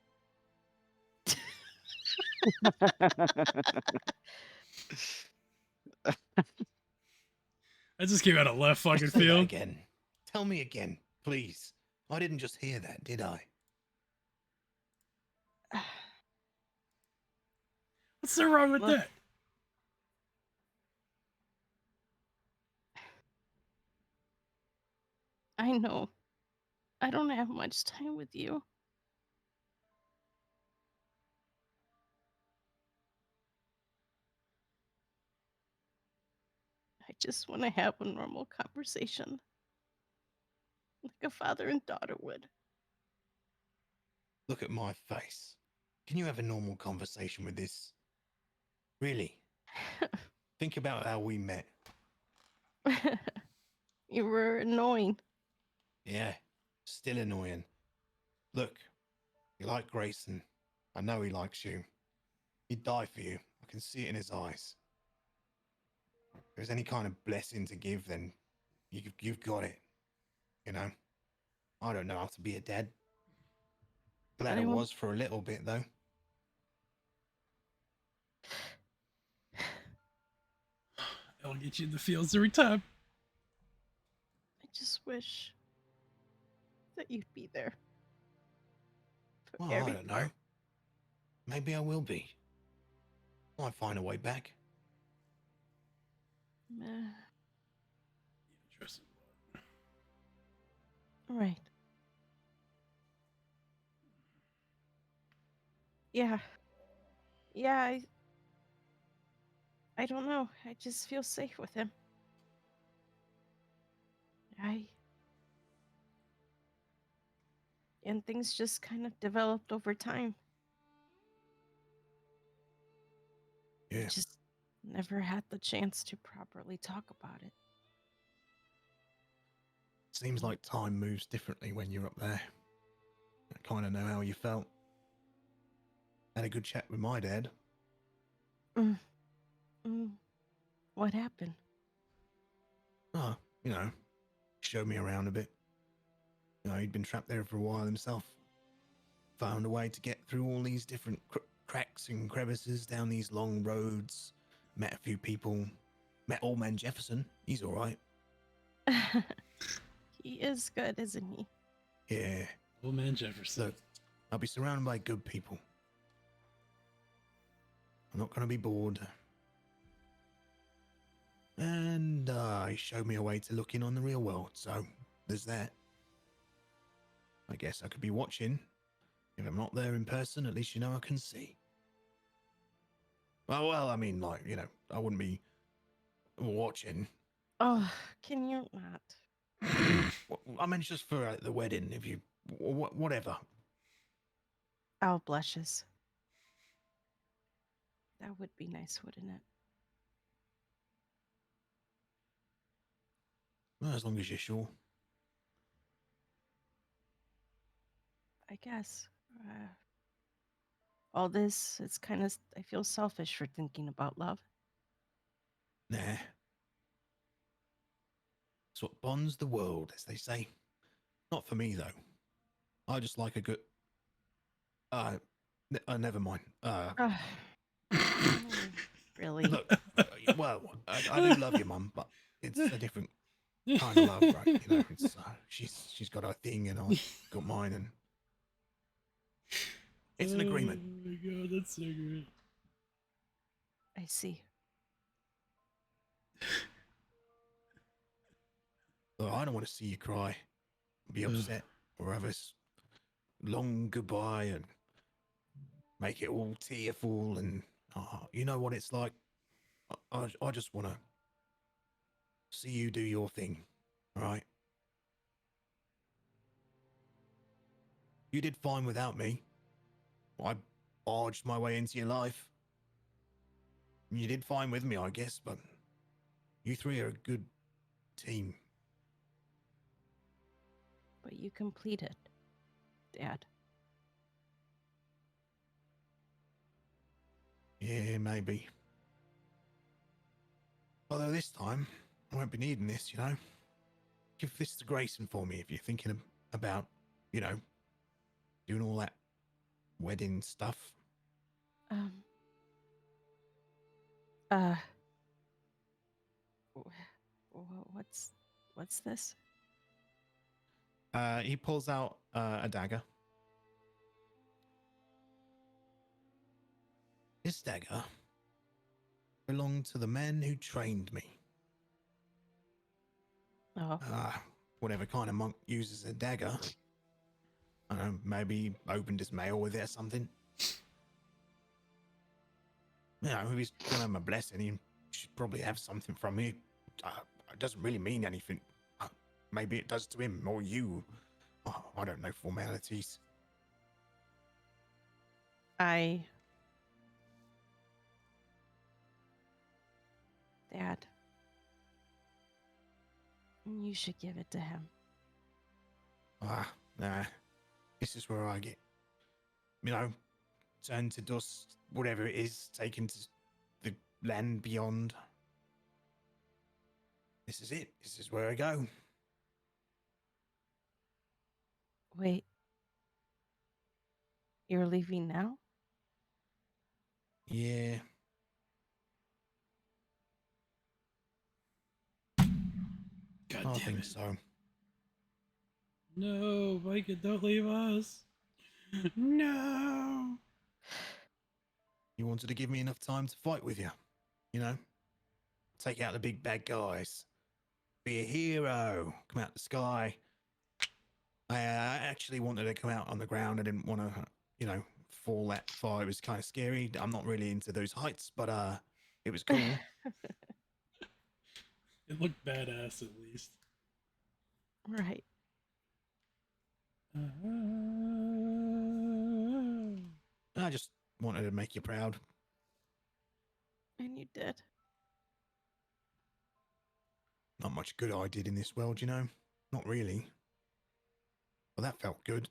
I just came out of left fucking Say that field. again. Tell me again, please. I didn't just hear that, did I? What's so wrong with Look. that? I know. I don't have much time with you. I just want to have a normal conversation. Like a father and daughter would. Look at my face. Can you have a normal conversation with this? Really? Think about how we met. You were annoying. Yeah, still annoying. Look, you like Grayson. I know he likes you. He'd die for you. I can see it in his eyes. If there's any kind of blessing to give, then you've got it. You know? I don't know how to be a dad. Glad I Anyone- was for a little bit, though. I'll get you in the fields every time. I just wish that you'd be there. For Well, I every don't know. part. Maybe I will be. Might find a way back. Trust Right. Yeah. Yeah, I don't know. I just feel safe with him. And things just kind of developed over time. Yeah. Just never had the chance to properly talk about it. Seems like time moves differently when you're up there. I kind of know how you felt. Had a good chat with my dad. Mm. What happened? Oh, showed me around a bit. He'd been trapped there for a while himself. Found a way to get through all these different cracks and crevices down these long roads. Met a few people. Met Old Man Jefferson. He's all right. He is good, isn't he? Yeah. Old man Jefferson. Look, I'll be surrounded by good people. I'm not going to be bored. And he showed me a way to look in on the real world, so there's that. I guess I could be watching. If I'm not there in person, at least I can see. Well, I mean, I wouldn't be watching. Oh, can you not? I meant just for the wedding, if you... whatever. Oh, blushes. That would be nice, wouldn't it? Well, as long as you're sure. I guess. All this, it's kind of, I feel selfish for thinking about love. Nah. It's what bonds the world, as they say. Not for me, though. I just like a good... never mind. Really? Look, well, I do love your mum, but it's a different kind of love, right? It's she's got her thing and I've got mine, and it's an agreement. Oh my god, that's so great. I see. Look, I don't want to see you cry, be upset, or have this long goodbye and make it all tearful, and you know what it's like. I just want to see you do your thing, all right? You did fine without me. I barged my way into your life. You did fine with me, I guess, but you three are a good team. But you completed, Dad. Yeah, maybe. Although this time, I won't be needing this, you know? Give this to Greyson for me if you're thinking about, you know, doing all that wedding stuff. Um. Uh. What's this? He pulls out a dagger. This dagger belonged to the man who trained me. Oh. Whatever kind of monk uses a dagger. I don't know, maybe he opened his mail with it or something. You know, if he's gonna have my blessing, he should probably have something from me. It doesn't really mean anything. Maybe it does to him or you. I don't know formalities. Dad, you should give it to him. Nah. This is where I get, you know, turned to dust, whatever it is, taken to the land beyond. This is it. This is where I go. Wait. You're leaving now? Yeah. God I damn think it. so. No, Micah, don't leave us. No. You wanted to give me enough time to fight with you, you know? Take out the big bad guys. Be a hero. Come out the sky. I actually wanted to come out on the ground. I didn't want to, you know, fall that far. It was kind of scary. I'm not really into those heights, but it was cool. It looked badass at least. Right. I just wanted to make you proud. And you did. Not much good I did in this world, you know? Not really. But that felt good.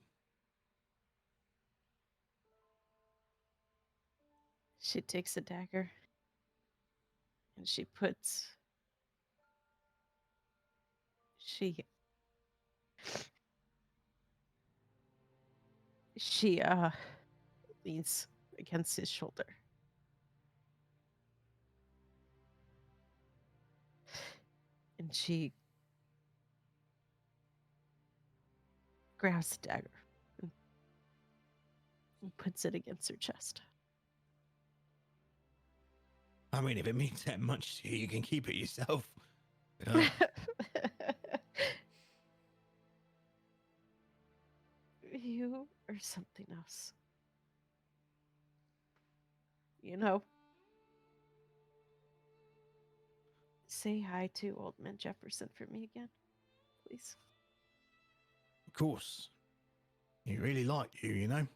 She takes a dagger and she puts. She leans against his shoulder. And she grabs the dagger and puts it against her chest. I mean, if it means that much to you, you can keep it yourself. You know? You are something else. You know? Say hi to Old Man Jefferson for me again, please. Of course. He really liked you, you know?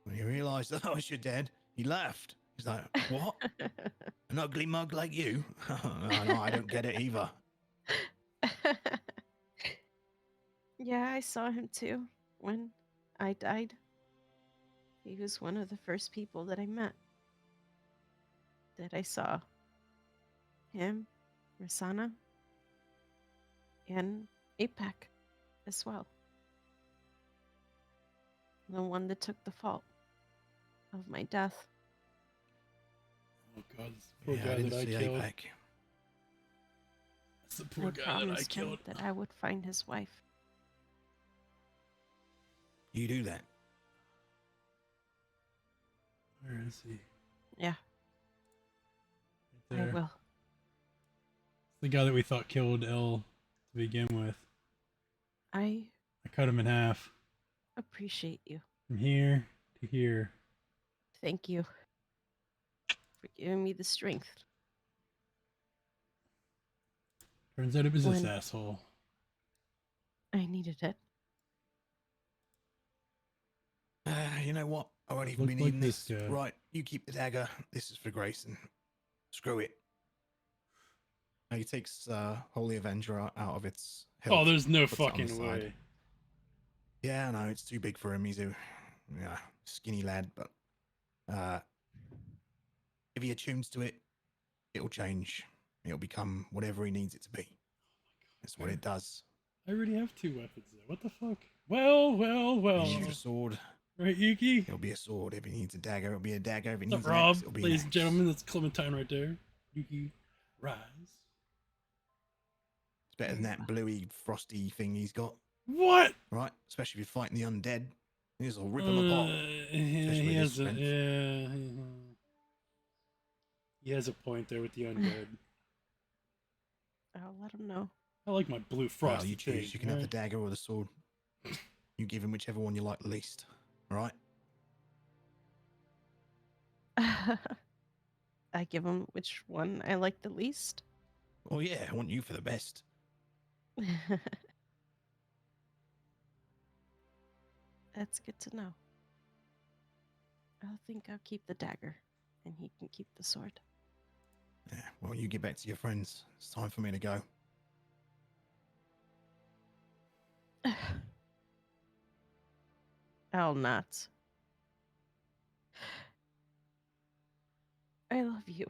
When he realised that I was your dad, he laughed. He's like, what? An ugly mug like you? No, I don't get it either. Yeah, I saw him too when I died. He was one of the first people that I met. That I saw. Him, Rasana, and Apex as well. The one that took the fault of my death. Oh god, that's the poor Yeah, I guy didn't that I see killed. APAC. That's the poor I guy that I promised him killed. that I would find his wife. You do that. Where is he? Yeah, Right I there. will. It's the guy that we thought killed Elle to begin with. I I cut him in half. appreciate you. From here to here. Thank you for giving me the strength. Turns out it was this When- asshole. I needed it. You know what? I won't even Look be like needing this this. guy. Right, you keep the dagger. This is for Grayson. Screw it. He takes Holy Avenger out of its hilt. Oh, there's no puts it on the fucking side. way. Yeah, no, it's too big for him. He's a skinny lad, but if he attunes to it, it'll change. It'll become whatever he needs it to be. That's what it does. I already have 2 weapons there. What the fuck? Well. If he needs a sword, Right, Yuki? it'll be a sword. If he needs a dagger, it'll be a dagger. If he What's needs up, an Rob? axe, it'll be an Ladies and axe. gentlemen, that's Clementine right there. Yuki, rise. It's better than that bluey, frosty thing he's got, What? right? Especially if you're fighting the undead. This will rip him apart. Yeah, especially he with his has a, strength. yeah. He has a point there with the undead. I'll let him know. I like my blue Well, frosty you choose. thing, You can have the right? dagger or the sword. You give him whichever one you like the least. All right? I give him which one I like the least. Well, yeah, I want you for the best. That's good to know. I think I'll keep the dagger, and he can keep the sword. Yeah. Well, you get back to your friends. It's time for me to go. I'll not. I love you.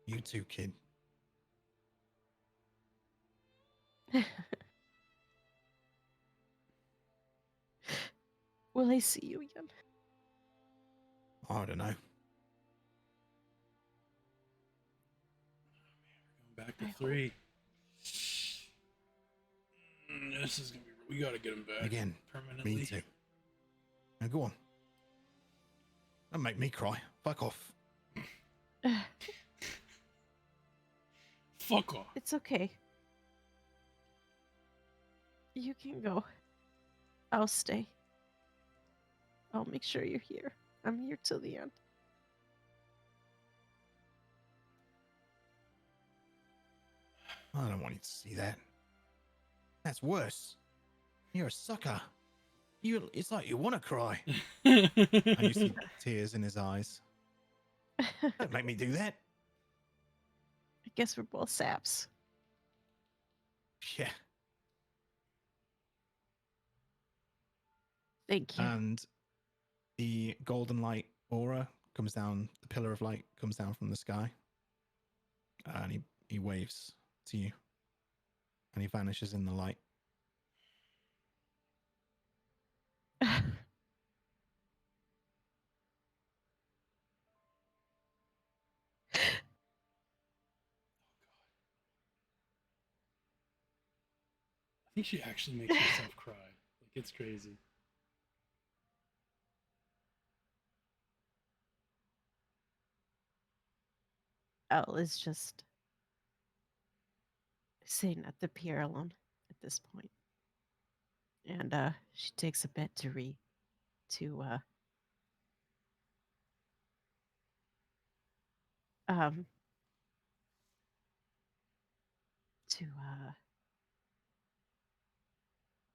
You too, kid. Will I see you again? I don't know. Going back to I hope. 3. This is gonna be. We gotta get him back Again, permanently. me too. Now go on. Don't make me cry. Fuck off. Fuck off. It's okay. You can go. I'll stay. I'll make sure you're here. I'm here till the end. I don't want you to see that. That's worse. You're a sucker. It's like you want to cry. And you see tears in his eyes. Don't make me do that. I guess we're both saps. Yeah. Thank you. And the golden light aura comes down, the pillar of light comes down from the sky. And he waves to you. And he vanishes in the light. I think she actually makes herself cry. Like, it's crazy. Elle is just sitting at the pier alone at this point. And she takes a bit to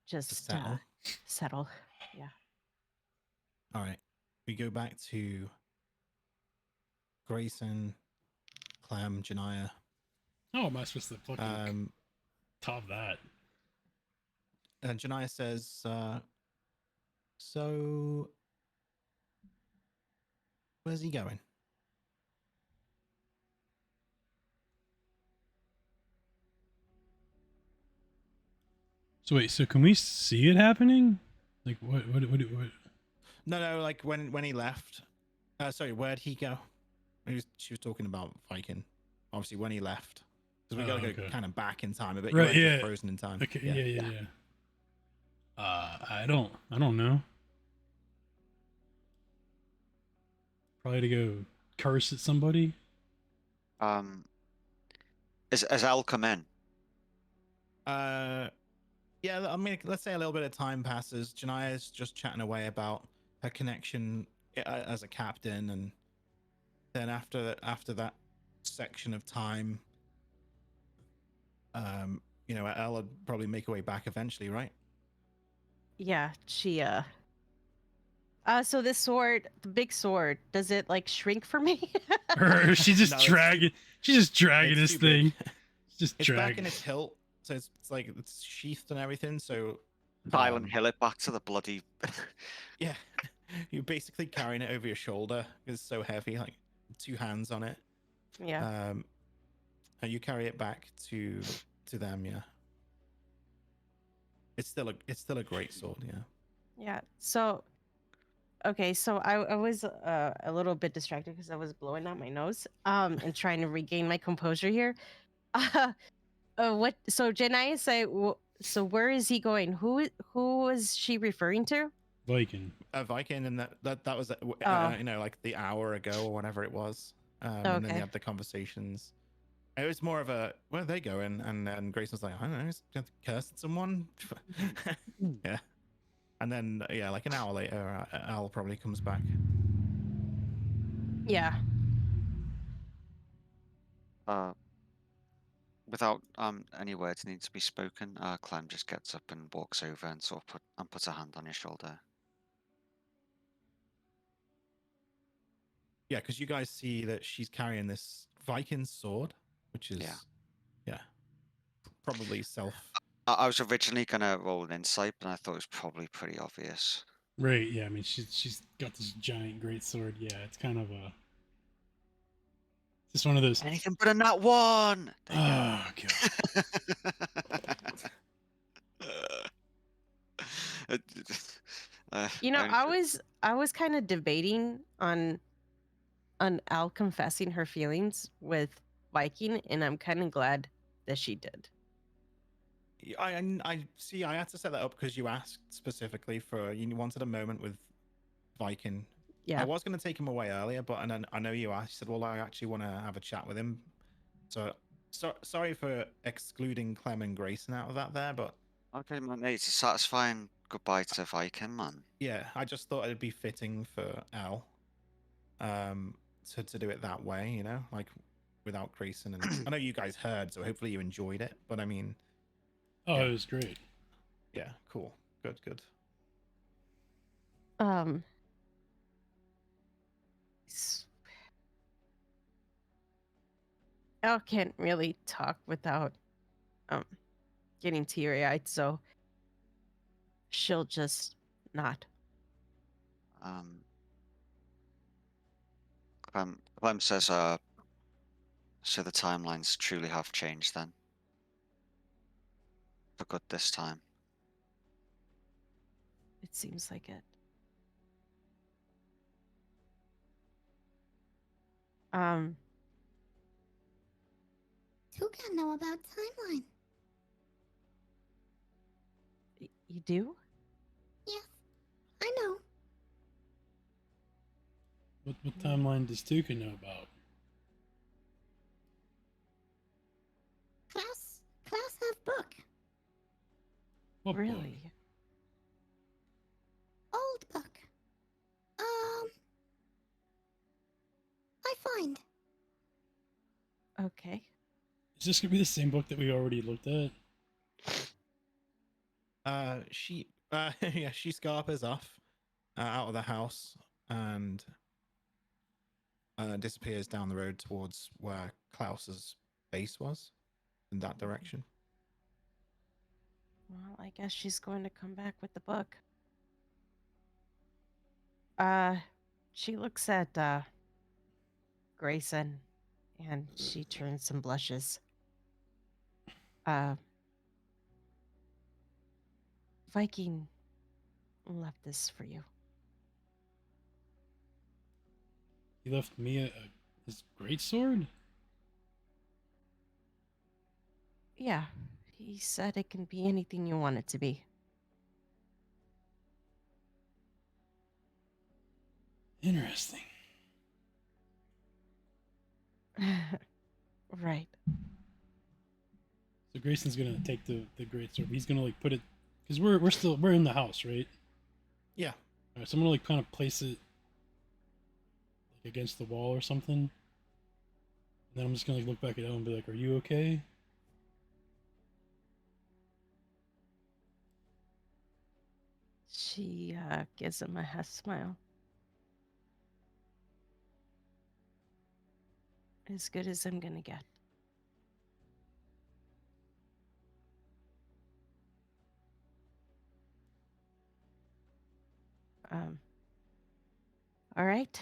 just settle. settle. Yeah. All right. We go back to Grayson, Clem, Janaya. How am I supposed to fucking top that? And Janaya says, so where's he going? So wait, so can we see it happening? Like what? No, like when he left. Sorry, where'd he go? She was talking about Viking. Obviously, when he left, because we gotta go kind of back in time a bit. Right, You weren't yeah. just frozen in time. Okay, yeah. I don't know. Probably to go curse at somebody. Has Al come in? Yeah, I mean, let's say a little bit of time passes. Janaya's just chatting away about her connection as a captain, and then after that section of time, you know, Elle would probably make her way back eventually, right? Yeah, she so this sword, the big sword, does it like shrink for me? Or she's just No, it's- dragging. She's just dragging it's this too big. thing. Just It's back dragging. in its hilt, so it's like it's sheathed and everything. So Silent Hill it back to the bloody. yeah, you're basically carrying it over your shoulder. It's so heavy, like 2 hands on it. Yeah. And you carry it back to them. Yeah, it's still a great sword. Yeah. Yeah. So, okay, so I was a little bit distracted because I was blowing out my nose and trying to regain my composure here. What? So Janaya said, so where is he going? Who is she referring to? Viking. Viking, and that was Oh. you know, like the hour ago or whatever it was. And then they Okay. had the conversations. It was more of a, where are they going? And then Grace was like, I don't know, he's cursed someone. Yeah. And then yeah, like an hour later, Al probably comes back. Yeah. Without any words need to be spoken, Clem just gets up and walks over and sort of puts a hand on your shoulder. Yeah, because you guys see that she's carrying this Viking sword, which is yeah, probably self. I was originally gonna roll an insight, but I thought it was probably pretty obvious. Right, yeah, I mean she's got this giant great sword. Yeah, it's kind of a just one of those. Anything but a nat 1! There you Oh go. You know, I was kind of debating on Al confessing her feelings with Viking, and I'm kind of glad that she did. I see. I had to set that up because you asked specifically for, you wanted a moment with Viking. Yeah. I was going to take him away earlier, but and I know you asked. You said, well, I actually want to have a chat with him. So sorry for excluding Clem and Grayson out of that there, but Okay, man, it's a satisfying goodbye to Viking, man. yeah, I just thought it'd be fitting for Al, to do it that way, you know, like without Grayson. And I know you guys heard, so hopefully you enjoyed it. But I mean, Oh, yeah. it was great. Yeah, cool, good. Al can't really talk without getting teary-eyed, so she'll just nod. Clem says, so the timelines truly have changed then. For good this time. It seems like it. Who can know about timeline? You do? Yes, I know. What timeline does Tuka know about? Klaus have book. What book? Really? Old book. I find. Okay. Is this gonna be the same book that we already looked at? She yeah, she scarpers off out of the house and disappears down the road towards where Klaus's base was, in that direction. Well, I guess she's going to come back with the book. She looks at Grayson and she turns and blushes. Viking left this for you. He left me his great sword? Yeah, he said it can be anything you want it to be. Interesting. Right. So Grayson's gonna take the great sword. He's gonna like put it because we're in the house, right? Yeah. Alright, so I'm gonna like kind of place it like against the wall or something. And then I'm just gonna like look back at Elle and be like, "Are you okay?" She gives him a half smile. As good as I'm gonna get. Um. All right.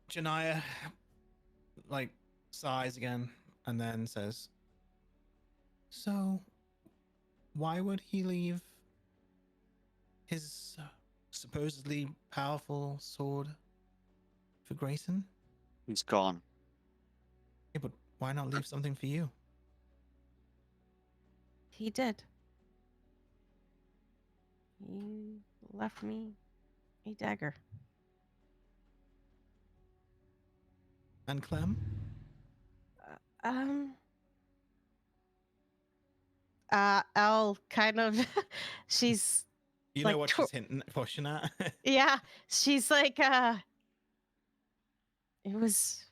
Janaya, like, sighs again and then says, "So, why would he leave his supposedly powerful sword for Grayson? He's gone. Yeah, but why not leave something for you?" He did. He left me a dagger. And Clem? Um. Elle kind of. She's You like, know what she's hinting, pushing at? yeah. She's like, it was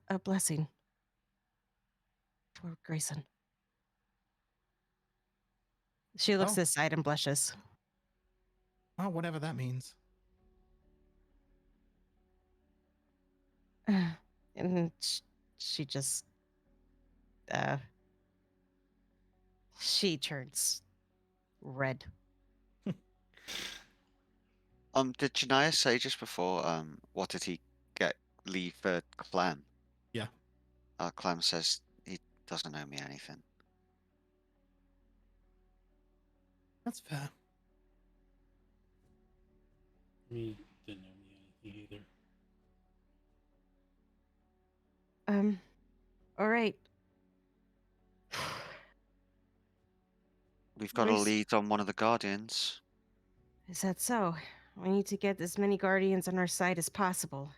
a blessing for Grayson. She looks Oh. aside and blushes. Oh, whatever that means. And she just, uh, she turns red. Did Janaya say just before, what did he get leave for Clem? Yeah. Clem says he doesn't owe me anything. That's fair. Me didn't know me anything either. All right. We've got a Where's- lead on one of the Guardians. Is that so? We need to get as many guardians on our side as possible.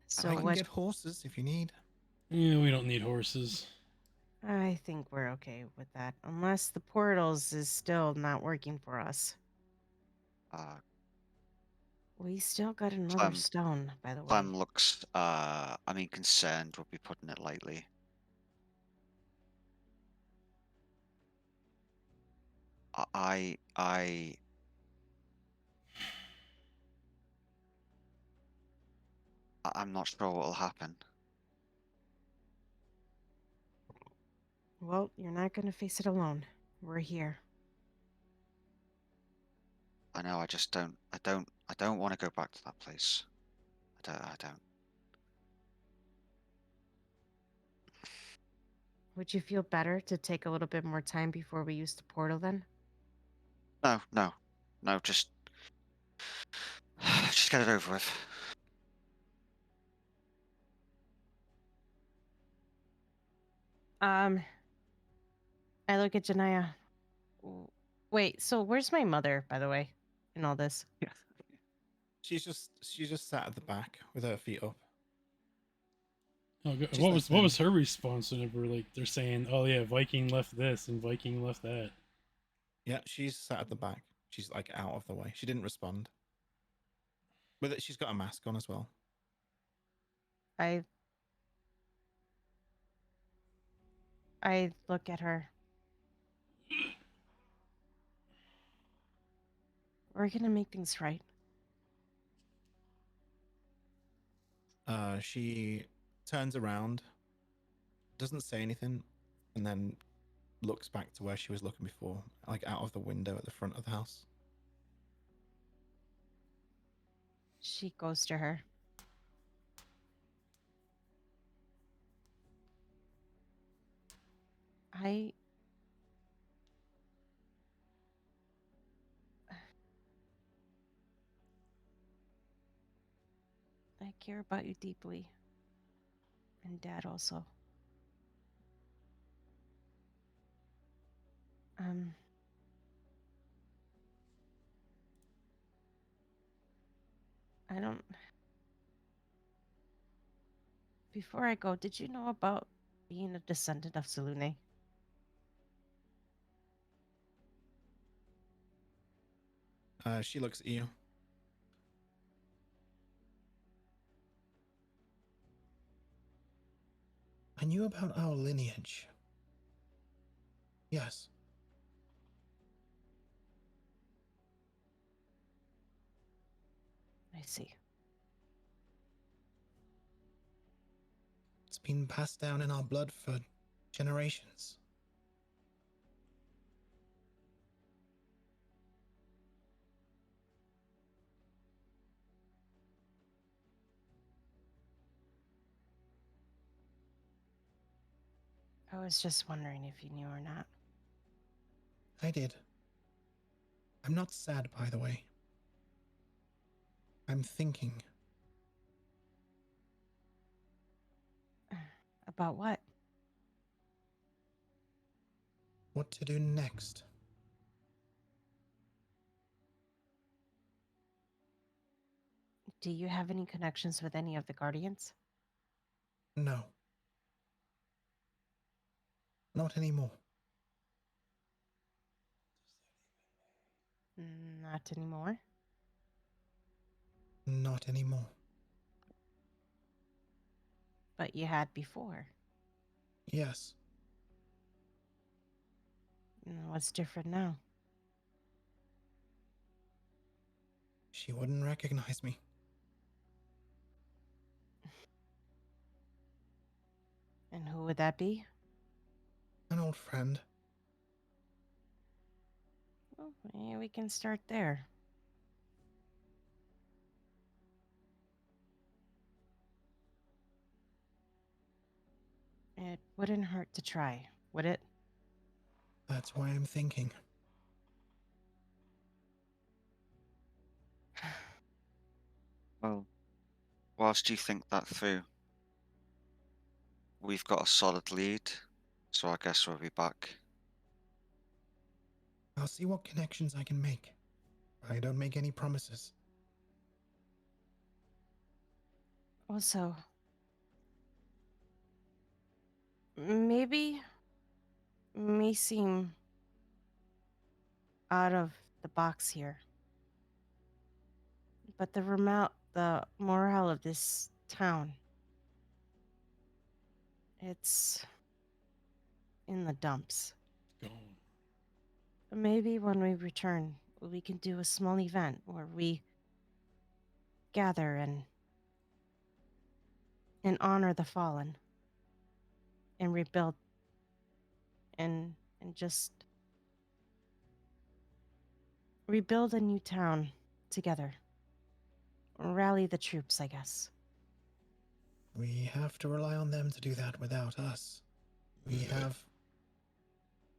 So I can what? get horses if you need. Yeah, we don't need horses. I think we're okay with that, unless the portals is still not working for us. Uh, We still got another Clem, stone, by the way. Clem looks, I mean, concerned would be putting it lightly. I I'm not sure what will happen. Well, you're not gonna face it alone. We're here. I know. I just don't. I don't want to go back to that place. I don't. Would you feel better to take a little bit more time before we use the portal then? No, no, no. Just get it over with. I look at Janaya. Wait, so where's my mother, by the way, in all this? Yeah. She's just sat at the back with her feet up. Oh, She's what listening. was her response whenever like they're saying, "Oh yeah, Viking left this and Viking left that"? Yeah, she's sat at the back. She's like out of the way. She didn't respond. With it, she's got a mask on as well. I look at her. We're gonna make things right. She turns around, doesn't say anything, and then looks back to where she was looking before, like out of the window at the front of the house. She goes to her. I care about you deeply. And Dad also. I don't. Before I go, did you know about being a descendant of Selune? She looks at you. I knew about our lineage. Yes. I see. It's been passed down in our blood for generations. I was just wondering if you knew or not. I did. I'm not sad, by the way. I'm thinking. About what? What to do next? Do you have any connections with any of the Guardians? No. Not anymore. Not anymore. Not anymore. But you had before. Yes. What's different now? She wouldn't recognize me. And who would that be? An old friend. Well, yeah, we can start there. It wouldn't hurt to try, would it? That's why I'm thinking. Well, whilst you think that through, we've got a solid lead, so I guess we'll be back. I'll see what connections I can make. I don't make any promises. Also, maybe may seem out of the box here, but the morale of this town, it's in the dumps. Gone. Maybe when we return, we can do a small event where we gather and honor the fallen and rebuild and just rebuild a new town together. Rally the troops, I guess. We have to rely on them to do that without us. We have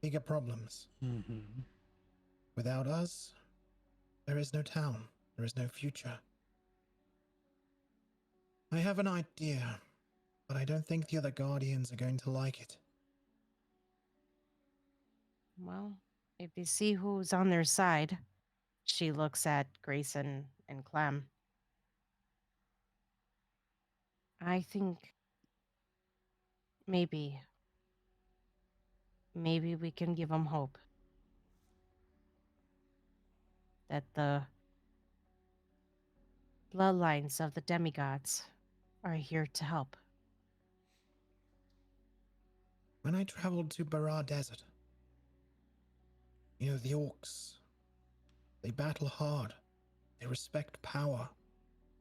bigger problems. Mm-hmm. Without us, there is no town. There is no future. I have an idea, but I don't think the other Guardians are going to like it. Well, if you see who's on their side, she looks at Grayson and Clem. I think maybe we can give them hope that the bloodlines of the demigods are here to help. When I traveled to Barra Desert, you know, the orcs, they battle hard. They respect power,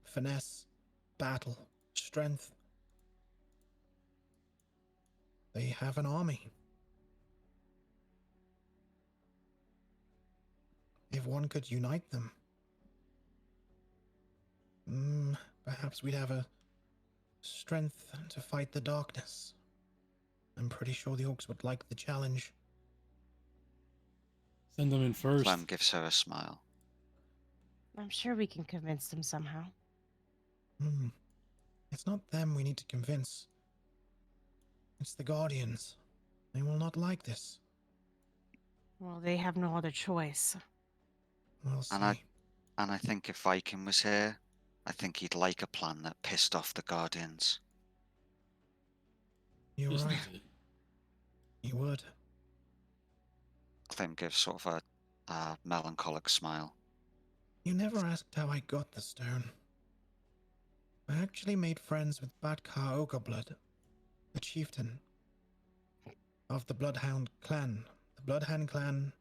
finesse, battle, strength. They have an army. If one could unite them, perhaps we'd have a strength to fight the darkness. I'm pretty sure the orcs would like the challenge. Send them in first. Clem gives her a smile. I'm sure we can convince them somehow. It's not them we need to convince. It's the Guardians. They will not like this. Well, they have no other choice. We'll see. And I think if Viking was here, I think he'd like a plan that pissed off the Guardians. You're Just right. needs it. You would. Clem gives sort of a melancholic smile. You never asked how I got the stone. I actually made friends with Badkar Ogreblood, the chieftain of the Bloodhound clan. The Bloodhound clan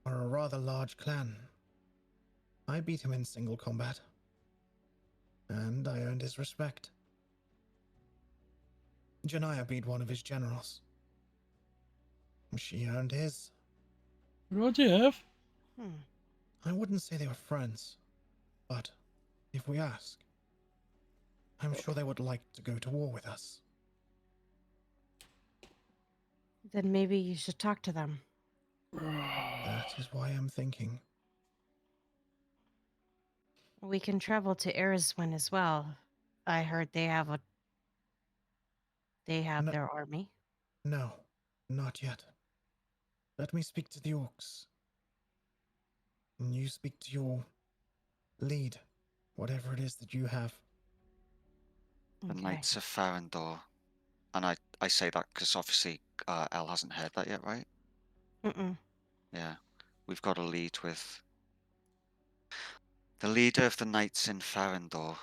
are a rather large clan. I beat him in single combat, and I earned his respect. Janaya beat one of his generals. She earned his. What Jeff? Hmm. I wouldn't say they were friends, but if we ask, I'm sure they would like to go to war with us. Then maybe you should talk to them. That is why I'm thinking. We can travel to Eriswen as well. I heard they have No. their army. No, not yet. Let me speak to the orcs. And you speak to your lead, whatever it is that you have. The Okay. Knights of Farandor. And I say that because obviously Elle hasn't heard that yet, right? Mm-mm. Yeah. We've got a lead with the leader of the Knights in Farandor.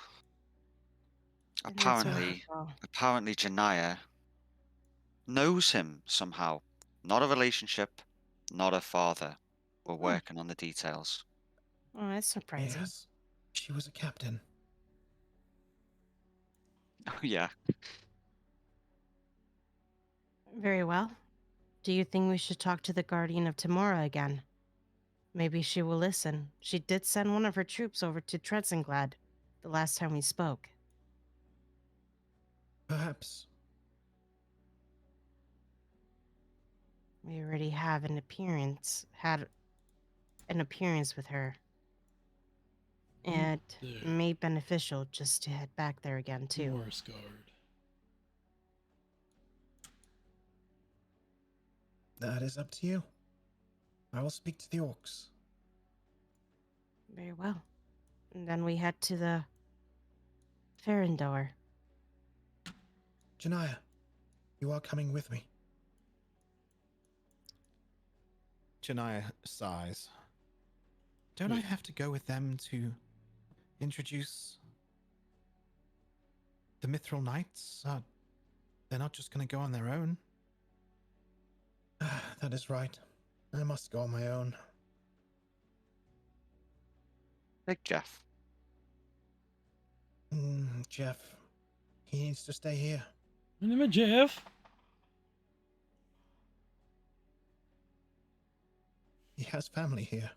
And that's what I Apparently, saw. apparently Janaya knows him somehow. Not a relationship, not a father. We're working on the details. Oh, that's surprising. Yes, she was a captain. Oh yeah. Very well. Do you think we should talk to the Guardian of Tamora again? Maybe she will listen. She did send one of her troops over to Tredzenglad the last time we spoke. Perhaps. We already have had an appearance with her. And There. may be beneficial just to head back there again, too. Morris guard. That is up to you. I will speak to the orcs. Very well. And then we head to the Ferendor. Janaya, you are coming with me. Janaya sighs. Don't I Wait. have to go with them to introduce the Mithril Knights? They're not just going to go on their own. That is right. I must go on my own. Big Jeff. Jeff, he needs to stay here. My name is Jeff. He has family here,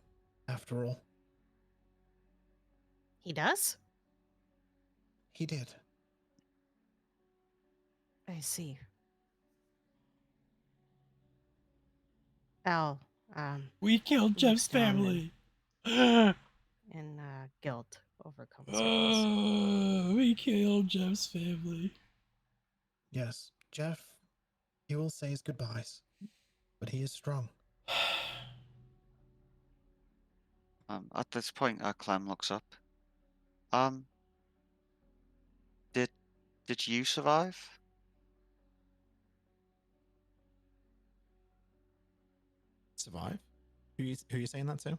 after all. He does? He did. I see. Al, We killed looks Jeff's down family. and guilt overcomes her face. We killed Jeff's family. Yes, Jeff, he will say his goodbyes, but he is strong. At this point, Clem looks up. Did you survive? Survive? Who are you saying that to?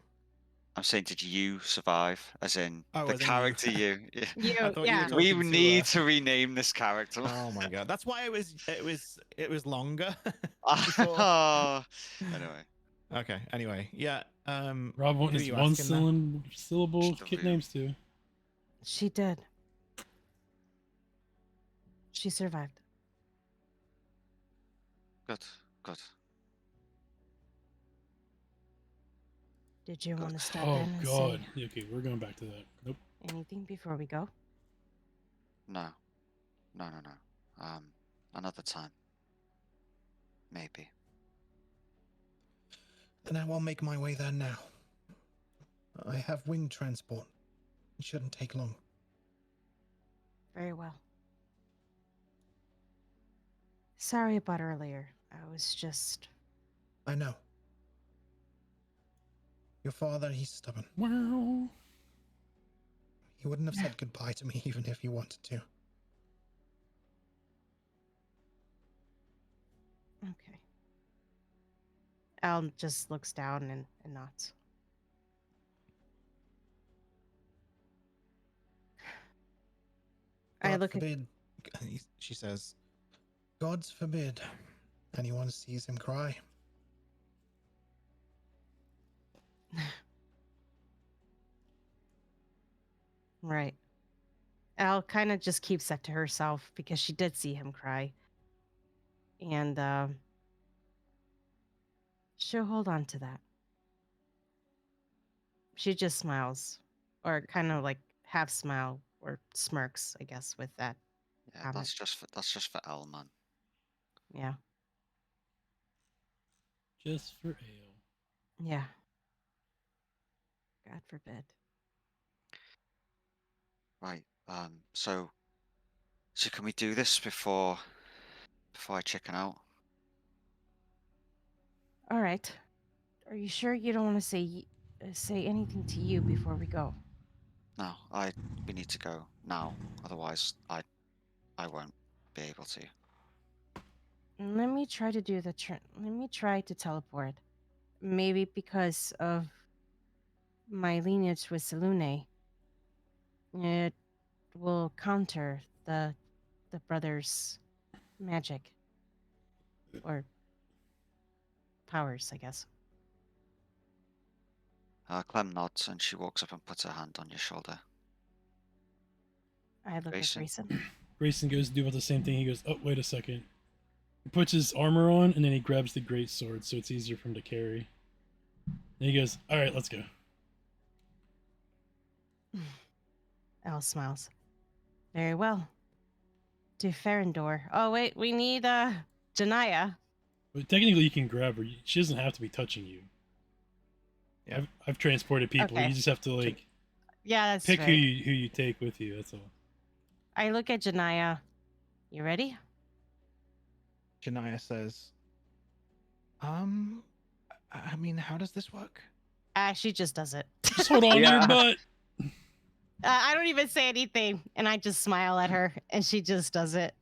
I'm saying, did you survive? As in Oh, the as in you. character you. Yeah. You, I thought you were yeah. talking We to, need to rename this character. Oh my god, that's why it was longer. Anyway, Okay. Anyway, yeah. Rob who wanting are his you one asking now? syllable Just the kit real. names too. She did. She survived. good, good. Did you Good. want to step Oh in and god. say Yeah, okay, we're going back to that. Nope. anything before we go? No, no. Another time. Maybe. Then I will make my way there now. I have winged transport. It shouldn't take long. Very well. Sorry about earlier. I was just... I know. Your father, he's stubborn. Wow. He wouldn't have said goodbye to me even if he wanted to. Okay. Al just looks down and nods. I look at forbid, she says, God's forbid anyone sees him cry. right. Al kind of just keeps that to herself because she did see him cry. And she'll hold on to that. She just smiles, or kind of like half smile or smirks, I guess, with that Yeah, comment. that's just for Elle, man. Yeah. Just for ale. Yeah. God forbid. Right. So can we do this before I chicken out? All right. Are you sure you don't want to say anything to you before we go? No, we need to go now. Otherwise, I won't be able to. Let me try to do the let me try to teleport. Maybe because of my lineage with Selune, it will counter the brother's magic or powers, I guess. Clem nods and she walks up and puts her hand on your shoulder. I look at Grayson? Grayson. Grayson goes to do about the same thing. He goes, oh, wait a second. He puts his armor on, and then he grabs the great sword, so it's easier for him to carry. And he goes, all right, let's go. Al smiles. Very well. To Ferendor. Oh wait, we need Janaya. But technically, you can grab her. She doesn't have to be touching you. Yeah. I've transported people. Okay. You just have to like Yeah, that's pick right. who you take with you. That's all. I look at Janaya. You ready? Janaya says, I mean, how does this work? She just does it. Just hold on to Yeah. your butt. I don't even say anything, and I just smile at her, and she just does it.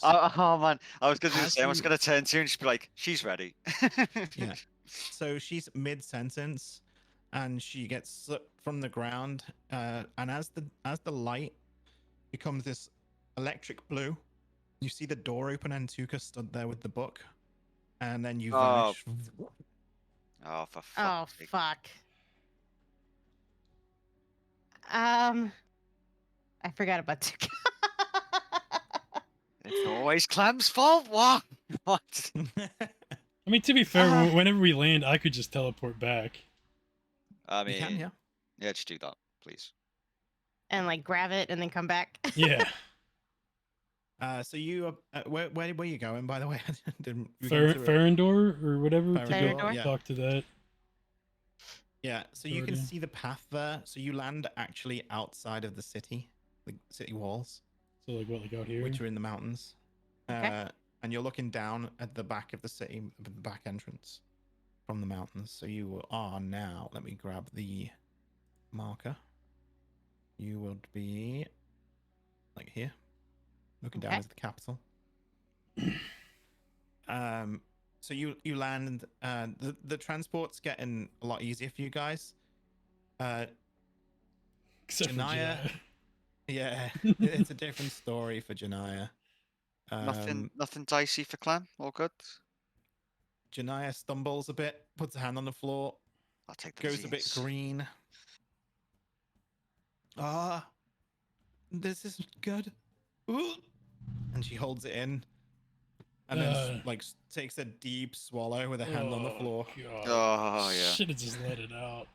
Oh man, I was gonna As say I was you- gonna turn to you and just be like, she's ready. Yeah. So she's mid-sentence, and she gets sucked from the ground. And as the light becomes this electric blue, you see the door open and Tuka stood there with the book, and then you Oh. vanish. Oh, for Oh fuck's sake. fuck. I forgot about Tuka. It's always Clem's fault. What? What? I mean, to be fair, whenever we land, I could just teleport back. I You mean, can, yeah. yeah, just do that, please. And like grab it and then come back. Yeah. So you where were you going, by the way? Didn't you go to a- Ferendor or whatever to Ferendor, go yeah. talk to that. Yeah, so you can Guardian. see the path there. So you land actually outside of the city walls, So like what, like out here? which are in the mountains. Okay. And you're looking down at the back of the city, the back entrance from the mountains. So you are now, let me grab the marker. You would be like here, looking down Okay. as the capital. So you land. The transport's getting a lot easier for you guys. Except for Janaya. Janaya. Yeah, it's a different story for Janaya. Nothing dicey for Clem. All good. Janaya stumbles a bit, puts a hand on the floor, I'll take the goes a bit disease. green. This isn't good. Ooh. And she holds it in, and then like takes a deep swallow with a hand on the floor. God. Oh yeah. Should have just let it out.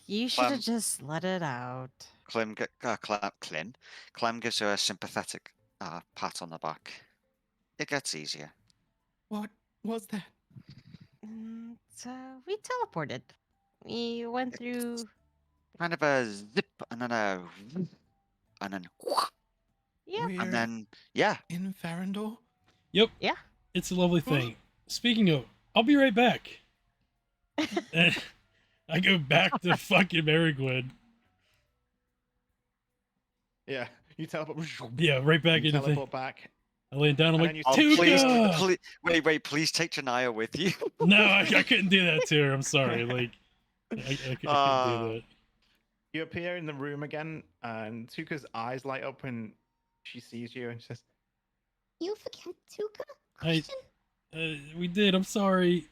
You should have Clem. just let it out. Clem gives her a sympathetic pat on the back. It gets easier. What was that? So we teleported. We went through. Kind of a zip and then a and then Yeah. We're and then yeah. in Ferendor. Yep. Yeah. It's a lovely thing. Speaking of, I'll be right back. And I go back to fucking Merigwood. Yeah, you teleport. Yeah, right back You into the. teleport back. I lay down. I'm And like, then you- Oh, Tuka! wait, please take Janaya with you. No, I couldn't do that to her. I'm sorry. Like, I couldn't do that. You appear in the room again, and Tuka's eyes light up when she sees you, and she says, You forget Tuka? I- Question? We did. I'm sorry.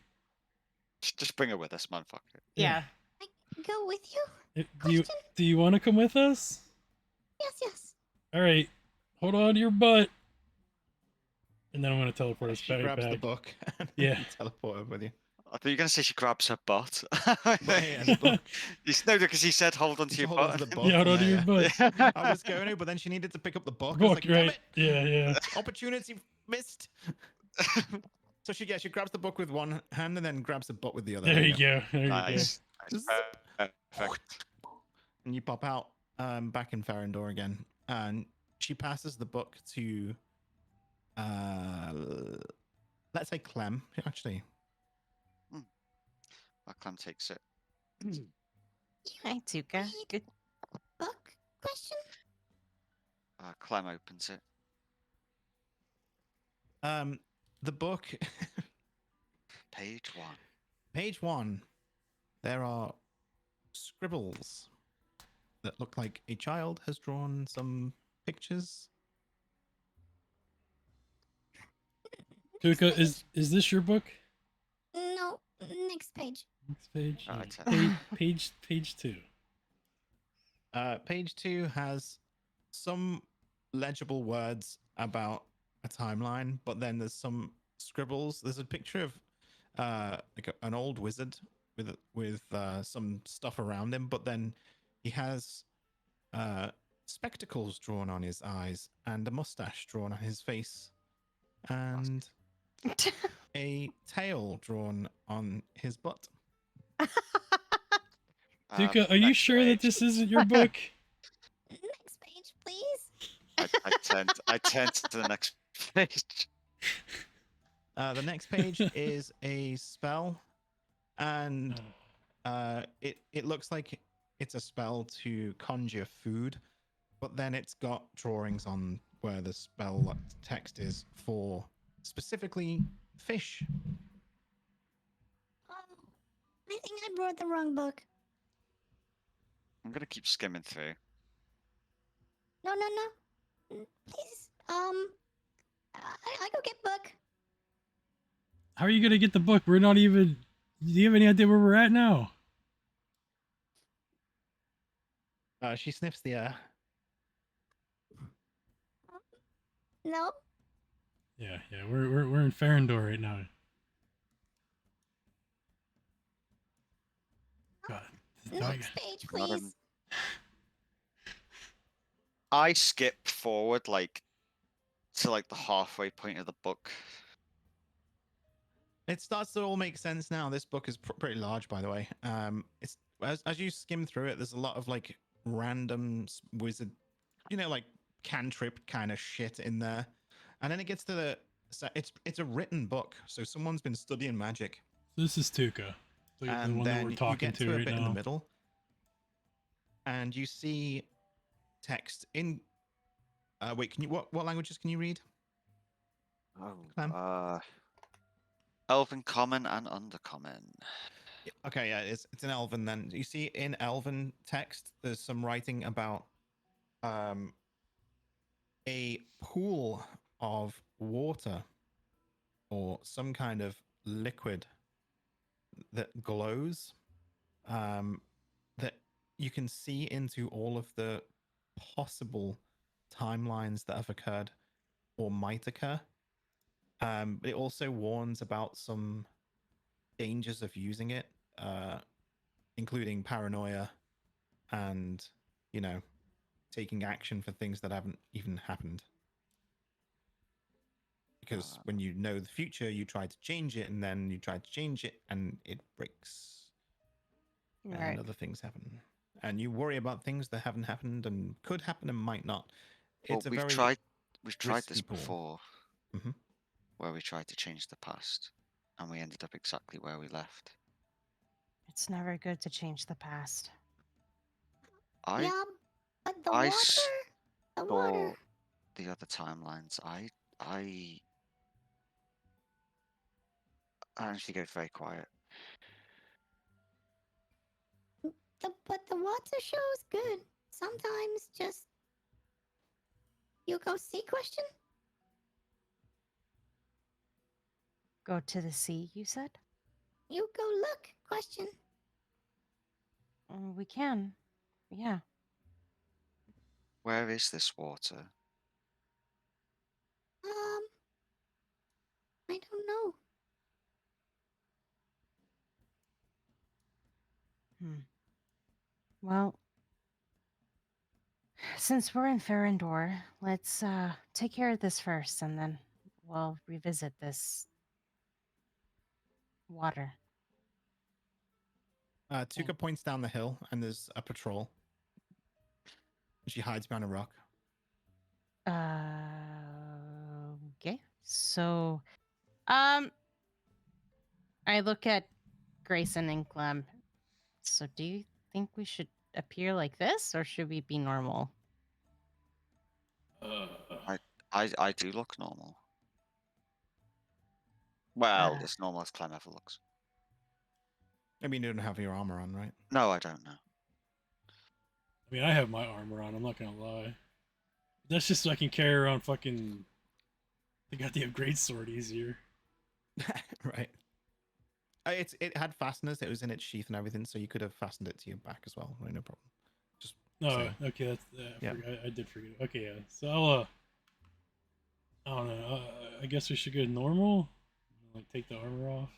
Just bring her with us, man. Fuck it. Yeah. I go with you? Do you Question? do you want to come with us? Yes, yes. All right. Hold on to your butt. And then I'm gonna teleport us she back. grabs the book and Yeah. teleport over with you. I thought you were gonna say she grabs her butt. Yeah, the book. No, because he said hold on to She your hold on butt. to the book. Yeah, hold on to your butt. I was going to, but then she needed to pick up the book. I was Book, like, damn right? it! Yeah. Opportunity missed. So she grabs the book with one hand and then grabs the butt with the other. There you go. There you Nice. Zip. Perfect. And you pop out back in Farandor again, and she passes the book to, let's say Clem. Actually, Clem takes it. Hi, Tuka. Good. Book? Question? Clem opens it. the book, Page 1. page 1, there are scribbles that look like a child has drawn some pictures. Tuka, is this your book? No, next page. Next page. Oh, Yeah. it's Page 2. Page 2 has some legible words about a timeline, but then there's some scribbles. There's a picture of an old wizard with some stuff around him, but then he has spectacles drawn on his eyes and a mustache drawn on his face, and a tail drawn on his butt. Tuka, are you Next sure that page. this isn't your book? Next page, please. I turned to the next page. The next page is a spell, and it looks like it's a spell to conjure food, but then it's got drawings on where the spell text is for specifically fish. Oh, I think I brought the wrong book. I'm gonna keep skimming through. No. Please, I go get book. How are you gonna get the book? We're not even. Do you have any idea where we're at now? She sniffs the air. No. Yeah. We're in Farandor right now. God. Next page, Not please. I skip forward like to like the halfway point of the book. It starts to all make sense now. This book is pretty large, by the way. It's as you skim through it, there's a lot of like random wizard, like cantrip kind of shit in there, and then it gets to the. It's a written book, so someone's been studying magic. This is Tuka, the And one that then we're you talking get to a right bit in now. the middle, and you see text in. Wait, can you what languages can you read? Clem? Elven Common and Undercommon. Okay, yeah, it's in Elven. Then you see in Elven text, there's some writing about a pool of water or some kind of liquid that glows, that you can see into all of the possible timelines that have occurred or might occur. It also warns about some dangers of using it, including paranoia and, taking action for things that haven't even happened. Because when you know the future, you try to change it, and then you try to change it, and it breaks. Right. And other things happen. And you worry about things that haven't happened and could happen and might not. Well, It's a we've very tried this risky pool. before, Mhm. where we tried to change the past, and we ended up exactly where we left. It's never good to change the past. Yeah, but the I water. The saw water. the other timelines. I actually go very quiet. But the water show's good. Sometimes just you go see? Question. Go to the sea, you said? You go look? Question. We can. Yeah. Where is this water? I don't know. Well, since we're in Ferendor, let's take care of this first, and then we'll revisit this water. Tuka points down the hill, and there's a patrol. She hides behind a rock. Okay. So, I look at Grayson and Clem. So, do you think we should appear like this, or should we be normal? I do look normal. Well, as normal as Clem ever looks. I mean, you don't have your armor on, right? No, I don't know. I mean, I have my armor on. I'm not gonna lie. That's just so I can carry around fucking the goddamn great sword easier. Right. It had fasteners. It was in its sheath and everything, so you could have fastened it to your back as well. No problem. Just No, saying. okay, that's Yeah. I did forget. Okay, yeah. So I don't know. I guess we should go normal. Like take the armor off.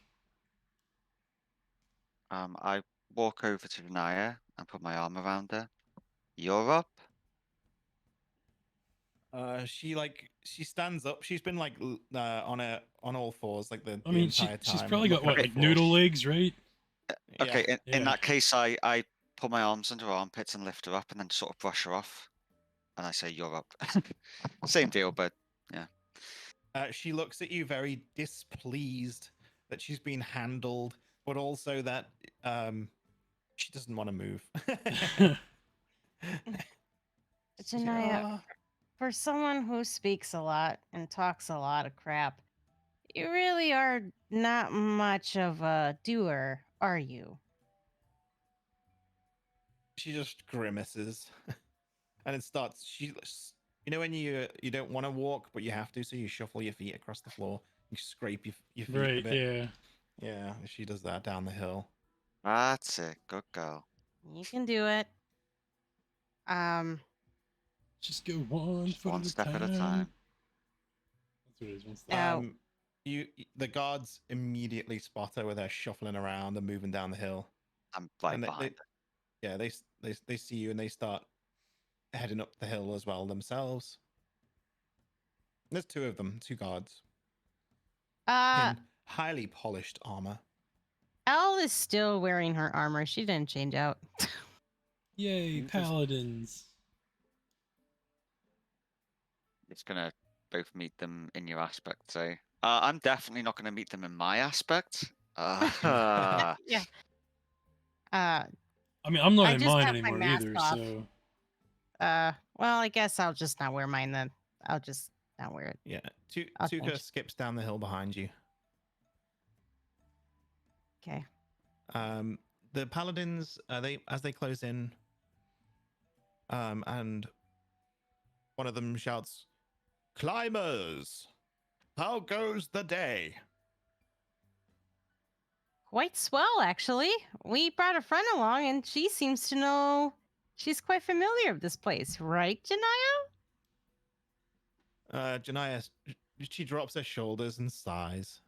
I walk over to Naya and put my arm around her. You're up. She stands up. She's been like on all fours like the I mean, entire time. she's probably got looking what, at like the floor. noodle legs, right? Okay, Yeah. in Yeah. that case, I put my arms under her armpits and lift her up and then sort of brush her off. And I say, you're up. Same deal, but yeah. She looks at you very displeased that she's been handled, but also that she doesn't want to move. Janaya, for someone who speaks a lot and talks a lot of crap, you really are not much of a doer, are you? She just grimaces, and it starts. You know when you don't want to walk but you have to, so you shuffle your feet across the floor, you scrape your feet a Right, bit. yeah. Yeah, she does that down the hill. That's it. Good girl. You can do it. Just go one Just foot one at a step time. at a time. That's what it is, one step. The guards immediately spot her with her shuffling around and moving down the hill. I'm right And behind her. yeah, they see you and they start heading up the hill as well themselves. There's two of them, two guards in highly polished armor. Elle is still wearing her armor. She didn't change out. Yay, paladins. It's gonna both meet them in your aspect, so I'm definitely not gonna meet them in my aspect. Yeah. I mean, I'm not I in just mine have my anymore mask either, off. so Well, I guess I'll just not wear mine then. I'll just not wear it. Yeah, I'll Tuka change. skips down the hill behind you. Okay. The paladins, as they close in, and one of them shouts, "Climbers, how goes the day?" Quite swell, actually. We brought a friend along, and she seems to know. She's quite familiar with this place, right, Janaya? Janaya, she drops her shoulders and sighs.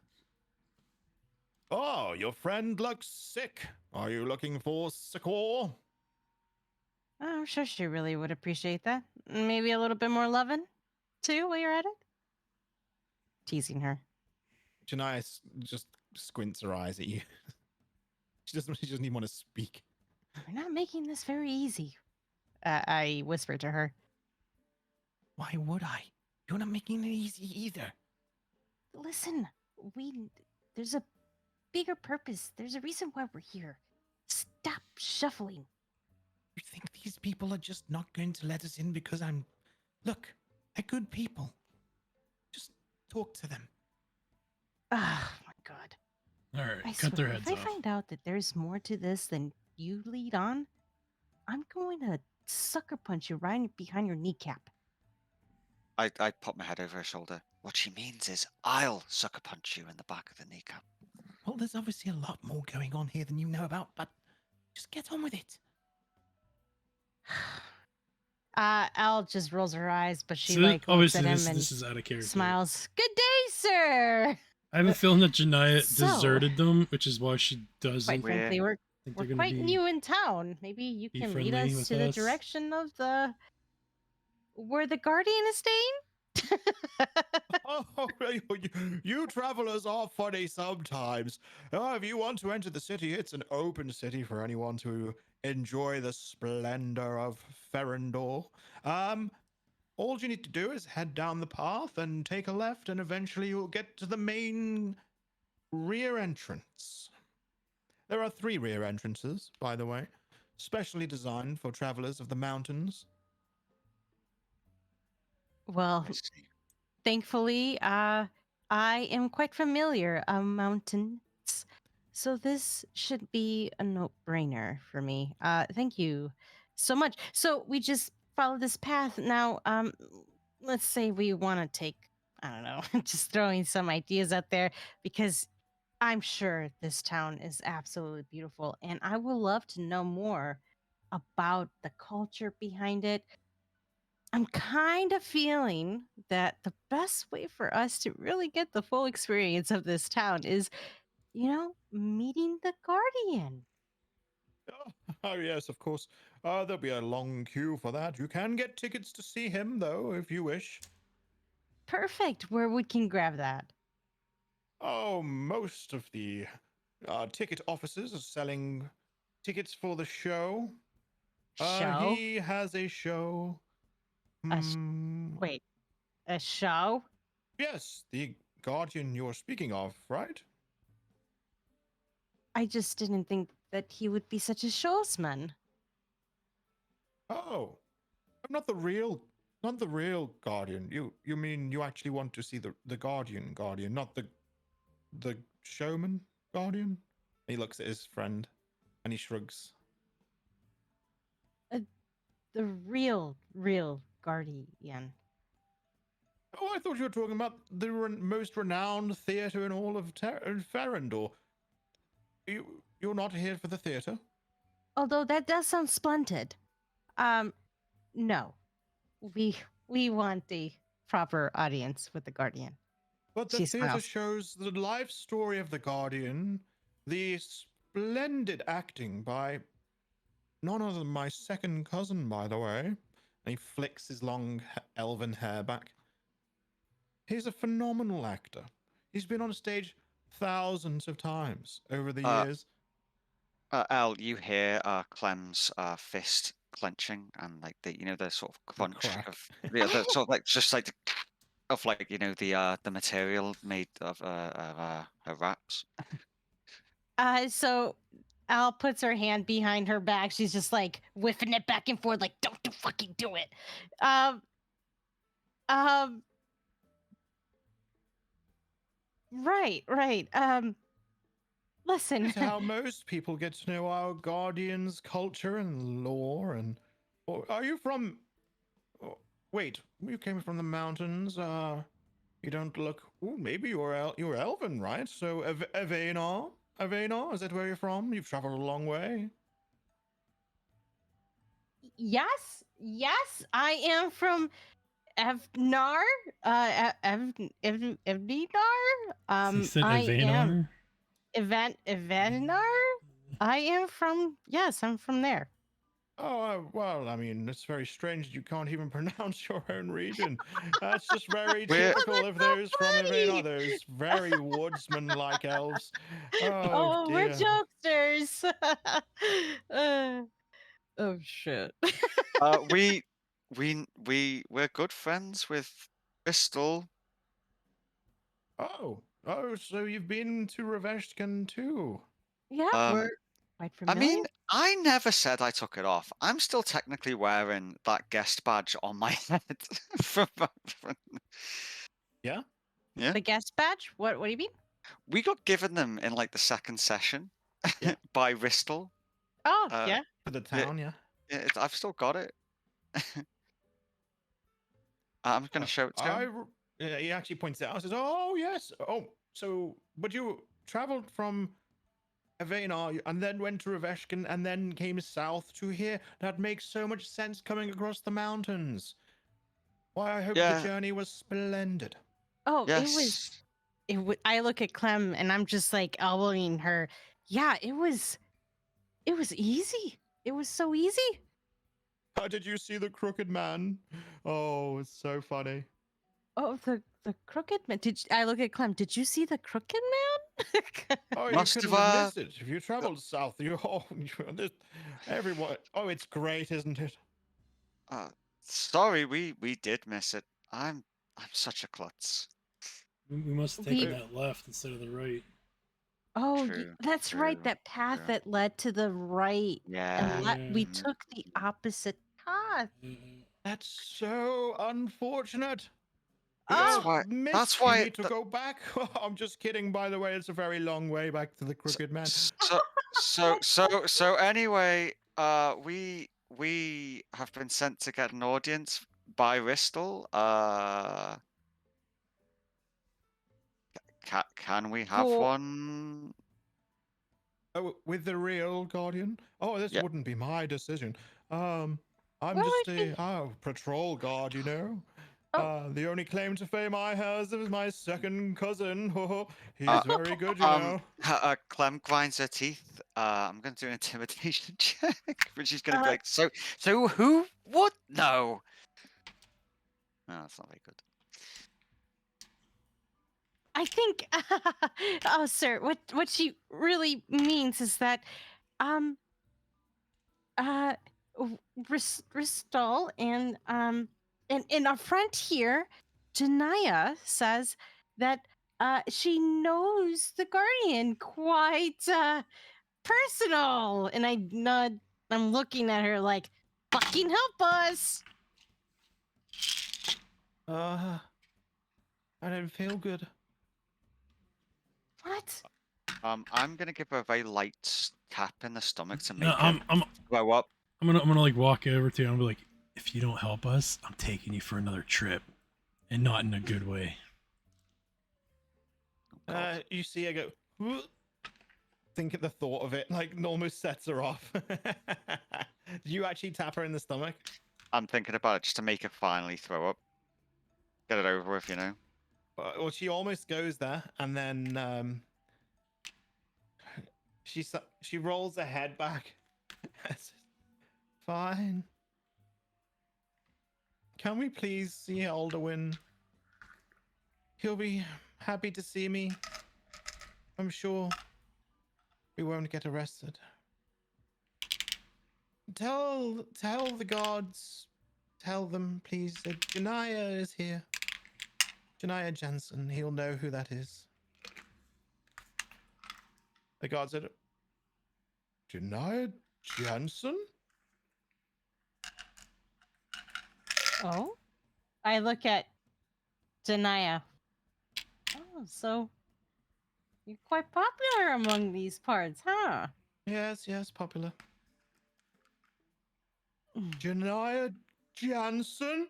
Oh, your friend looks sick. Are you looking for succor? I'm sure she really would appreciate that. Maybe a little bit more loving, too, while you're at it. Teasing her. Janaya just squints her eyes at you. She doesn't even want to speak. We're not making this very easy. I whispered to her. Why would I? You're not making it easy either. Listen, there's a bigger purpose. There's a reason why we're here. Stop shuffling. You think these people are just not going to let us in because Look, they're good people. Just talk to them. Oh my god. all right, I cut their swear, heads if I off. find out that there's more to this than you lead on, I'm going to sucker punch you right behind your kneecap. I pop my head over her shoulder. What she means is I'll sucker punch you in the back of the kneecap. Well, there's obviously a lot more going on here than you know about, but just get on with it. Al just rolls her eyes, but she So like looks obviously at him this and this is out of character. smiles. Good day, sir. I have a feeling that Janaya So- deserted them, which is why she doesn't Quite frankly, we're think we're they're gonna quite be. new in town. Maybe you be can lead friendly us with to the us. direction of the where the guardian is staying. Oh, you travelers are funny sometimes. If you want to enter the city, it's an open city for anyone to enjoy the splendor of Ferendor. All you need to do is head down the path and take a left, and eventually you'll get to the main rear entrance. There are 3 rear entrances, by the way, specially designed for travelers of the mountains. Well, I see. thankfully, I am quite familiar of mountains, so this should be a no-brainer for me. Thank you so much. So we just follow this path now. Let's say we want to take, I don't know, just throwing some ideas out there because I'm sure this town is absolutely beautiful, and I would love to know more about the culture behind it. I'm kind of feeling that the best way for us to really get the full experience of this town is, meeting the Guardian. Oh, yes, of course. There'll be a long queue for that. You can get tickets to see him, though, if you wish. Perfect. Where we can grab that. Oh, most of the ticket offices are selling tickets for the show. Show? He has a show. A sh- Hmm. Wait, a show? Yes, the Guardian you're speaking of, right? I just didn't think that he would be such a showsman. Oh, I'm not the real Guardian. You mean you actually want to see the Guardian, not the showman Guardian? He looks at his friend and he shrugs. The real Guardian. Oh, I thought you were talking about the most renowned theater in all of Ferendor. You're not here for the theater? Although that does sound splendid. No. We want the proper audience with the Guardian. But the She theater smiles. shows the life story of the Guardian, the splendid acting by none other than my second cousin, by the way. And he flicks his long elven hair back. He's a phenomenal actor. He's been on stage thousands of times over the years. Al, you hear Clem's fist clenching and like the sort of The crunch crack. of the sort of like just like of like the material made of her wraps. So Al puts her hand behind her back. She's just like whiffing it back and forth, like, don't you fucking do it. Um, right. Listen. It's how most people get to know our Guardian's culture and lore. And are you from? Wait, you came from the mountains. You don't look. Ooh, maybe you're Elven, right? So Avenar, is that where you're from? You've traveled a long way. Yes, I am from Evnar. Evnar. He said I am Avanar. Evanar. I am from. Yes, I'm from there. Oh, well, I mean, it's very strange that you can't even pronounce your own region. That's just very We're- typical of that's so those from funny. Avenar, those very woodsman-like elves. Oh, We're dear. jokesters. Oh shit. We're good friends with Bristol. Oh, so you've been to Reveshkan too? Yeah, we're quite I familiar. mean, I never said I took it off. I'm still technically wearing that guest badge on my head from. Yeah? Yeah, The guest badge. What do you mean? we got given them in like the second session Yeah. by Ristel. Oh Uh, yeah. For the Yeah. town, yeah? I've still got it. I'm gonna show it to him. He actually points it out. Says, "Oh yes. Oh, so but you traveled from Avena and then went to Reveshkin and then came south to here. That makes so much sense coming across the mountains. Why, I hope the Yeah. journey was splendid." Oh, Yes. I look at Clem and I'm just like elbowing her. Yeah, it was easy. It was so easy. How did you see the crooked man? Oh, it's so funny. Oh, the crooked man. I look at Clem? Did you see the crooked man? Oh, you Must couldn't have, have missed it. If you traveled south, everyone. Oh, it's great, isn't it? Sorry, we did miss it. I'm such a klutz. We must have We- taken that left instead of the right. Oh, True, that's right. true, That path true. that led to the right, Yeah. and we mhm. took the opposite path. That's so unfortunate. That's Oh, why. Miss, That's you why. need to go back. I'm just kidding, by the way. It's a very long way back to the crooked man. So anyway, we have been sent to get an audience by Ristal. Can we have Cool. one? Oh, with the real guardian? Oh, this Yeah. wouldn't be my decision. I'm Well, just it'd a patrol guard, you know. Oh. The only claim to fame I have is my second cousin. He's Uh, very good, you know. Clem grinds her teeth. I'm gonna do an intimidation check, but she's gonna be Uh, like, so who? What? No. No, that's not very good. I think, oh, sir, what she really means is that, Ristal and our friend here, Janaya, says that she knows the Guardian quite personal, and I nod. I'm looking at her like, fucking help us. I don't feel good. What? I'm gonna give her a very light tap in the stomach to No, make her throw up. I'm gonna like walk over to him and be like, if you don't help us, I'm taking you for another trip, and not in a good way. God. You see, I go. "Whoa." Think at the thought of it, like, almost sets her off. Do you actually tap her in the stomach? I'm thinking about it just to make her finally throw up. Get it over with, you know. Well, she almost goes there, and then she rolls her head back. Fine. Can we please see Alderwin? He'll be happy to see me. I'm sure we won't get arrested. Tell the guards. Tell them, please, that Janaya is here. Janaya Jensen. He'll know who that is. The guard said, Janaya Jensen? Oh? I look at Janaya. Oh, so you're quite popular among these parts, huh? Yes, popular. Janaya Jansen?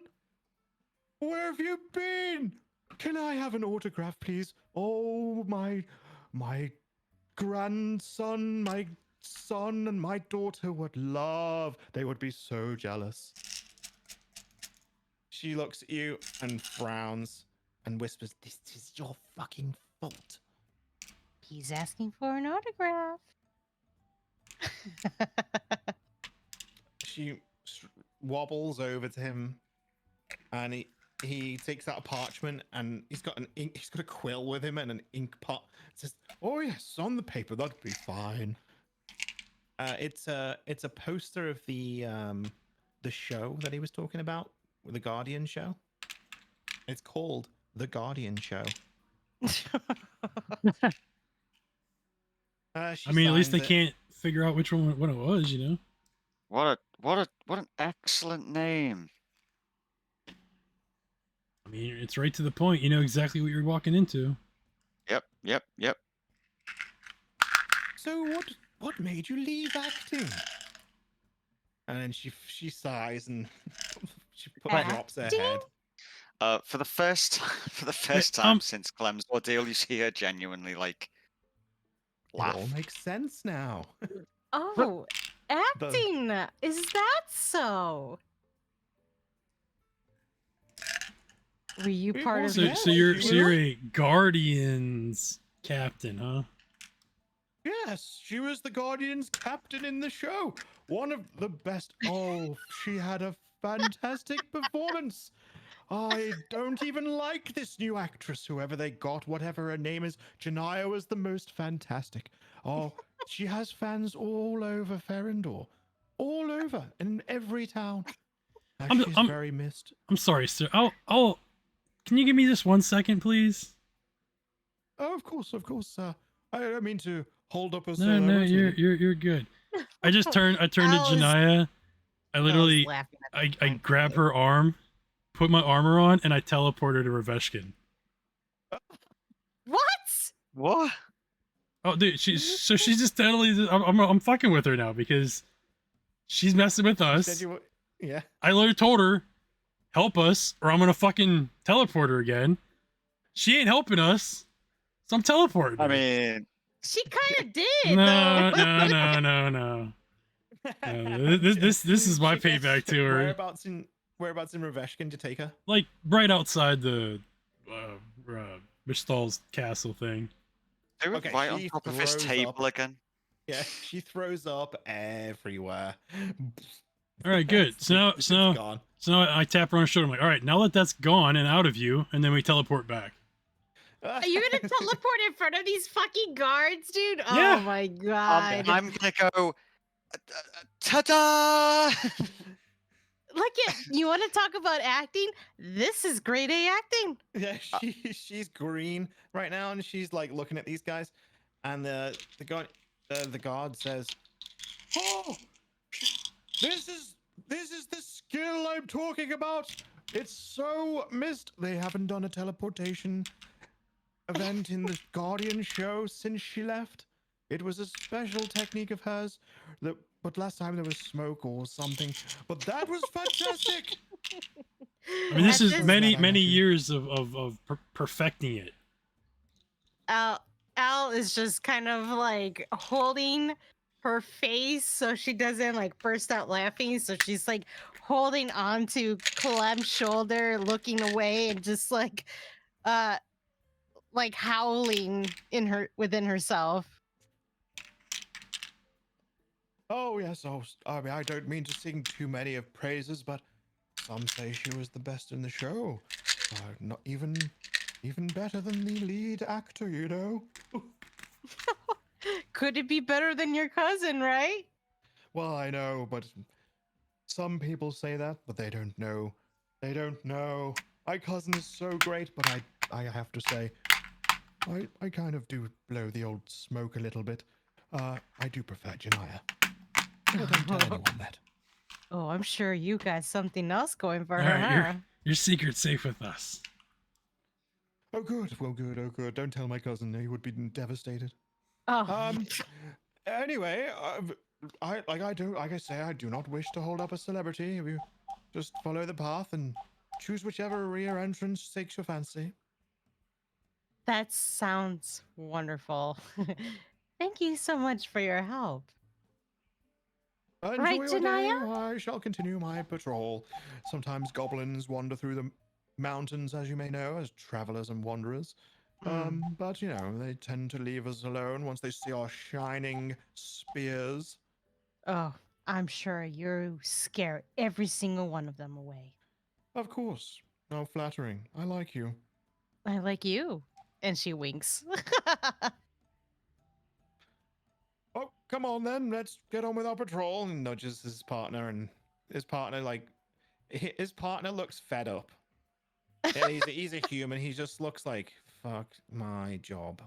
Where have you been? Can I have an autograph, please? Oh, my grandson, my son, and my daughter would love. They would be so jealous. She looks at you and frowns and whispers, "This is your fucking fault." He's asking for an autograph. She wobbles over to him, and he takes out a parchment, and he's got a quill with him and an ink pot. It says, "Oh yes, on the paper, that'd be fine." It's a poster of the show that he was talking about, the Guardian show. It's called The Guardian Show. I mean, at least they signs it. can't figure out which one it was, you know. What an excellent name. I mean, it's right to the point. You know exactly what you're walking into. Yep. So what made you leave acting? And then she sighs and But- drops her Ding. head. For the first for the first um, time since Clem's ordeal, you see her genuinely like It all laugh. makes sense now. Oh, acting. Is that so? Were you It part was, of So, the so you're she so was- you're a Guardians captain, huh? Yes, she was the Guardian's captain in the show. One of the best. Oh, she had a fantastic performance. I don't even like this new actress, whoever they got, whatever her name is. Janaya was the most fantastic. Oh, she has fans all over Ferendor. All over, in every town. She's I'm- very missed. I'm sorry, sir. I'll. Can you give me just 1 second, please? Oh, of course, of course. I don't mean to hold up a No, celebrity. you're good. I turned to Al is- Janaya. I Al is literally laughing at I the I point, grab clearly. her arm, put my armor on, and I teleport her to Reveshkin. What? What? Oh, dude, she's just totally. I'm fucking with her now because she's messing with You us. said you were, yeah. I literally told her, help us, or I'm gonna fucking teleport her again. She ain't helping us, so I'm teleporting. I her. mean, She kind of did, no, though. no. This is my She gets- payback to her. Whereabouts in Reveshkin to take her? Like right outside the Mistal's castle thing. they were Okay, right on she top of his throws table up. again. Yeah, she throws up everywhere. All right, good. It's So it's now gone. I tap her on the shoulder. I'm like, all right, now that that's gone and out of you, and then we teleport back. Are you gonna teleport in front of these fucking guards, dude? Yeah. Oh my god! I'm gonna go. Ta-da! Look at you. Want to talk about acting? This is grade A acting. Yeah, she's green right now, and she's like looking at these guys, and the guard says, "Oh, this is the skill I'm talking about. It's so missed. They haven't done a teleportation event in the Guardian show since she left. It was a special technique of hers. But last time there was smoke or something. But that was fantastic." I mean, this At is this- many That I met you. years of perfecting it. Al is just kind of like holding her face so she doesn't like burst out laughing. So she's like holding onto Clem's shoulder, looking away, and just like howling within herself. Oh yes, I mean, I don't mean to sing too many of praises, but some say she was the best in the show. Not even better than the lead actor, you know. Could it be better than your cousin, right? Well, I know, but some people say that, but they don't know. They don't know. My cousin is so great, but I have to say, I kind of do blow the old smoke a little bit. I do prefer Janaya. But don't tell anyone that. Oh, I'm sure you got something else going for All her, right, huh? your secret's safe with us. Oh, good. Well, good. Oh, good. Don't tell my cousin. He would be devastated. Oh, Anyway, like I say, I do not wish to hold up a celebrity. You just follow the path and choose whichever rear entrance takes your fancy. that sounds wonderful. Thank you so much for your help. Enjoy Right, your day. Janaya? I shall continue my patrol. Sometimes goblins wander through the mountains, as you may know, as travelers and wanderers. But you know, they tend to leave us alone once they see our shining spears. Oh, I'm sure you scare every single one of them away. Of course. How flattering. I like you. I like you. And she winks. Oh, come on then. Let's get on with our patrol. And nudges his partner, and his partner his partner looks fed up. Yeah, he's a human. He just looks like, fuck my job.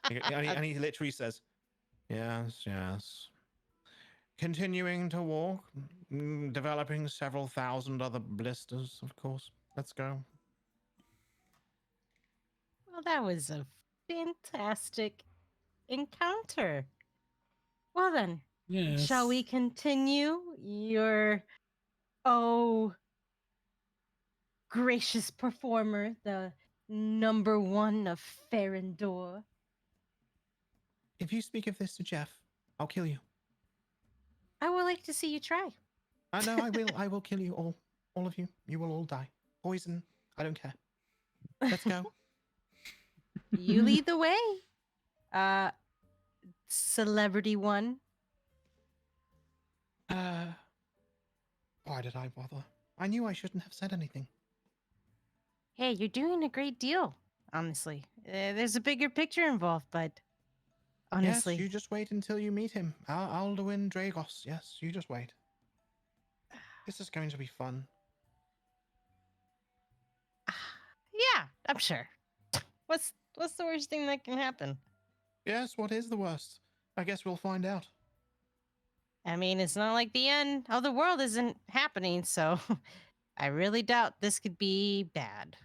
And he literally says, yes. Continuing to walk, developing several thousand other blisters, of course. Let's go. Well, that was a fantastic encounter. Well then, Yes. Shall we continue? Your gracious performer, the number one of Ferendor. If you speak of this to Jeff, I'll kill you. I would like to see you try. No, I will. I will kill you all of you. You will all die. Poison. I don't care. Let's go. You lead the way. Celebrity one. Why did I bother? I knew I shouldn't have said anything. Hey, you're doing a great deal. Honestly, there's a bigger picture involved, but honestly, Yes, you just wait until you meet him. Alduin Dragos. Yes, you just wait. This is going to be fun. yeah, I'm sure. What's the worst thing that can happen? Yes, what is the worst? I guess we'll find out. I mean, it's not like the end of the world isn't happening, so I really doubt this could be bad.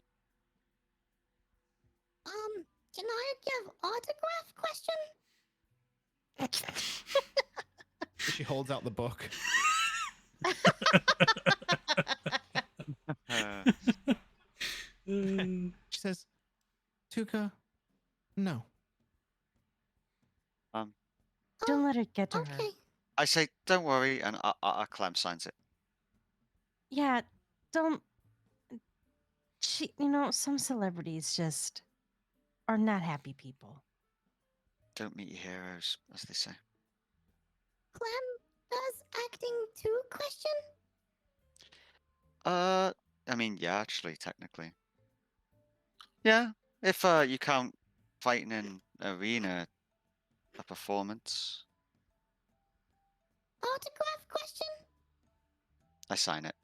Can I give autograph question? She holds out the book. She says, Tuka, no. Don't let it get to her. Okay. I say, don't worry, and Clem signs it. Yeah, don't. Some celebrities just are not happy people. Don't meet your heroes, as they say. Clem, does acting too question? I mean, yeah, actually, technically. Yeah, if you count fighting in arena a performance, Autograph question? I sign it.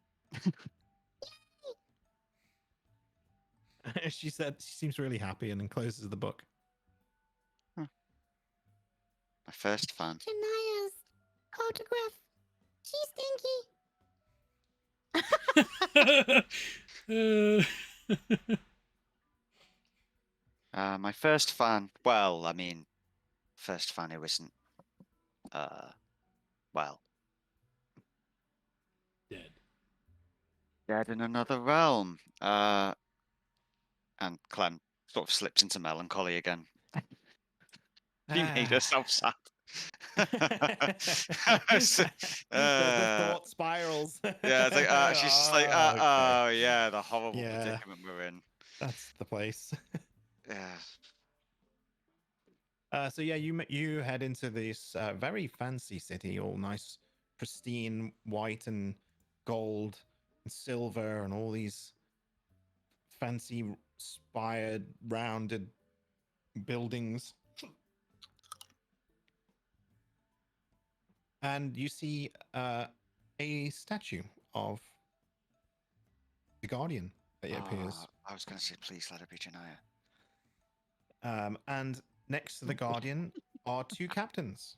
She said she seems really happy and then closes the book. My first fan. Shania's autograph. She's stinky. My first fan. Well, I mean, first fan who isn't. Well, Dead. dead in another realm. And Clem sort of slips into melancholy again. She made herself sad. The thought spirals. Yeah, it's like, she's just like, okay. oh yeah, the horrible Yeah. predicament we're in. That's the place. Yeah. So yeah, you head into this very fancy city, all nice, pristine, white and gold and silver, and all these fancy spired, rounded buildings. And you see a statue of the Guardian. It appears. I was going to say, please let it be Janaya. And next to the Guardian are two captains.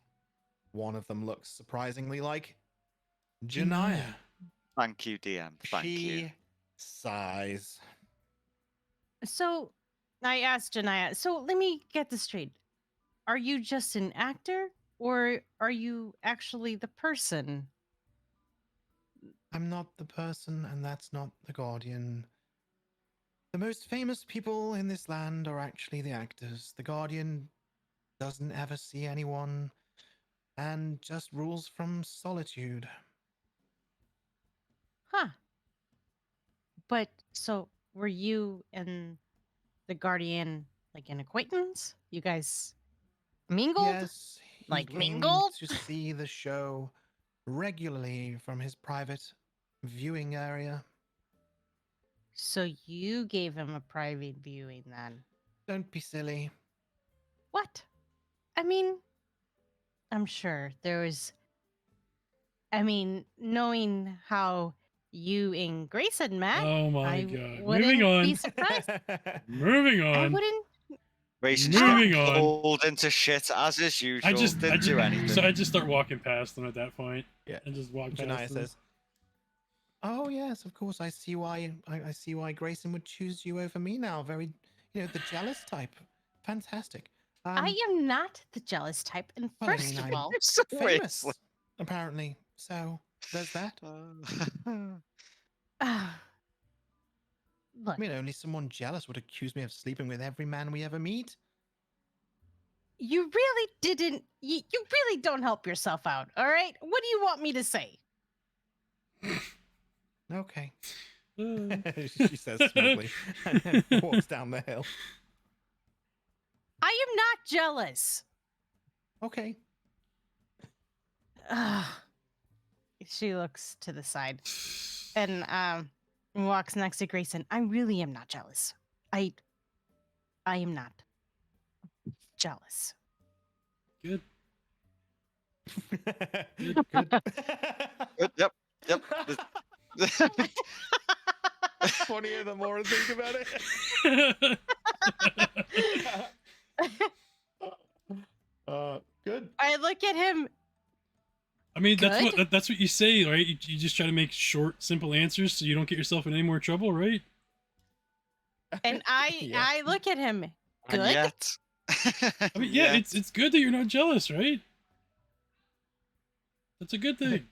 One of them looks surprisingly like Janaya. Thank you, DM. Thank you. She sighs. So, I asked Janaya, so let me get this straight. Are you just an actor, or are you actually the person? I'm not the person, and that's not the Guardian. The most famous people in this land are actually the actors. The Guardian doesn't ever see anyone and just rules from solitude. Huh. But, so, were you and the Guardian like an acquaintance? You guys mingled? Yes, he Like came mingled? to see the show regularly from his private viewing area. So you gave him a private viewing then? Don't be silly. What? I mean, I'm sure there was. I mean, knowing how you and Grayson met, Oh my I god. wouldn't Moving on. be surprised. Moving I on. wouldn't. Grayson just Moving got on. pulled into shit as is usual. Didn't do anything. So I just start walking past them at that point. Yeah. And just walk Janaya past them. says, "Oh yes, of course. I see why. I see why Grayson would choose you over me now. Very, the jealous type. Fantastic. I am not the jealous type. And Well, I first mean, of I- all, famous. apparently. So there's that. Ah, look, I mean, only someone jealous would accuse me of sleeping with every man we ever meet. you really didn't. You really don't help yourself out. All right. What do you want me to say? Okay, Uh, she says smugly, and then walks down the hill. I am not jealous. Okay. Ah. She looks to the side and walks next to Grayson. I really am not jealous. I am not jealous. Good. Good. Good, yep. Funnier the more I think about it. Good. I look at him. I mean, that's Good. that's what you say, right? You just try to make short, simple answers so you don't get yourself in any more trouble, right? And Yeah. I look at him. And Good. yet. I mean, yeah, it's good that you're not jealous, right? That's a good thing.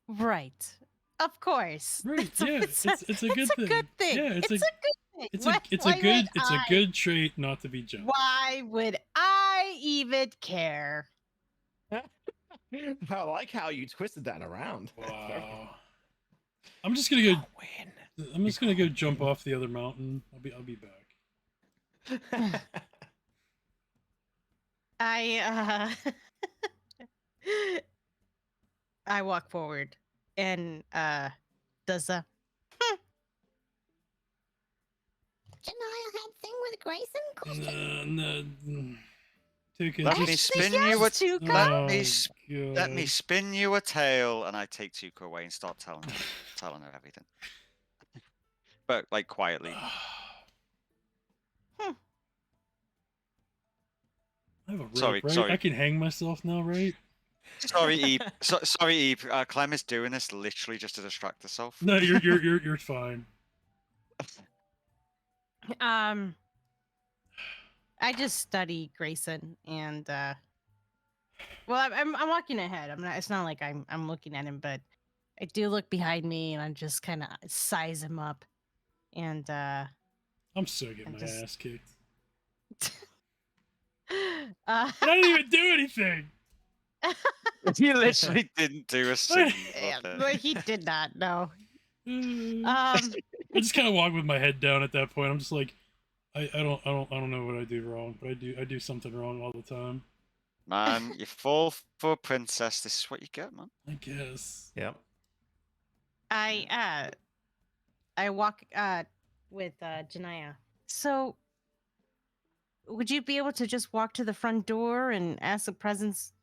Right. Of course. Right, yeah, it's a good It's a thing. good thing. Yeah, it's a good thing. It's Why- a it's why a would good it's a I- good trait not to be jealous. Why would I even care? I like how you twisted that around. Wow. I'm just gonna go. Win. I'm just gonna go jump off the other mountain. I'll be back. I I walk forward and does a Janaya had thing with Grayson? Question. No. Tuka, Let me just spin yes, you a Tuka. let me God. spin you a tale, and I take Tuka away and start telling her everything. But like quietly. I have a rope, Sorry, right? sorry. I can hang myself now, right? Sorry, Eve. Sorry, Eve. Clem is doing this literally just to distract herself. No, you're fine. I just study Grayson and well, I'm walking ahead. I'm not. It's not like I'm looking at him, but I do look behind me and I just kind of size him up, and I'm so getting I'm my just- ass kicked. uh, I didn't even do anything. He literally didn't do a single yeah, thing. but he did not. No. I just kind of walk with my head down at that point. I'm just like, I don't know what I do wrong, but I do something wrong all the time. Man, you fall for a princess. This is what you get, man. I guess. Yep. I walk with Janaya. So would you be able to just walk to the front door and ask a presence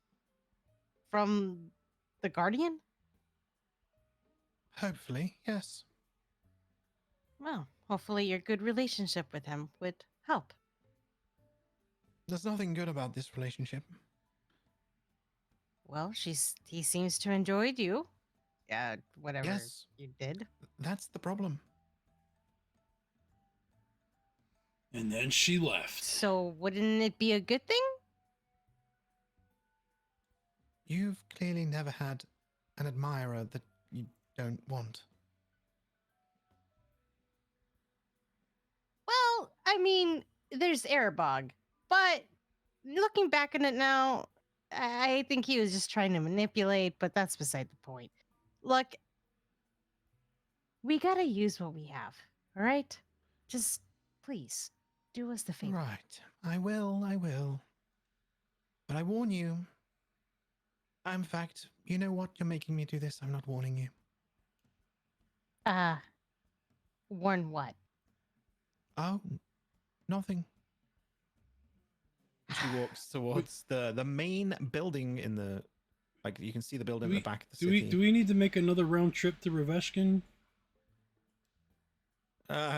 from the Guardian? Hopefully, yes. Well, hopefully your good relationship with him would help. There's nothing good about this relationship. Well, he seems to enjoyed you. Whatever Yes. you did. That's the problem. And then she left. So wouldn't it be a good thing? You've clearly never had an admirer that you don't want. Well, I mean, there's Erebog, but looking back on it now, I think he was just trying to manipulate, but that's beside the point. Look, we gotta use what we have, all right? Just please do us the favor. Right. I will. But I warn you. In fact, you know what? You're making me do this. I'm not warning you. Warn what? Oh, nothing. She walks towards the main building in the, like, you can see the building at the back of the city. Do we need to make another round trip to Reveshkin?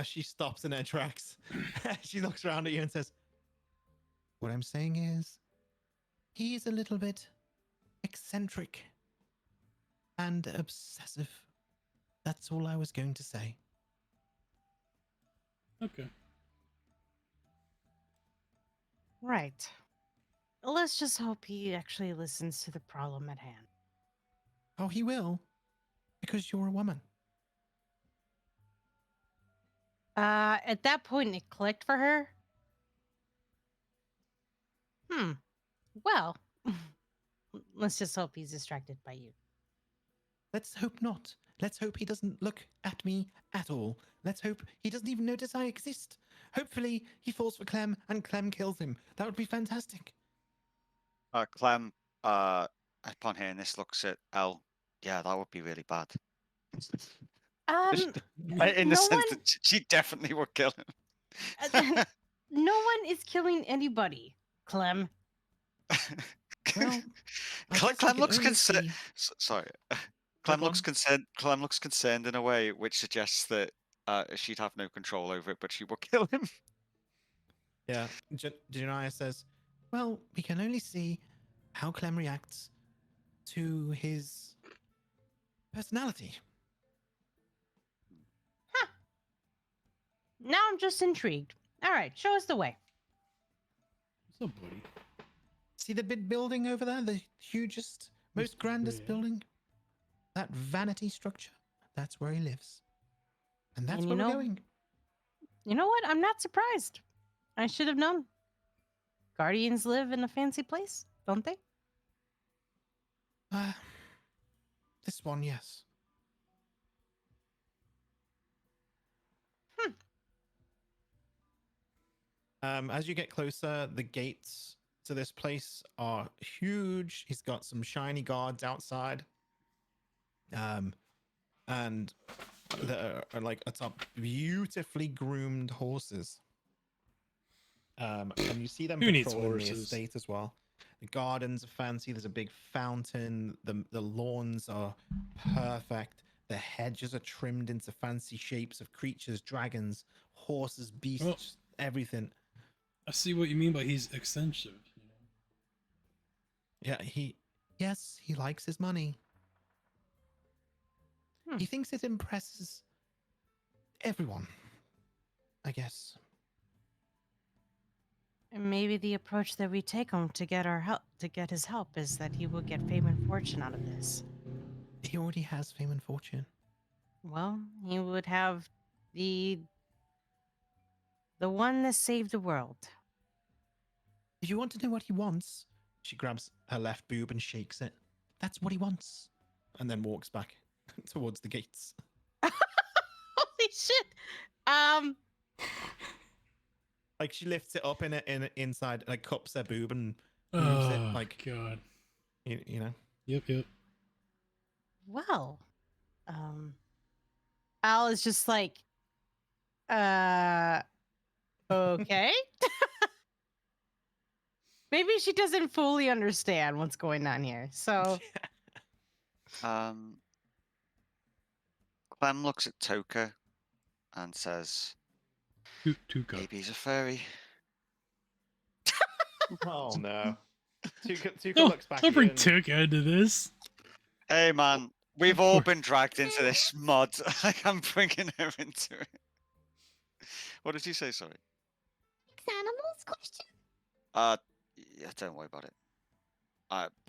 She stops in her tracks. She looks around at you and says, "What I'm saying is, he's a little bit eccentric and obsessive. That's all I was going to say." Okay. Right. Let's just hope he actually listens to the problem at hand. Oh, he will, because you're a woman. At that point, it clicked for her. Well, let's just hope he's distracted by you. Let's hope not. Let's hope he doesn't look at me at all. Let's hope he doesn't even notice I exist. Hopefully, he falls for Clem and Clem kills him. That would be fantastic. Clem, upon hearing this, looks at Elle. Yeah, that would be really bad. Um, In the no sense one, that she definitely would kill uh, him. no one is killing anybody, Clem. Well, I Clem, guess we can looks only concerned. see- Sorry, No, Clem go looks on. concerned. Clem looks concerned in a way which suggests that she'd have no control over it, but she will kill him. Yeah, Janaya says, well, we can only see how Clem reacts to his personality. Now I'm just intrigued. All right, show us the way. What's up, buddy? See the big building over there? The hugest, most Mr. grandest Gray. building? That vanity structure? That's where he lives. And that's And where you we're know- going. You know what? I'm not surprised. I should have known. Guardians live in a fancy place, don't they? This one, yes. As you get closer, the gates to this place are huge. He's got some shiny guards outside. And there are like atop beautifully groomed horses. And you see them Who needs patrolling the horses? estate as well. The gardens are fancy. There's a big fountain. The lawns are perfect. The hedges are trimmed into fancy shapes of creatures, dragons, horses, beasts, Well- everything. I see what you mean by he's extensive. You know? Yeah, he likes his money. Hmm. He thinks it impresses everyone, I guess. And maybe the approach that we take him to get our help, to get his help, is that he will get fame and fortune out of this. He already has fame and fortune. Well, he would have the one that saved the world. If you want to know what he wants, she grabs her left boob and shakes it. That's what he wants. And then walks back towards the gates. Holy shit! Like she lifts it up in inside, like cups her boob and moves it. Oh, Like God. you know. Yep. Well, Al is just like, okay. Maybe she doesn't fully understand what's going on here. So, Clem looks at Toka and says, Tuka. "Maybe he's a furry." Oh no. Tuka No, looks back don't at bring you and- Tuka into this. Hey man, we've Of all course. been dragged into this mud. Like I'm bringing her into it. What did you say? Sorry. Animals question? Yeah, don't worry about it.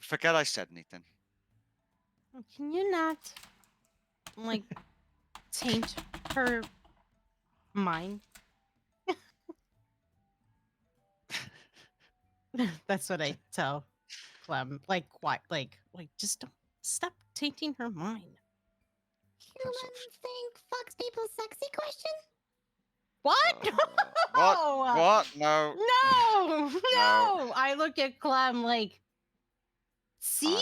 Forget I said anything. can you not, like, taint her mind? That's what I tell Clem. Like, why? Like, just don't stop tainting her mind. Humans think fucks people sexy question? What? What? No! What? No. No! I look at Clem like, see?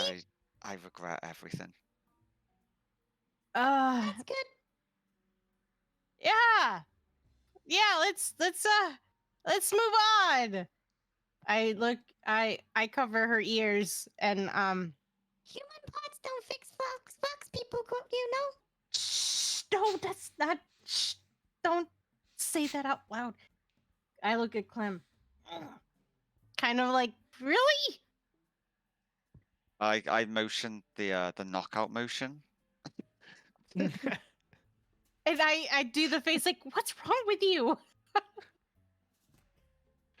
I regret everything. That's good. Yeah. Let's move on. I cover her ears and Human parts don't fix fucks people, you know? shh, no, that's not shh, don't say that out loud. I look at Clem. Kind of like, really? I motioned the knockout motion. And I do the face like, what's wrong with you?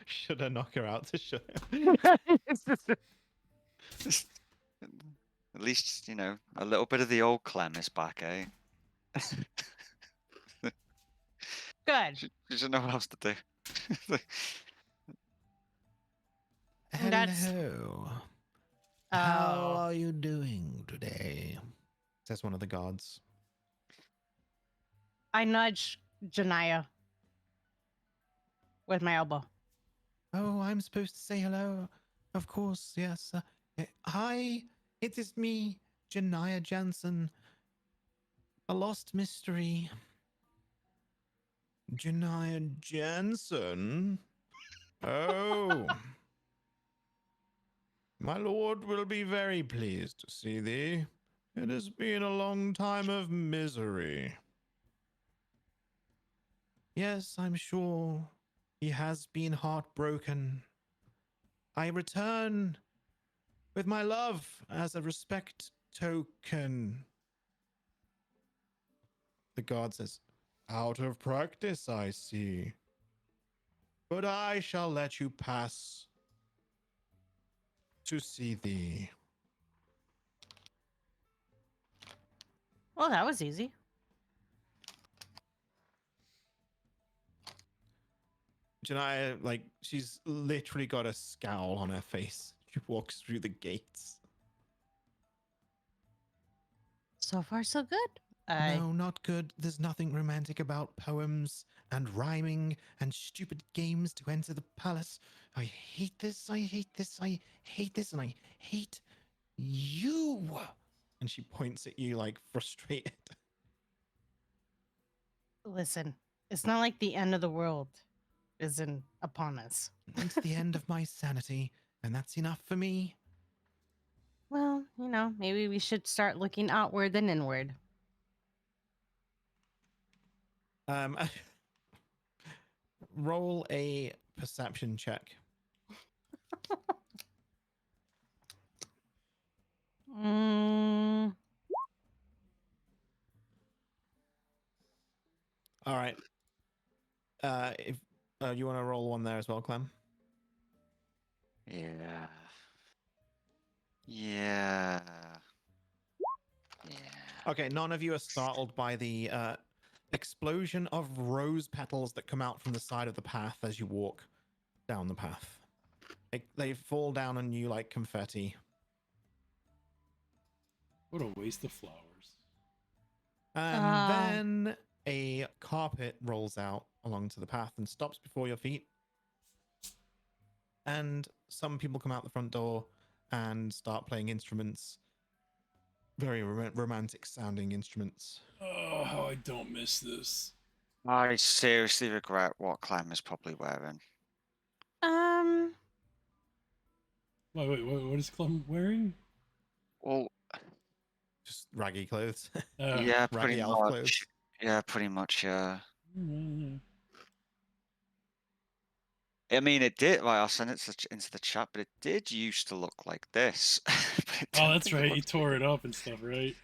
Should I knock her out to show him? At least, you know, a little bit of the old Clem is back, eh? Good. She doesn't know what else to do. That's- Hello. How Oh. are you doing today? Says one of the guards. I nudge Janaya with my elbow. Oh, I'm supposed to say hello. Of course, yes. Hi, it is me, Janaya Jansen. A lost mystery. Janaya Jansen? Oh. My lord will be very pleased to see thee. It has been a long time of misery. Yes, I'm sure he has been heartbroken. I return with my love as a respect token. The guard says, out of practice, I see. But I shall let you pass to see thee. Well, that was easy. Janaya, like, she's literally got a scowl on her face. She walks through the gates. So far, so good. No, not good. There's nothing romantic about poems and rhyming and stupid games to enter the palace. I hate this, I hate this, I hate this, and I hate you. And she points at you like frustrated. Listen, it's not like the end of the world isn't upon us. It's the end of my sanity, and that's enough for me. Well, you know, maybe we should start looking outward than inward. Roll a perception check. Mm, All right. If you want to roll one there as well, Clem. Yeah. Yeah. Yeah. Okay, none of you are startled by the explosion of rose petals that come out from the side of the path as you walk down the path. They fall down on you like confetti. What a waste of flowers. And then a carpet rolls out along to the path and stops before your feet. And some people come out the front door and start playing instruments. Very romantic sounding instruments. Oh, how I don't miss this. I seriously regret what Clem is probably wearing. um, Wait, what is Clem wearing? Well, Just raggy clothes. yeah, Raggy pretty elf much. clothes. Yeah, pretty much, yeah. Yeah. I mean, it did. Right, I'll send it into the chat, but it did used to look like this. But I Oh, don't that's think it right. He looks tore like it up and stuff, right?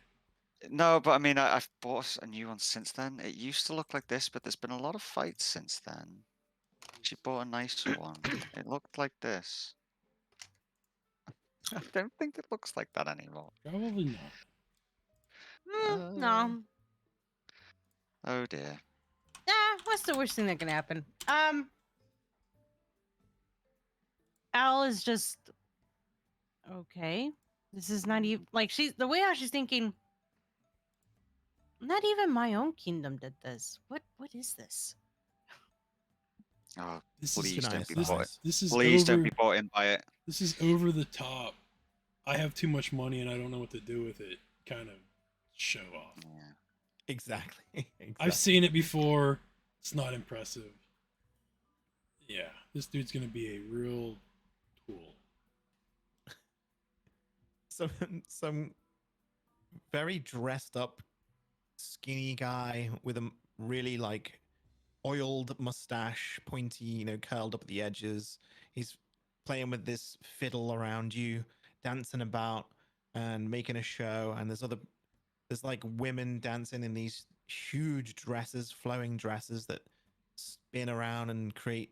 No, but I mean, I've bought a new one since then. It used to look like this, but there's been a lot of fights since then. She bought a nicer one. It looked like this. I don't think it looks like that anymore. Probably not. no. Oh dear. What's the worst thing that can happen? Al is just okay. This is not even like she's the way how she's thinking. Not even my own kingdom did this. What is this? Oh, This please is don't be This- bought. this is Please over. don't be bought in by it. This is over the top. I have too much money and I don't know what to do with it. Kind of show off. Yeah. Exactly. I've seen it before. It's not impressive. Yeah, this dude's gonna be a real tool. Some very dressed up skinny guy with a really like oiled mustache, pointy, curled up at the edges. He's playing with this fiddle around you, dancing about and making a show. And there's like women dancing in these huge dresses, flowing dresses that spin around and create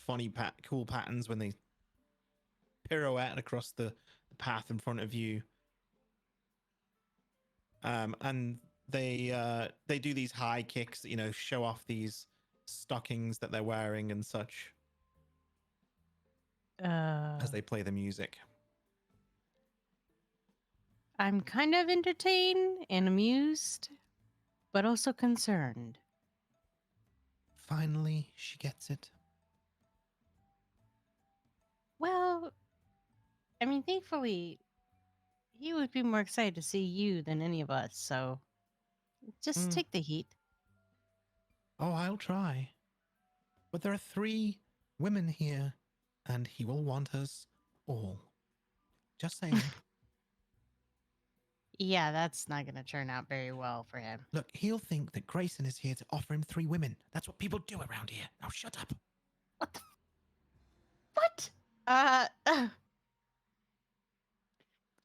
funny, cool patterns when they pirouette across the path in front of you. And they do these high kicks that, you know, show off these stockings that they're wearing and such as they play the music. I'm kind of entertained and amused, but also concerned. Finally, she gets it. Well, I mean, thankfully, he would be more excited to see you than any of us, so just Mm. take the heat. Oh, I'll try. But there are 3 women here, and he will want us all. Just saying. Yeah, that's not going to turn out very well for him. Look, he'll think that Grayson is here to offer him 3 women. That's what people do around here. Now shut up. What?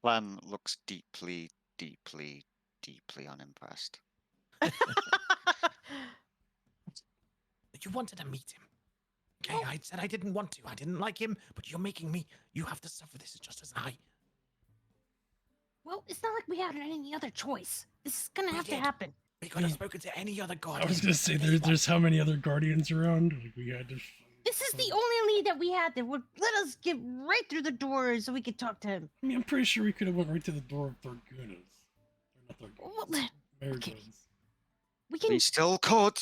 Clem looks deeply, deeply, deeply unimpressed. You wanted to meet him. Okay, I said I didn't want to. I didn't like him, but you're making me. You have to suffer this just as I. Well, it's not like we had any other choice. This is going to We have did. to happen. We could have spoken to any other god. I was gonna say there's how many other guardians around? Like, we had to. This is the only lead that we had that would let us get right through the door so we could talk to him. I mean, I'm pretty sure we could have went right to the door of Thorgunas. Or not Well, Thorgunas. okay. Marigolds. We can. We still could.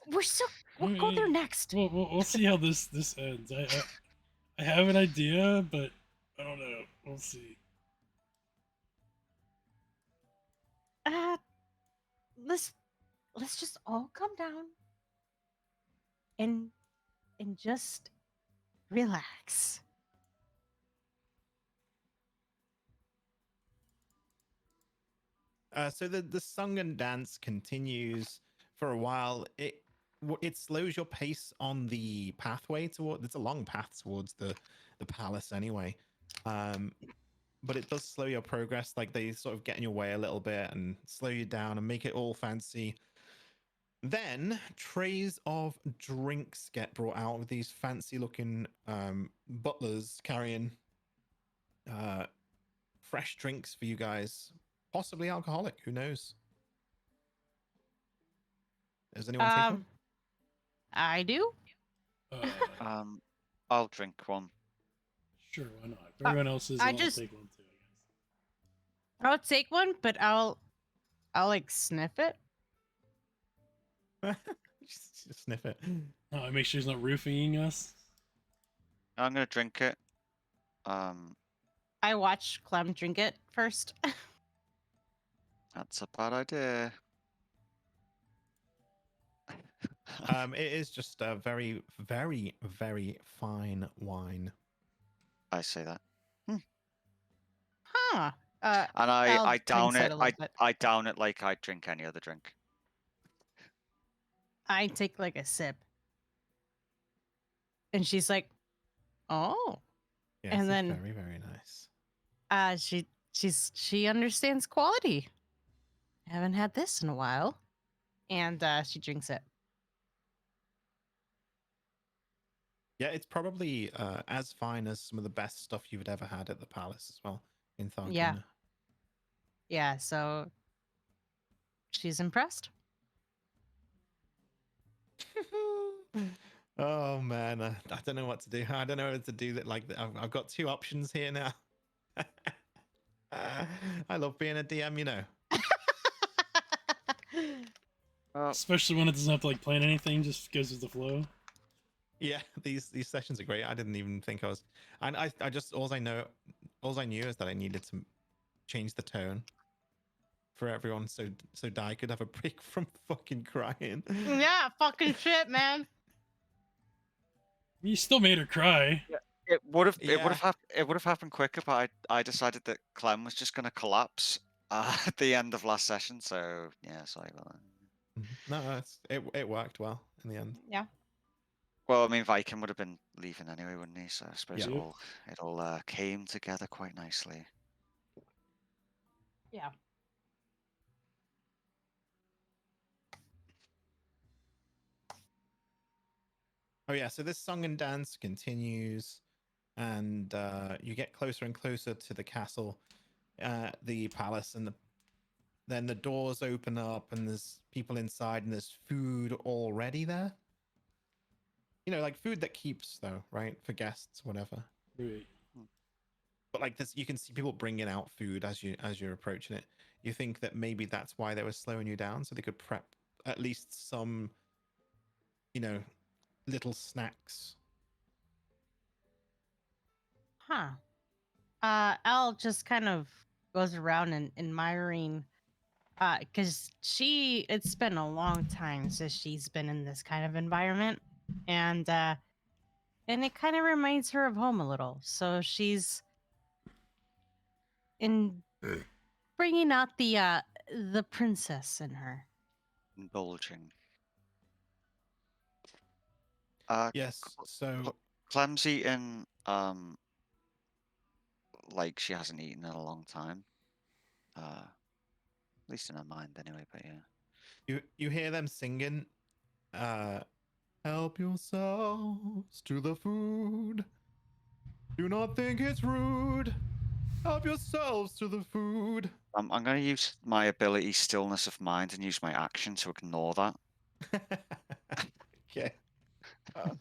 We're still. We'll go there next. We'll see how this ends. I have an idea, but I don't know. We'll see. Let's just all come down and just relax. So the song and dance continues for a while. It slows your pace on the pathway toward. It's a long path towards the palace anyway, but it does slow your progress. Like they sort of get in your way a little bit and slow you down and make it all fancy. Then trays of drinks get brought out with these fancy looking butlers carrying fresh drinks for you guys. Possibly alcoholic, who knows? Does anyone take one? I do. I'll drink one. Sure, why not? If everyone else is, I I'll just- take one too. I'll take one, but I'll like sniff it. Just sniff it. Oh, make sure he's not roofing us. I'm gonna drink it. I watch Clem drink it first. That's a bad idea. It is just a very, very, very fine wine. I say that. Huh. And I'll I down drink it. a little bit. I down it like I'd drink any other drink. I take like a sip. And she's like, "Oh." Yes, And it's then- very, very nice. She understands quality. Haven't had this in a while. And she drinks it. Yeah, it's probably as fine as some of the best stuff you've ever had at the palace as well in Tharkuna. Yeah. Yeah, so she's impressed. Oh man, I don't know what to do. I don't know what to do. That like I've got 2 options here now. I love being a DM, you know. Especially when it doesn't have to like plan anything, just goes with the flow. Yeah, these sessions are great. I didn't even think I was. I just all I knew is that I needed to change the tone for everyone, so Di could have a break from fucking crying. Yeah, fucking shit, man. You still made her cry. It would have Yeah. it would have happened quicker, but I decided that Clem was just gonna collapse at the end of last session. So yeah, sorry about that. No, it worked well in the end. Yeah. Well, I mean, Viking would have been leaving anyway, wouldn't he? So I suppose Yeah. it all came together quite nicely. Yeah. Oh yeah, so this song and dance continues, and you get closer and closer to the castle, the palace, and then the doors open up, and there's people inside, and there's food already there. You know, like food that keeps though, right? For guests, whatever. Right. But like this, you can see people bringing out food as you're approaching it. You think that maybe that's why they were slowing you down, so they could prep at least some, you know, little snacks. Huh. Al just kind of goes around and admiring, because it's been a long time since she's been in this kind of environment, and it kind of reminds her of home a little. So she's in bringing out the princess in her. Indulging. Yes. So Clem's eating, like she hasn't eaten in a long time. At least in her mind, anyway. But yeah. you hear them singing, help yourselves to the food. Do not think it's rude. Help yourselves to the food. I'm going to use my ability stillness of mind and use my action to ignore that. Okay.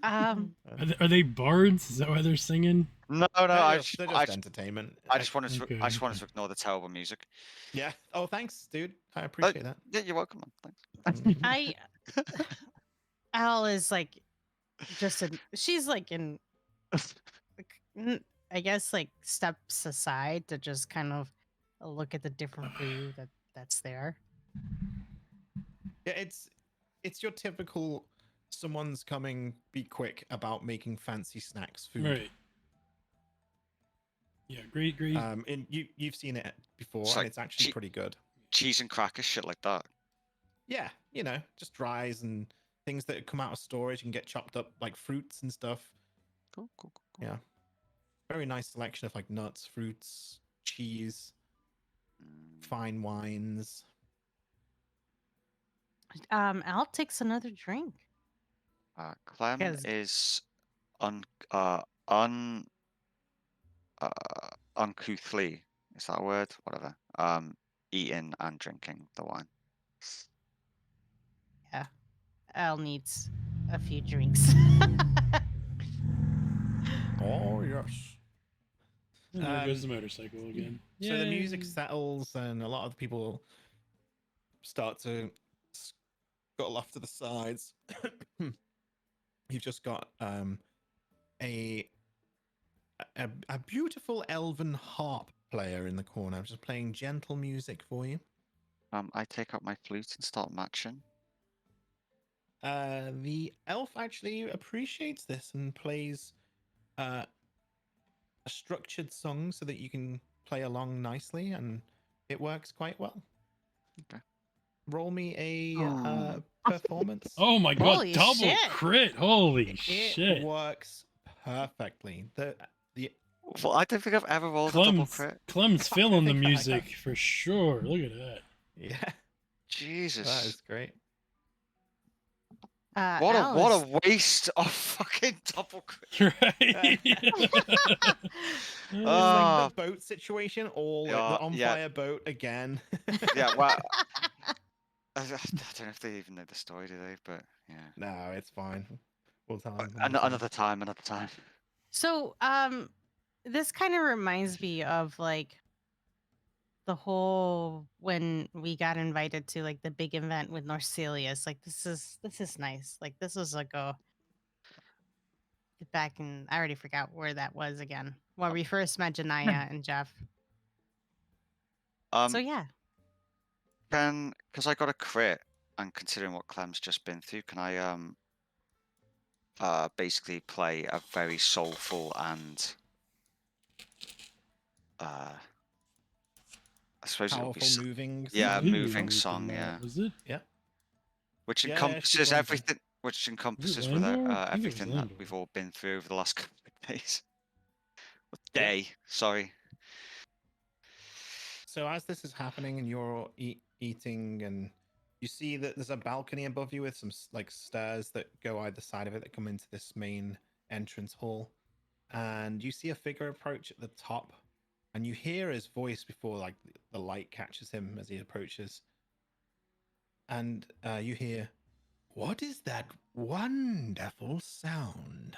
Are they bards? Is that why they're singing? No, they're just entertainment. I just wanted to. Okay, I just wanted okay. to ignore the terrible music. Yeah. Oh, thanks, dude. I appreciate that. Yeah, you're welcome, man. Thanks. Mhm. Al is like she's like in I guess like steps aside to just kind of look at the different food that's there. Yeah, it's your typical someone's coming, be quick about making fancy snacks food. Right. Yeah, great. And you've seen it before, It's and like it's actually pretty good. Cheese and crackers, shit like that. Yeah, you know, just dries and things that come out of storage and get chopped up like fruits and stuff. Cool. Yeah. Very nice selection of like nuts, fruits, cheese, fine wines. Al takes another drink. Clem 'Cause- is uncouthly, is that a word? Whatever. Eating and drinking the wine. Yeah. Al needs a few drinks. Oh yes. And there goes the motorcycle again. So the music Yay. settles, and a lot of the people start to scuttle off to the sides. You've just got a beautiful elven harp player in the corner, just playing gentle music for you. I take out my flute and start matching. The elf actually appreciates this and plays a structured song so that you can play along nicely, and it works quite well. Okay. Roll me a performance. Oh my god, Holy double shit. crit. Holy It shit. works perfectly. The Well, I don't think I've ever rolled a double crit. Clem's feeling the think I music have. for sure. Look at that. yeah, that Jesus. is great. What Al a waste of fucking double crit. Right. It's Ah. like the boat situation, all like Yeah, the on yeah. fire boat again. Yeah, well, I don't know if they even know the story, do they? But yeah. No, it's fine. We'll tell them. Another time. So, this kind of reminds me of like the whole when we got invited to like the big event with Norselius. Like this is nice. Like this was like a back in I already forgot where that was again. Where we first met Janaya and Jeff. So yeah. Because I got a crit, and considering what Clem's just been through, can I basically play a very soulful and I suppose it would be Powerful, moving. yeah, song. moving song, yeah. Was it? Which Yeah, encompasses she's one of everything. Which encompasses with Landor? I think it was everything that Landor. we've all been through over the last couple of days. Yeah. Day, sorry. So as this is happening and you're eating and You see that there's a balcony above you with some like stairs that go either side of it that come into this main entrance hall. And you see a figure approach at the top, and you hear his voice before like the light catches him as he approaches. And you hear, "What is that wonderful sound?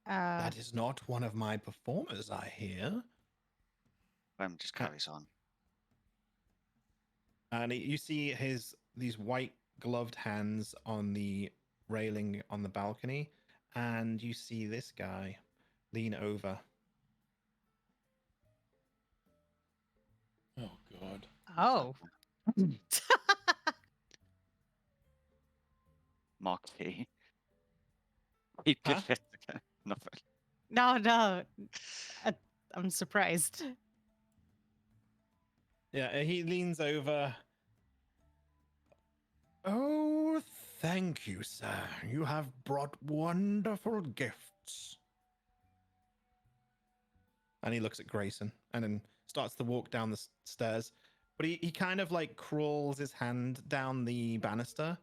Uh, That is not one of my performers, I hear." Clem just carries on. And you see these white gloved hands on the railing on the balcony, and you see this guy lean over. Oh God. oh. Mark T. Keep Huh? it. Nothing. No. Uh, I'm surprised. Yeah, he leans over. "Oh, thank you, sir. You have brought wonderful gifts." And he looks at Grayson and then starts to walk down the stairs. But he kind of like crawls his hand down the banister,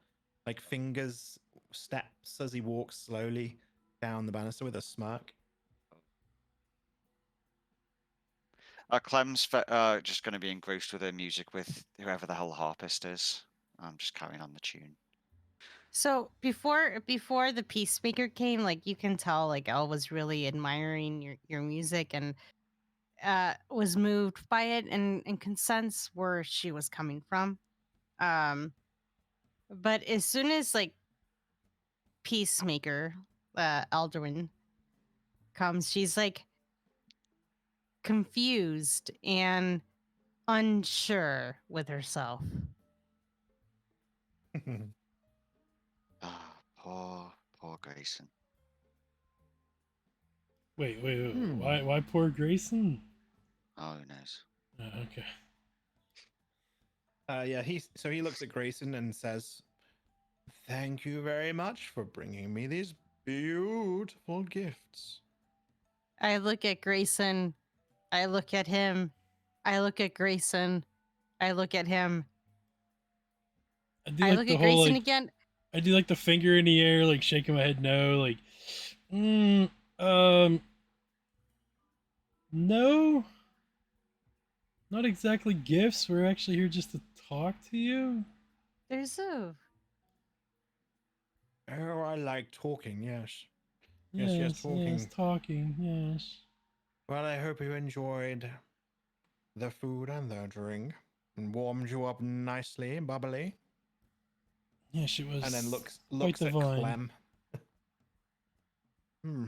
like fingers steps as he walks slowly down the banister with a smirk. Clem's just going to be engrossed with her music with whoever the hell the harpist is. I'm just carrying on the tune. So before the peacemaker came, like you can tell, like Elle was really admiring your music and was moved by it and can sense where she was coming from. But as soon as like peacemaker, Alduin comes, she's like confused and unsure with herself. Ah, poor Grayson. Wait. Hmm. Why poor Grayson? Oh, who knows? Okay. Yeah, he looks at Grayson and says, "Thank you very much for bringing me these beautiful gifts." I look at Grayson. I look at him. I look at Grayson. I look at him. I do I like look the at whole Grayson like. again. I do like the finger in the air, like shaking my head no, like. Um. No. Not exactly gifts. We're actually here just to talk to you. There's a "Oh, I like talking, yes. Yes, talking. talking. Yes. Well, I hope you enjoyed the food and the drink and warmed you up nicely, bubbly." Yes, it was. And then quite looks at divine. Clem. Hmm.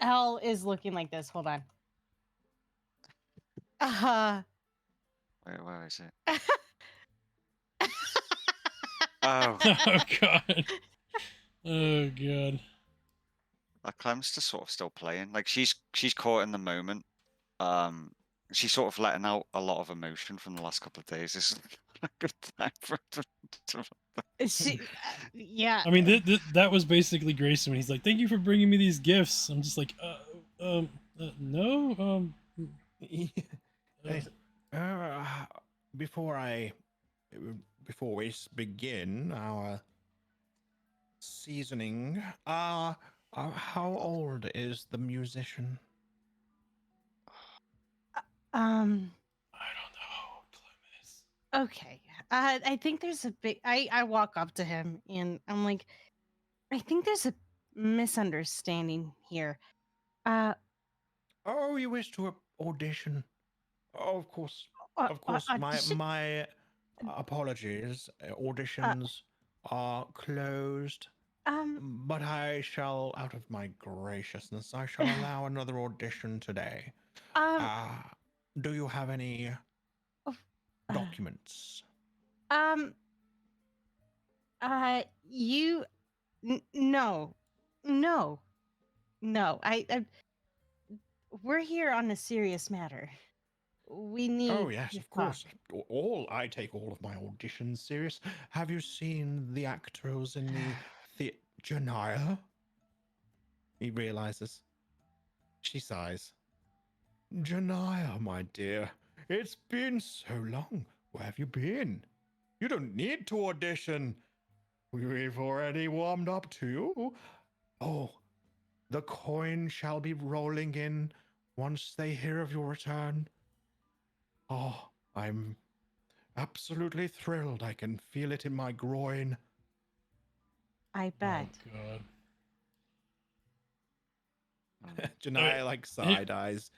Elle is looking like this. Hold on. Uh Where is it? Oh, Oh God. Oh God. Clem's just sort of still playing. Like she's caught in the moment. She's sort of letting out a lot of emotion from the last couple of days. This is a good time for her she, yeah. I mean, that was basically Grayson when he's like, "Thank you for bringing me these gifts." I'm just like, no, Yes. Before I, before we begin our seasoning, how old is the musician? Um. I don't know, Clem is. Okay. I think there's a big. I walk up to him and I'm like, I think there's a misunderstanding here. Oh, you wish to audition? Oh, of course. Audition. My apologies. Uh, Auditions are closed. um. But I shall, out of my graciousness, I shall allow another audition today. Um. Do you have any uh, documents? Um. You. No. No. No. We're here on a serious matter. We need. Oh, yes, to of talk. course. I take all of my auditions serious. Have you seen the actors in the Chighora? He realizes. She sighs. Janaya, my dear, it's been so long. Where have you been? You don't need to audition. We've already warmed up to you. Oh, the coin shall be rolling in once they hear of your return. Oh, I'm absolutely thrilled. I can feel it in my groin. I bet. Oh god. Janaya like side eyes.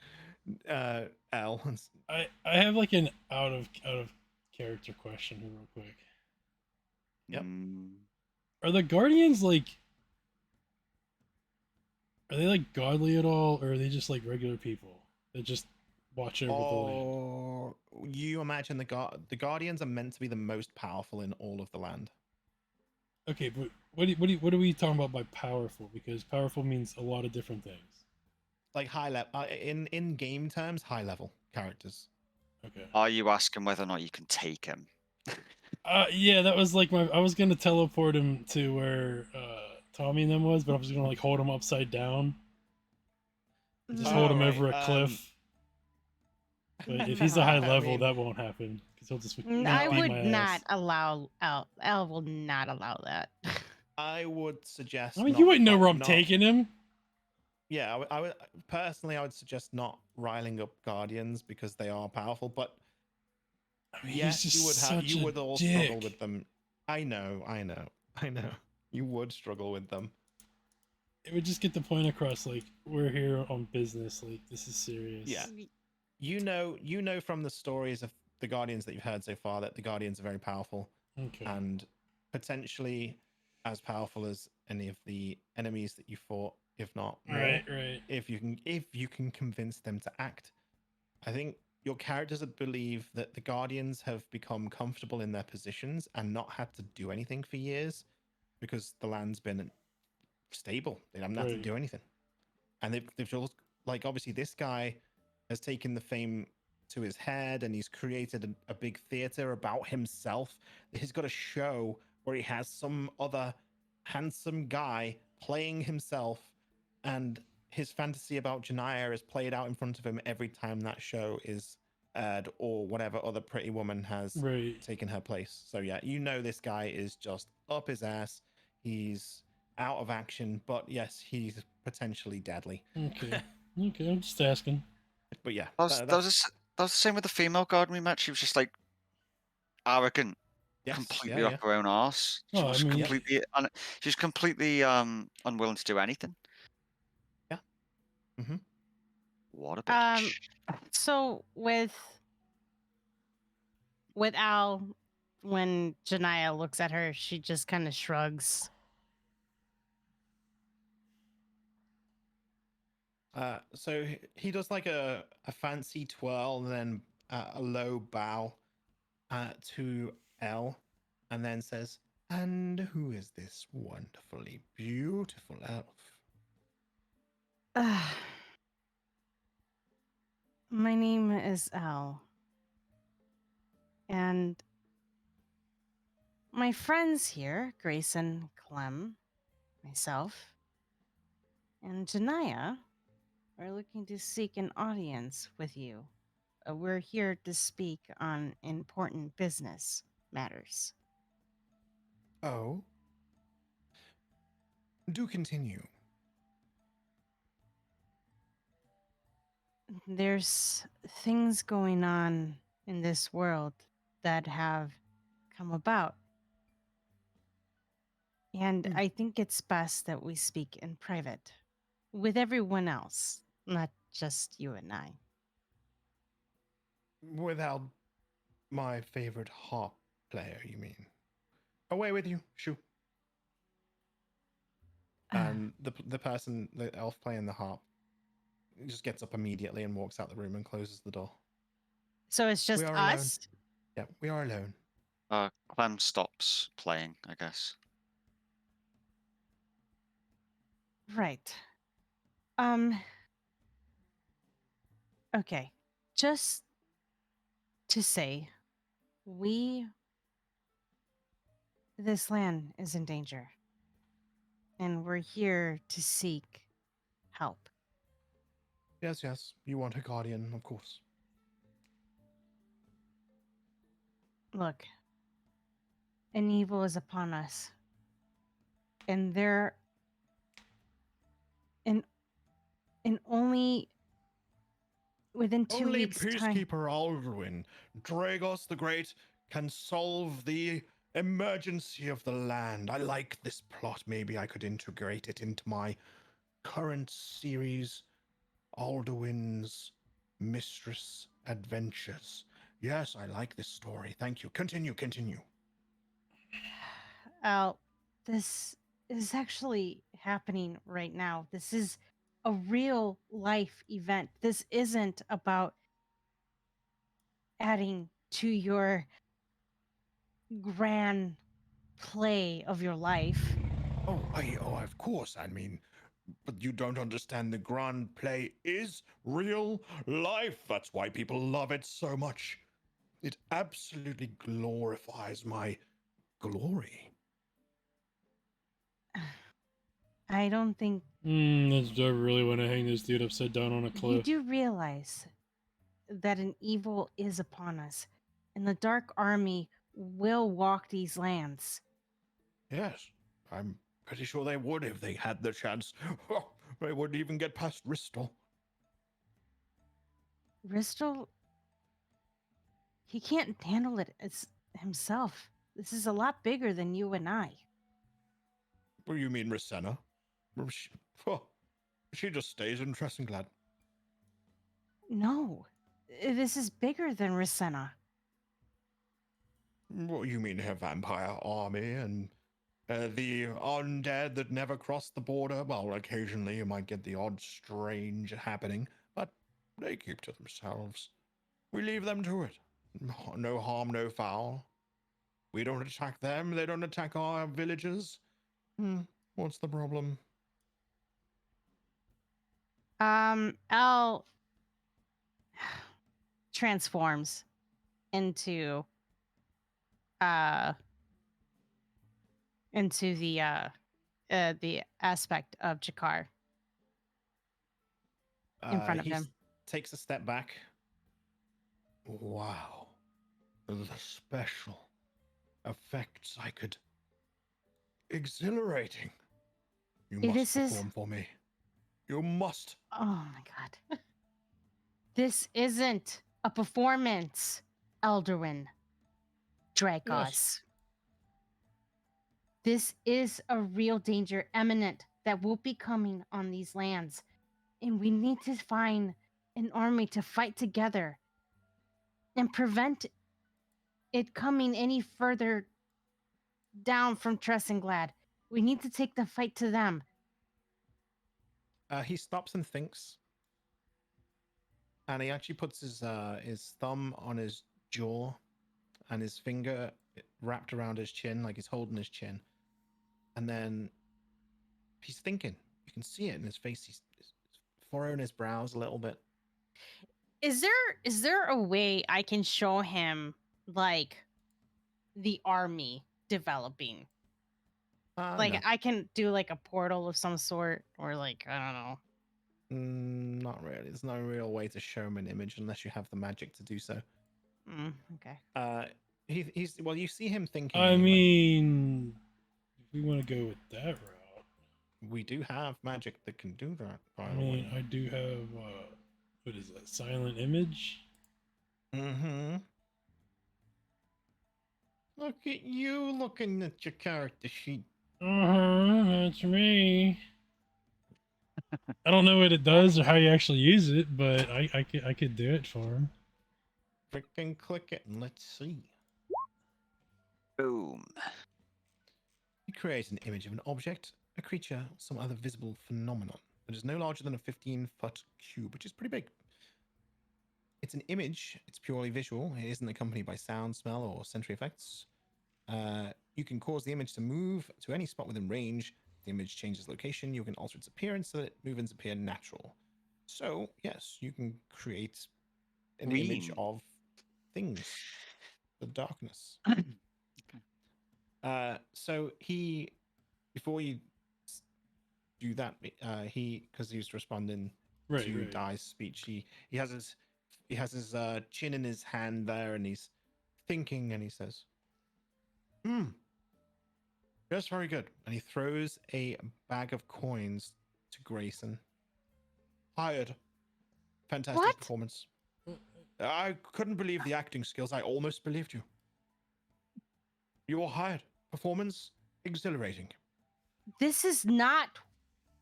L. I have like an out of character question here real quick. Yep. Are the guardians like, are they like godly at all, or are they just like regular people that just watch over the land? Or you imagine the guardians are meant to be the most powerful in all of the land. Okay, but what are we talking about by powerful? Because powerful means a lot of different things. Like high level in game terms, high level characters. Okay. Are you asking whether or not you can take him? Yeah, that was like I was gonna teleport him to where Tommy and them was, but I was gonna like hold him upside down. Just hold him over a cliff. But if he's a high I level, mean- that won't happen because he'll just I beat would my not ass. allow L will not allow that. I would suggest. I mean, you not wouldn't know where I'm not- taking him. Yeah, I would personally. I would suggest not riling up guardians because they are powerful. But I mean, yes, he's you would just have. such You a would all struggle dick. with them. I know. You would struggle with them. It would just get the point across, like we're here on business, like this is serious. Yeah. You know from the stories of the guardians that you've heard so far that the guardians are very powerful Okay. and potentially as powerful as any of the enemies that you fought, if not more. Right. If you can convince them to act. I think your characters would believe that the guardians have become comfortable in their positions and not had to do anything for years because the land's been stable. They haven't had to Right. do anything. And they've just, like, obviously this guy has taken the fame to his head and he's created a big theater about himself. He's got a show where he has some other handsome guy playing himself, and his fantasy about Janaya is played out in front of him every time that show is aired, or whatever other pretty woman has Right. taken her place. So yeah, you know this guy is just up his ass. He's out of action, but yes, he's potentially deadly. Okay. Okay. I'm just asking. But yeah, That was the same with the female garden we met. She was just like arrogant, yes, completely yeah, up her own arse. She Oh, I was mean- completely, she was completely unwilling to do anything. yeah. Mm-hmm. What a bitch. So with Al, when Janaya looks at her, she just kind of shrugs. So he does like a fancy twirl and then a low bow to L, and then says, "And who is this wonderfully beautiful elf?" My name is Al. And my friends here, Grayson, Clem, myself, and Janaya, are looking to seek an audience with you. We're here to speak on important business matters. Oh, do continue. There's things going on in this world that have come about. And Hmm. I think it's best that we speak in private with everyone else, not just you and I. Without my favorite harp player, you mean? Away with you, shoo. And the person, the elf playing the harp, just gets up immediately and walks out the room and closes the door. So it's just We are us? Yeah, we are alone. Clem stops playing, I guess. Right. Okay. Just to say, this land is in danger. And we're here to seek help. Yes, yes. You want a guardian, of course. Look, an evil is upon us. And there and only within 2 Only weeks time. Peacekeeper Alduin, Dragos the Great, can solve the emergency of the land. I like this plot. Maybe I could integrate it into my current series, Alduin's Mistress Adventures. Yes, I like this story. Thank you. Continue, continue. Al, this is actually happening right now. This is a real life event. This isn't about adding to your grand play of your life. Oh, of course. I mean, but you don't understand the grand play is real life. That's why people love it so much. It absolutely glorifies my glory. I don't think I really want to hang this dude upside down on a you cliff. do realize that an evil is upon us, and the Dark Army will walk these lands. Yes, I'm pretty sure they would if they had the chance. They wouldn't even get past Ristal. Ristal, he can't handle it as himself. This is a lot bigger than you and I. What do you mean, Rasenna? She, oh, she just stays in Tressenglad. No, this is bigger than Rasenna. What you mean, her vampire army and the undead that never cross the border? Well, occasionally you might get the odd strange happening, but they keep to themselves. We leave them to it. No harm, no foul. We don't attack them, they don't attack our villages. What's the problem? Al transforms into the aspect of Jakar in front of He him. takes a step back. Wow. The special effects I could. Exhilarating. You must This is- perform for me. You must. Oh my god. This isn't a performance, Elderwin. Dragos. Yes. This is a real danger imminent that will be coming on these lands. And we need to find an army to fight together and prevent it coming any further down from Tressenglad. We need to take the fight to them. He stops and thinks, and he actually puts his thumb on his jaw, and his finger wrapped around his chin, like he's holding his chin. And then he's thinking. You can see it in his face. He's furrowing his brows a little bit. Is there a way I can show him like the army developing? Like No. I can do like a portal of some sort, or like I don't know. Not really. There's no real way to show him an image unless you have the magic to do so. Okay. He's well. You see him thinking. I anyway. mean, if we want to go with that route, We do have magic that can do that. By I the mean, way. I do have what is that? Silent image. Mm-hmm. Look at you looking at your character sheet. That's me. I don't know what it does or how you actually use it, but I could do it for him. Freaking click it and let's see. Boom. You create an image of an object, a creature, or some other visible phenomenon that is no larger than a 15-foot cube, which is pretty big. It's an image. It's purely visual. It isn't accompanied by sound, smell, or sensory effects. You can cause the image to move to any spot within range. The image changes location. You can alter its appearance so that movements appear natural. So, yes, you can create an image Green. of things. The darkness. So before you do that, because he was responding Right, to right. Dai's speech. He has his chin in his hand there, and he's thinking, and he says, "Hmm, that's very good." And he throws a bag of coins to Grayson. Hired. Fantastic What? performance. I couldn't believe the acting skills. I almost believed you. You were hired. Performance exhilarating. This is not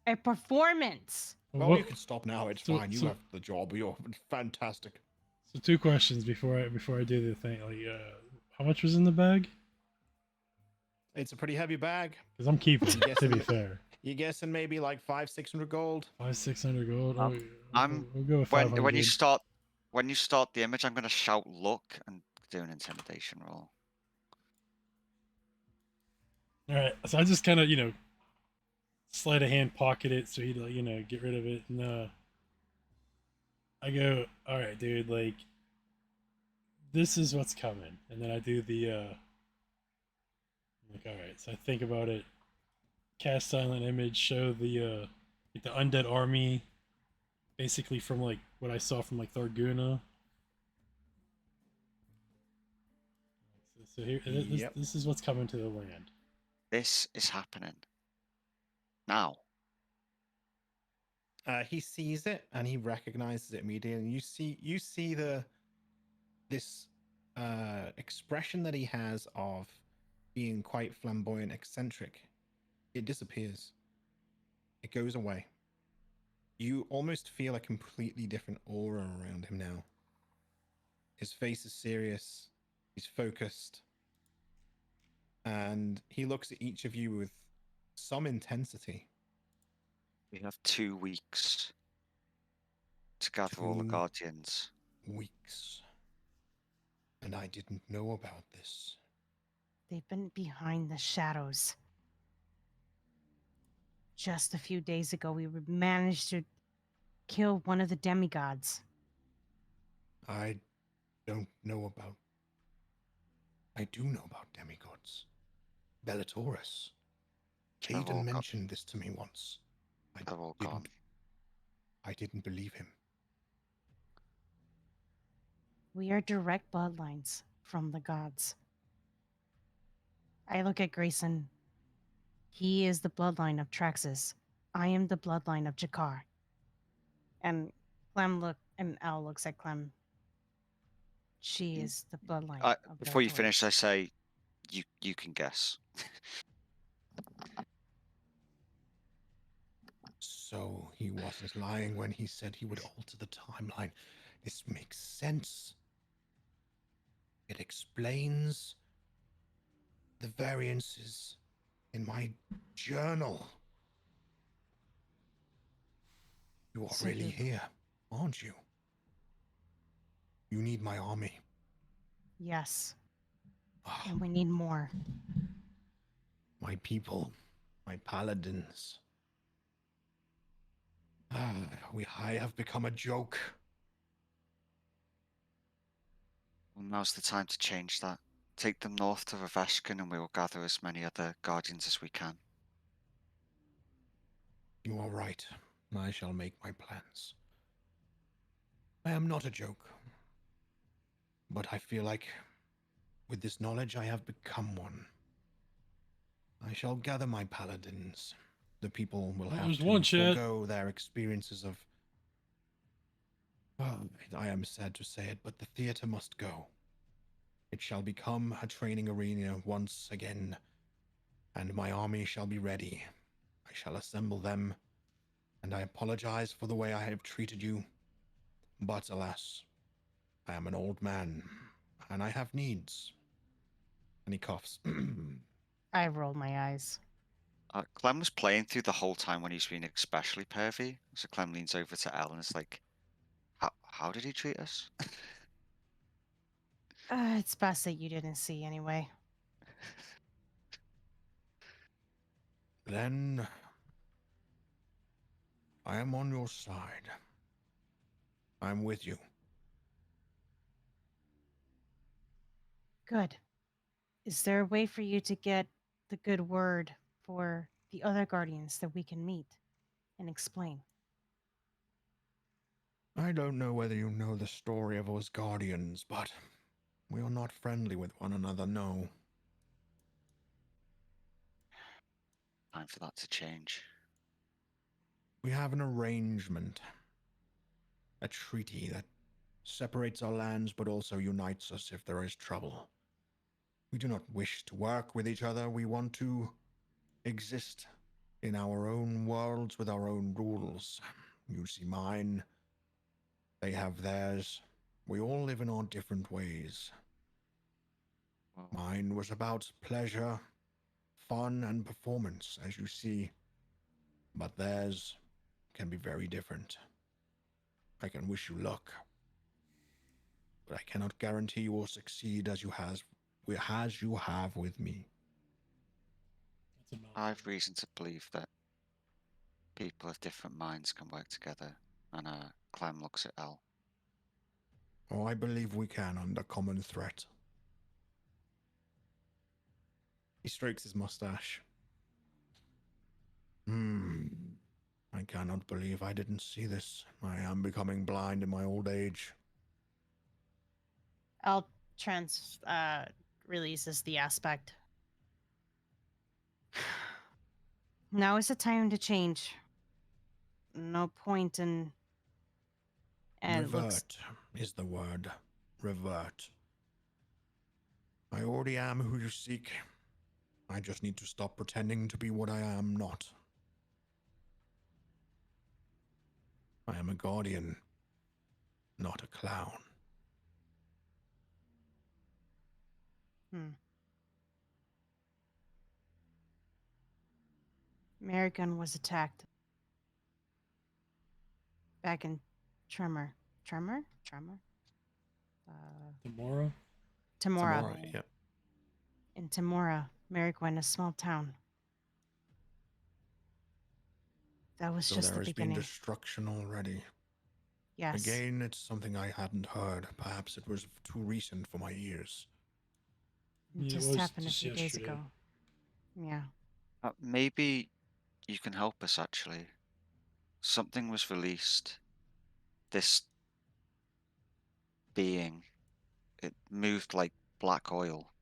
a performance. Well, you can stop now. It's so- fine. You so- have the job. You're fantastic. So 2 questions before I do the thing. Like, how much was in the bag? It's a pretty heavy bag. Because I'm keeping it. Yes, To be and- fair, You're guessing maybe like 500-600 gold. 500-600 gold. I'm- We'll go with 500. When you start the image, I'm gonna shout "look" and do an intimidation roll. All right, so I just kind of sleight of hand pocket it so he'd get rid of it, and I go, all right, dude, like this is what's coming, and then I do the like, all right, so I think about it, cast silent image, show the like the undead army, basically from like what I saw from like Tharguna. So here, Yep. this is what's coming to the land. This is happening now. He sees it and he recognizes it immediately. And you see this expression that he has of being quite flamboyant, eccentric. It disappears. It goes away. You almost feel a completely different aura around him now. His face is serious. He's focused. And he looks at each of you with some intensity. We have 2 weeks to gather all the 2 guardians. weeks. And I didn't know about this. They've been behind the shadows. Just a few days ago, we managed to kill one of the demigods. I don't know about. I do know about demigods. Bellatorus. They're all Caden gone. mentioned this to me once. They're all gone. I didn't believe him. We are direct bloodlines from the gods. I look at Grayson. He is the bloodline of Traxus. I am the bloodline of Jakar. And Al looks at Clem. She is the bloodline of Before you Bellatorus. finish, I say, you can guess. So he wasn't lying when he said he would alter the timeline. This makes sense. It explains the variances in my journal. You are So really you- here, aren't you? You need my army. Yes, Ah, and we need more. my people, my paladins. I have become a joke. Well, now's the time to change that. Take them north to Raveshkin and we will gather as many other guardians as we can. You are right. I shall make my plans. I am not a joke. But I feel like with this knowledge I have become one. I shall gather my paladins. The people will have There's to one, Chet. forego their experiences of... Well, I am sad to say it, but the theater must go. It shall become a training arena once again, and my army shall be ready. I shall assemble them, and I apologize for the way I have treated you. But alas, I am an old man, and I have needs. And he coughs. I roll my eyes. Clem was playing through the whole time when he's been especially pervy. So Clem leans over to Elle and is like, how did he treat us? It's best that you didn't see anyway. Then I am on your side. I'm with you. Good. Is there a way for you to get the good word for the other guardians that we can meet and explain? I don't know whether you know the story of us guardians, but we are not friendly with one another, no. Time for that to change. We have an arrangement, a treaty that separates our lands but also unites us if there is trouble. We do not wish to work with each other. We want to exist in our own worlds with our own rules. You see mine, they have theirs. We all live in our different ways. Well, Mine was about pleasure, fun, and performance, as you see, but theirs can be very different. I can wish you luck, but I cannot guarantee you will succeed as you have with me. That's a mouthful. I've reason to believe that people of different minds can work together. And Clem looks at Elle. Oh, I believe we can under common threat. He strokes his mustache. I cannot believe I didn't see this. I am becoming blind in my old age. I'll releases the aspect. Now is the time to change. No point in. And it looks. Revert is the word. Revert. I already am who you seek. I just need to stop pretending to be what I am not. I am a guardian, not a clown. American was attacked back in Tremor. Tremor? Tomorrow? Tamora. Tamora, yeah. In Tamora, Merrick-Wen, a small town. That was So just there the has been beginning. destruction already. Yes. Again, it's something I hadn't heard. Perhaps it was too recent for my ears. It Yeah, it just was happened just a few days yesterday. ago. Yeah. Maybe you can help us, actually. Something was released. This being, it moved like black oil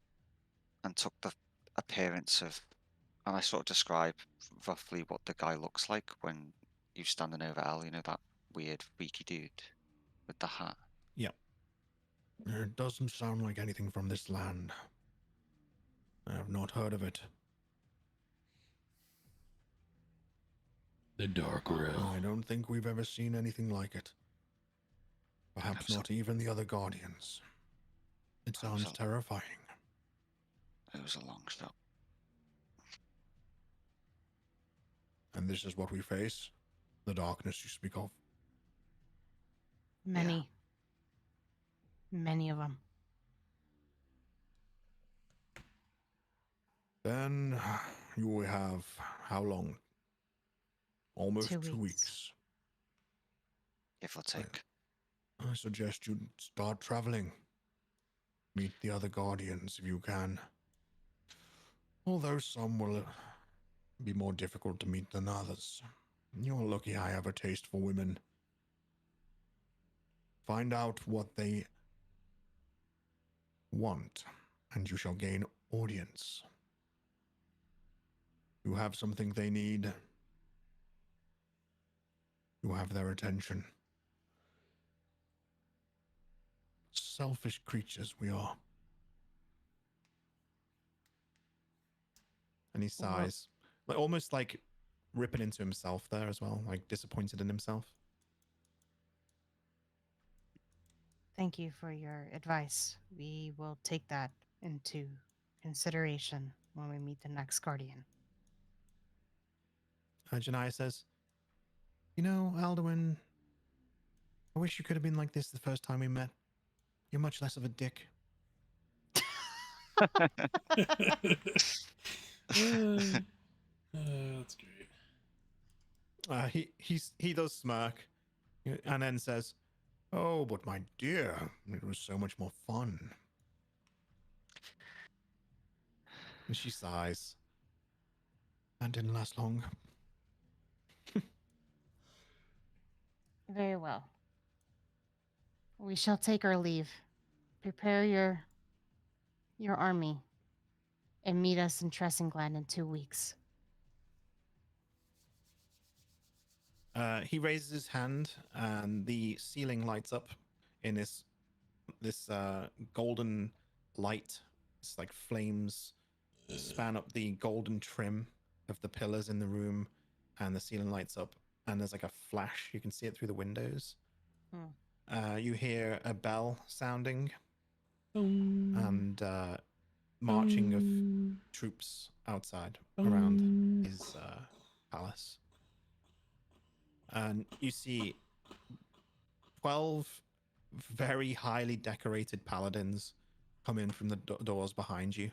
and took the appearance of, and I sort of describe roughly what the guy looks like when you're standing over Al, you know, that weird freaky dude with the hat. Yeah. It doesn't sound like anything from this land. I have not heard of it. The Dark Realm. I don't think we've ever seen anything like it. Perhaps not even the other guardians. It sounds Perhaps terrifying. It was a long shot. And this is what we face? The darkness you speak of? Many. Many of them. Then you will have how long? Almost 2 2 weeks. weeks. Give or take. I suggest you start traveling. Meet the other guardians if you can. Although some will be more difficult to meet than others. You're lucky I have a taste for women. Find out what they want, and you shall gain audience. You have something they need. You have their attention. Selfish creatures we are. And he sighs, like almost like ripping into himself there as well, like disappointed in himself. Thank you for your advice. We will take that into consideration when we meet the next guardian. Janai says, "You know, Alduin, I wish you could have been like this the first time we met. You're much less of a dick." That's great. He does smirk, and then says, "Oh, but my dear, it was so much more fun." And she sighs. That didn't last long. Very well. We shall take our leave. Prepare your army and meet us in Tressingland in 2 weeks. He raises his hand, and the ceiling lights up in this golden light. It's like flames span up the golden trim of the pillars in the room, and the ceiling lights up. And there's like a flash. You can see it through the windows. You hear a bell sounding, and marching of troops outside around his palace. And you see 12 very highly decorated paladins come in from the doors behind you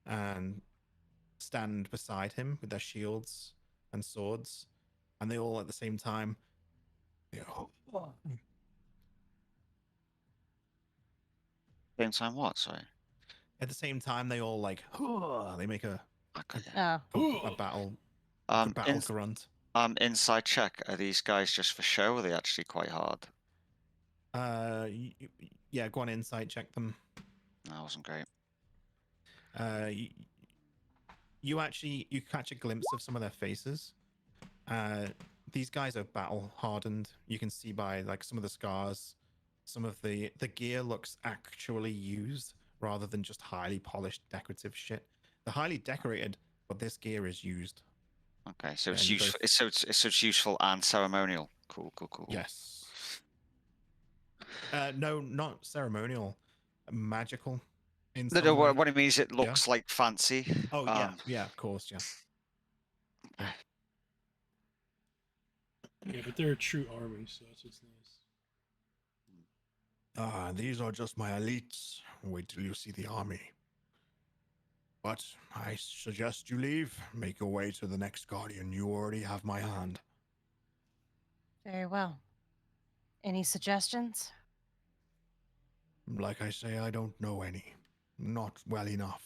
and stand beside him with their shields and swords. And they all at the same time, Same time what? Sorry. at the same time, they all like, they make a Okay, yeah. Oh, battle In, grunt. inside check. Are these guys just for show? Or are they actually quite hard? Yeah, go on, insight check them. That wasn't great. You catch a glimpse of some of their faces. These guys are battle hardened. You can see by like some of the scars, some of the gear looks actually used rather than just highly polished decorative shit. They're highly decorated, but this gear is used. Okay, so Yeah, it's you useful. both- It's useful and ceremonial. Cool. Yes. No, not ceremonial. Magical. In No, some way. what it means, it looks like fancy. Oh yeah, of course, yeah. Yeah, but they're a true army, so that's what's nice. These are just my elites. Wait till you see the army. But I suggest you leave. Make your way to the next guardian. You already have my hand. very well. Any suggestions? Like I say, I don't know any. Not well enough.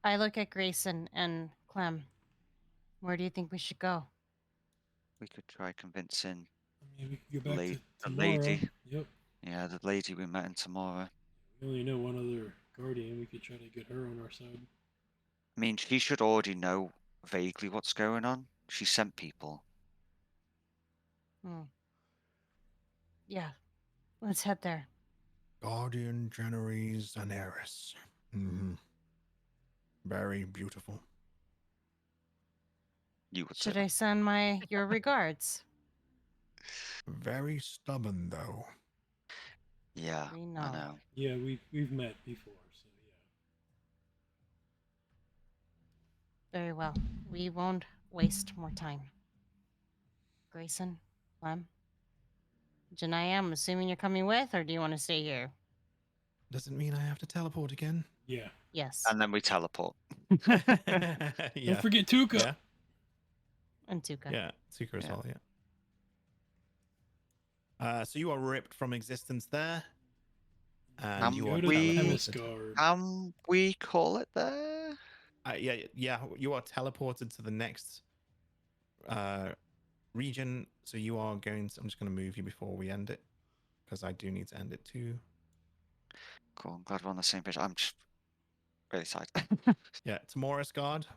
I look at Grayson and Clem. Where do you think we should go? We could try convincing I mean, we could go back to the tomorrow. lady. Yep. Yeah, the lady we met in tomorrow. We only know one other guardian. We could try to get her on our side. I mean, she should already know vaguely what's going on. She sent people. Yeah, let's head there. Guardian Generis Aneris. Very beautiful. You would Should say. I send your regards? Very stubborn, though. Yeah, We I know. know. Yeah, we've met before, so yeah. Very well. We won't waste more time. Grayson, Clem, Janaya, I'm assuming you're coming with, or do you want to stay here? Doesn't mean I have to teleport again. Yeah. Yes. And then we teleport. Yeah. Don't forget Tuka. Yeah. And Tuka. Yeah, Tuka as Yeah. well, yeah. So you are ripped from existence there. And you Go are to teleported. Themyscira. We call it there? Yeah, you are teleported to the next region. So you are I'm just going to move you before we end it, because I do need to end it too. Cool, I'm glad we're on the same page. I'm just really tired. Yeah, Tamoris Guard,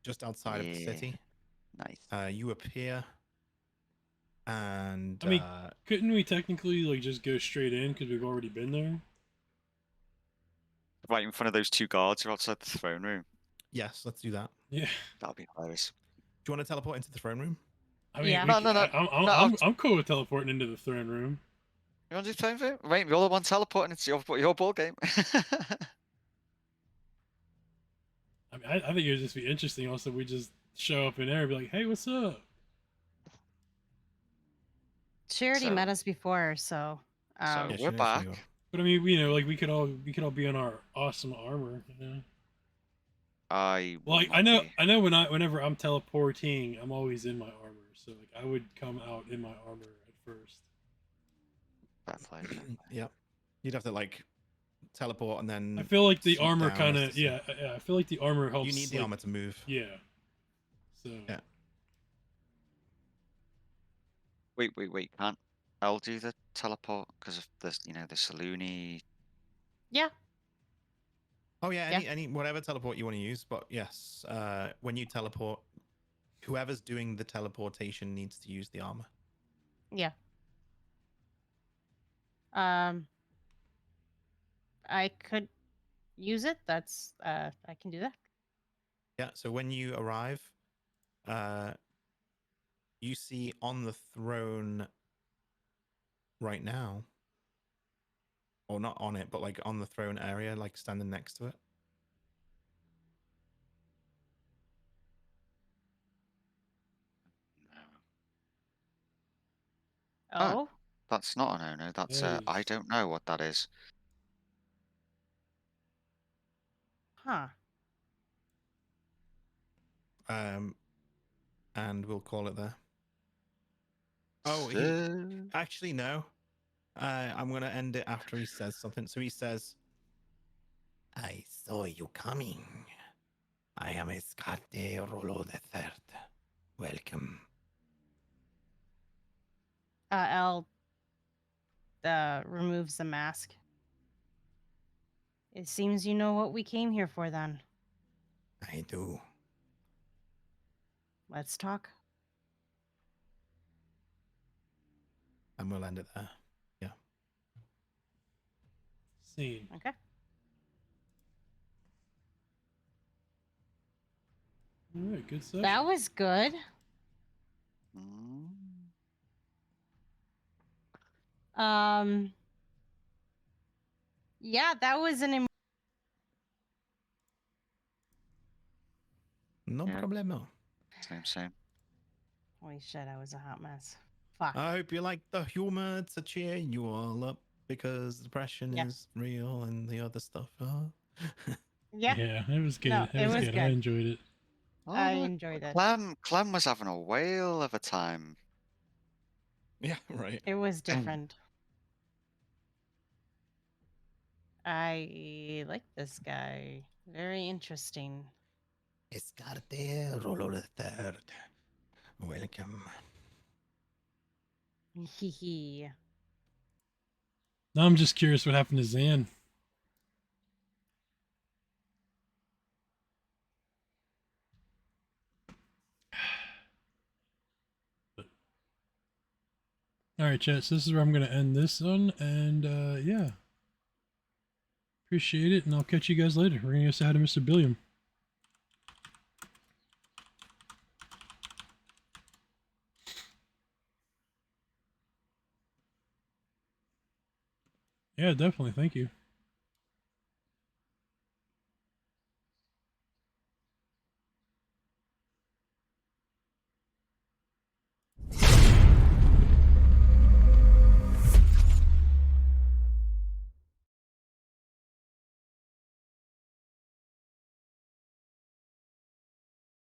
just outside of the Yeah. city. Nice. You appear, and I mean, couldn't we technically like just go straight in because we've already been there? Right in front of those two guards who are outside the throne room. yes, let's do that. Yeah. That'll be hilarious. Do you want to teleport into the throne room? I mean, Yeah. No. I'm cool with teleporting into the throne room. You want to do throne room? Right, we're all the one teleporting. It's your ball game. I mean, I think it would just be interesting. Also, we just show up in there and be like, "Hey, what's up?" She already So- met us before, so. So Yeah, we're she knows who back. you are. But I mean, like we could all be in our awesome armor, you know. I Well, will I not know be. whenever I'm teleporting, I'm always in my armor. So like I would come out in my armor at first. Fair play, fair play. Yeah, you'd have to like teleport and then. I feel like the swoop armor down kind as of to- I feel like the armor helps. You need the like, armor to move. Yeah. So Yeah. Wait. Can't I'll do the teleport because of this, the saloony. Yeah. Oh yeah, Yeah. any whatever teleport you want to use, but yes, when you teleport, whoever's doing the teleportation needs to use the armor. Yeah. I could use it. That's I can do that. Yeah, so when you arrive, you see on the throne right now, or not on it, but like on the throne area, like standing next to it. Oh. That's not a no-no. That's That I is- don't know what that is. Huh. And we'll call it there. Oh, So- actually no. I'm gonna end it after he says something. So he says, "I saw you coming. I am Escarte Rolo the Third. Welcome." Elle removes the mask. It seems you know what we came here for then. I do. Let's talk. And we'll end it there. Yeah. Scene. Okay. All right, good stuff. That was good. Mm. Yeah, that was an No Yeah. problemo. Same. holy shit, that was a hot mess. Fuck. I hope you like the humor to cheer you all up because depression Yeah. is real and the other stuff. Yeah, Yeah, it was good. No, it was good. I enjoyed it. I Oh, enjoyed it. Clem was having a whale of a time. Yeah, right. It was different. I like this guy. Very interesting. Escarte Rolo the Third. Welcome. Hee. Now I'm just curious what happened to Zan. All right, chat. So this is where I'm going to end this one, and yeah, appreciate it, and I'll catch you guys later. We're going to go say hi to Mr. Billiam. Yeah, definitely. Thank you.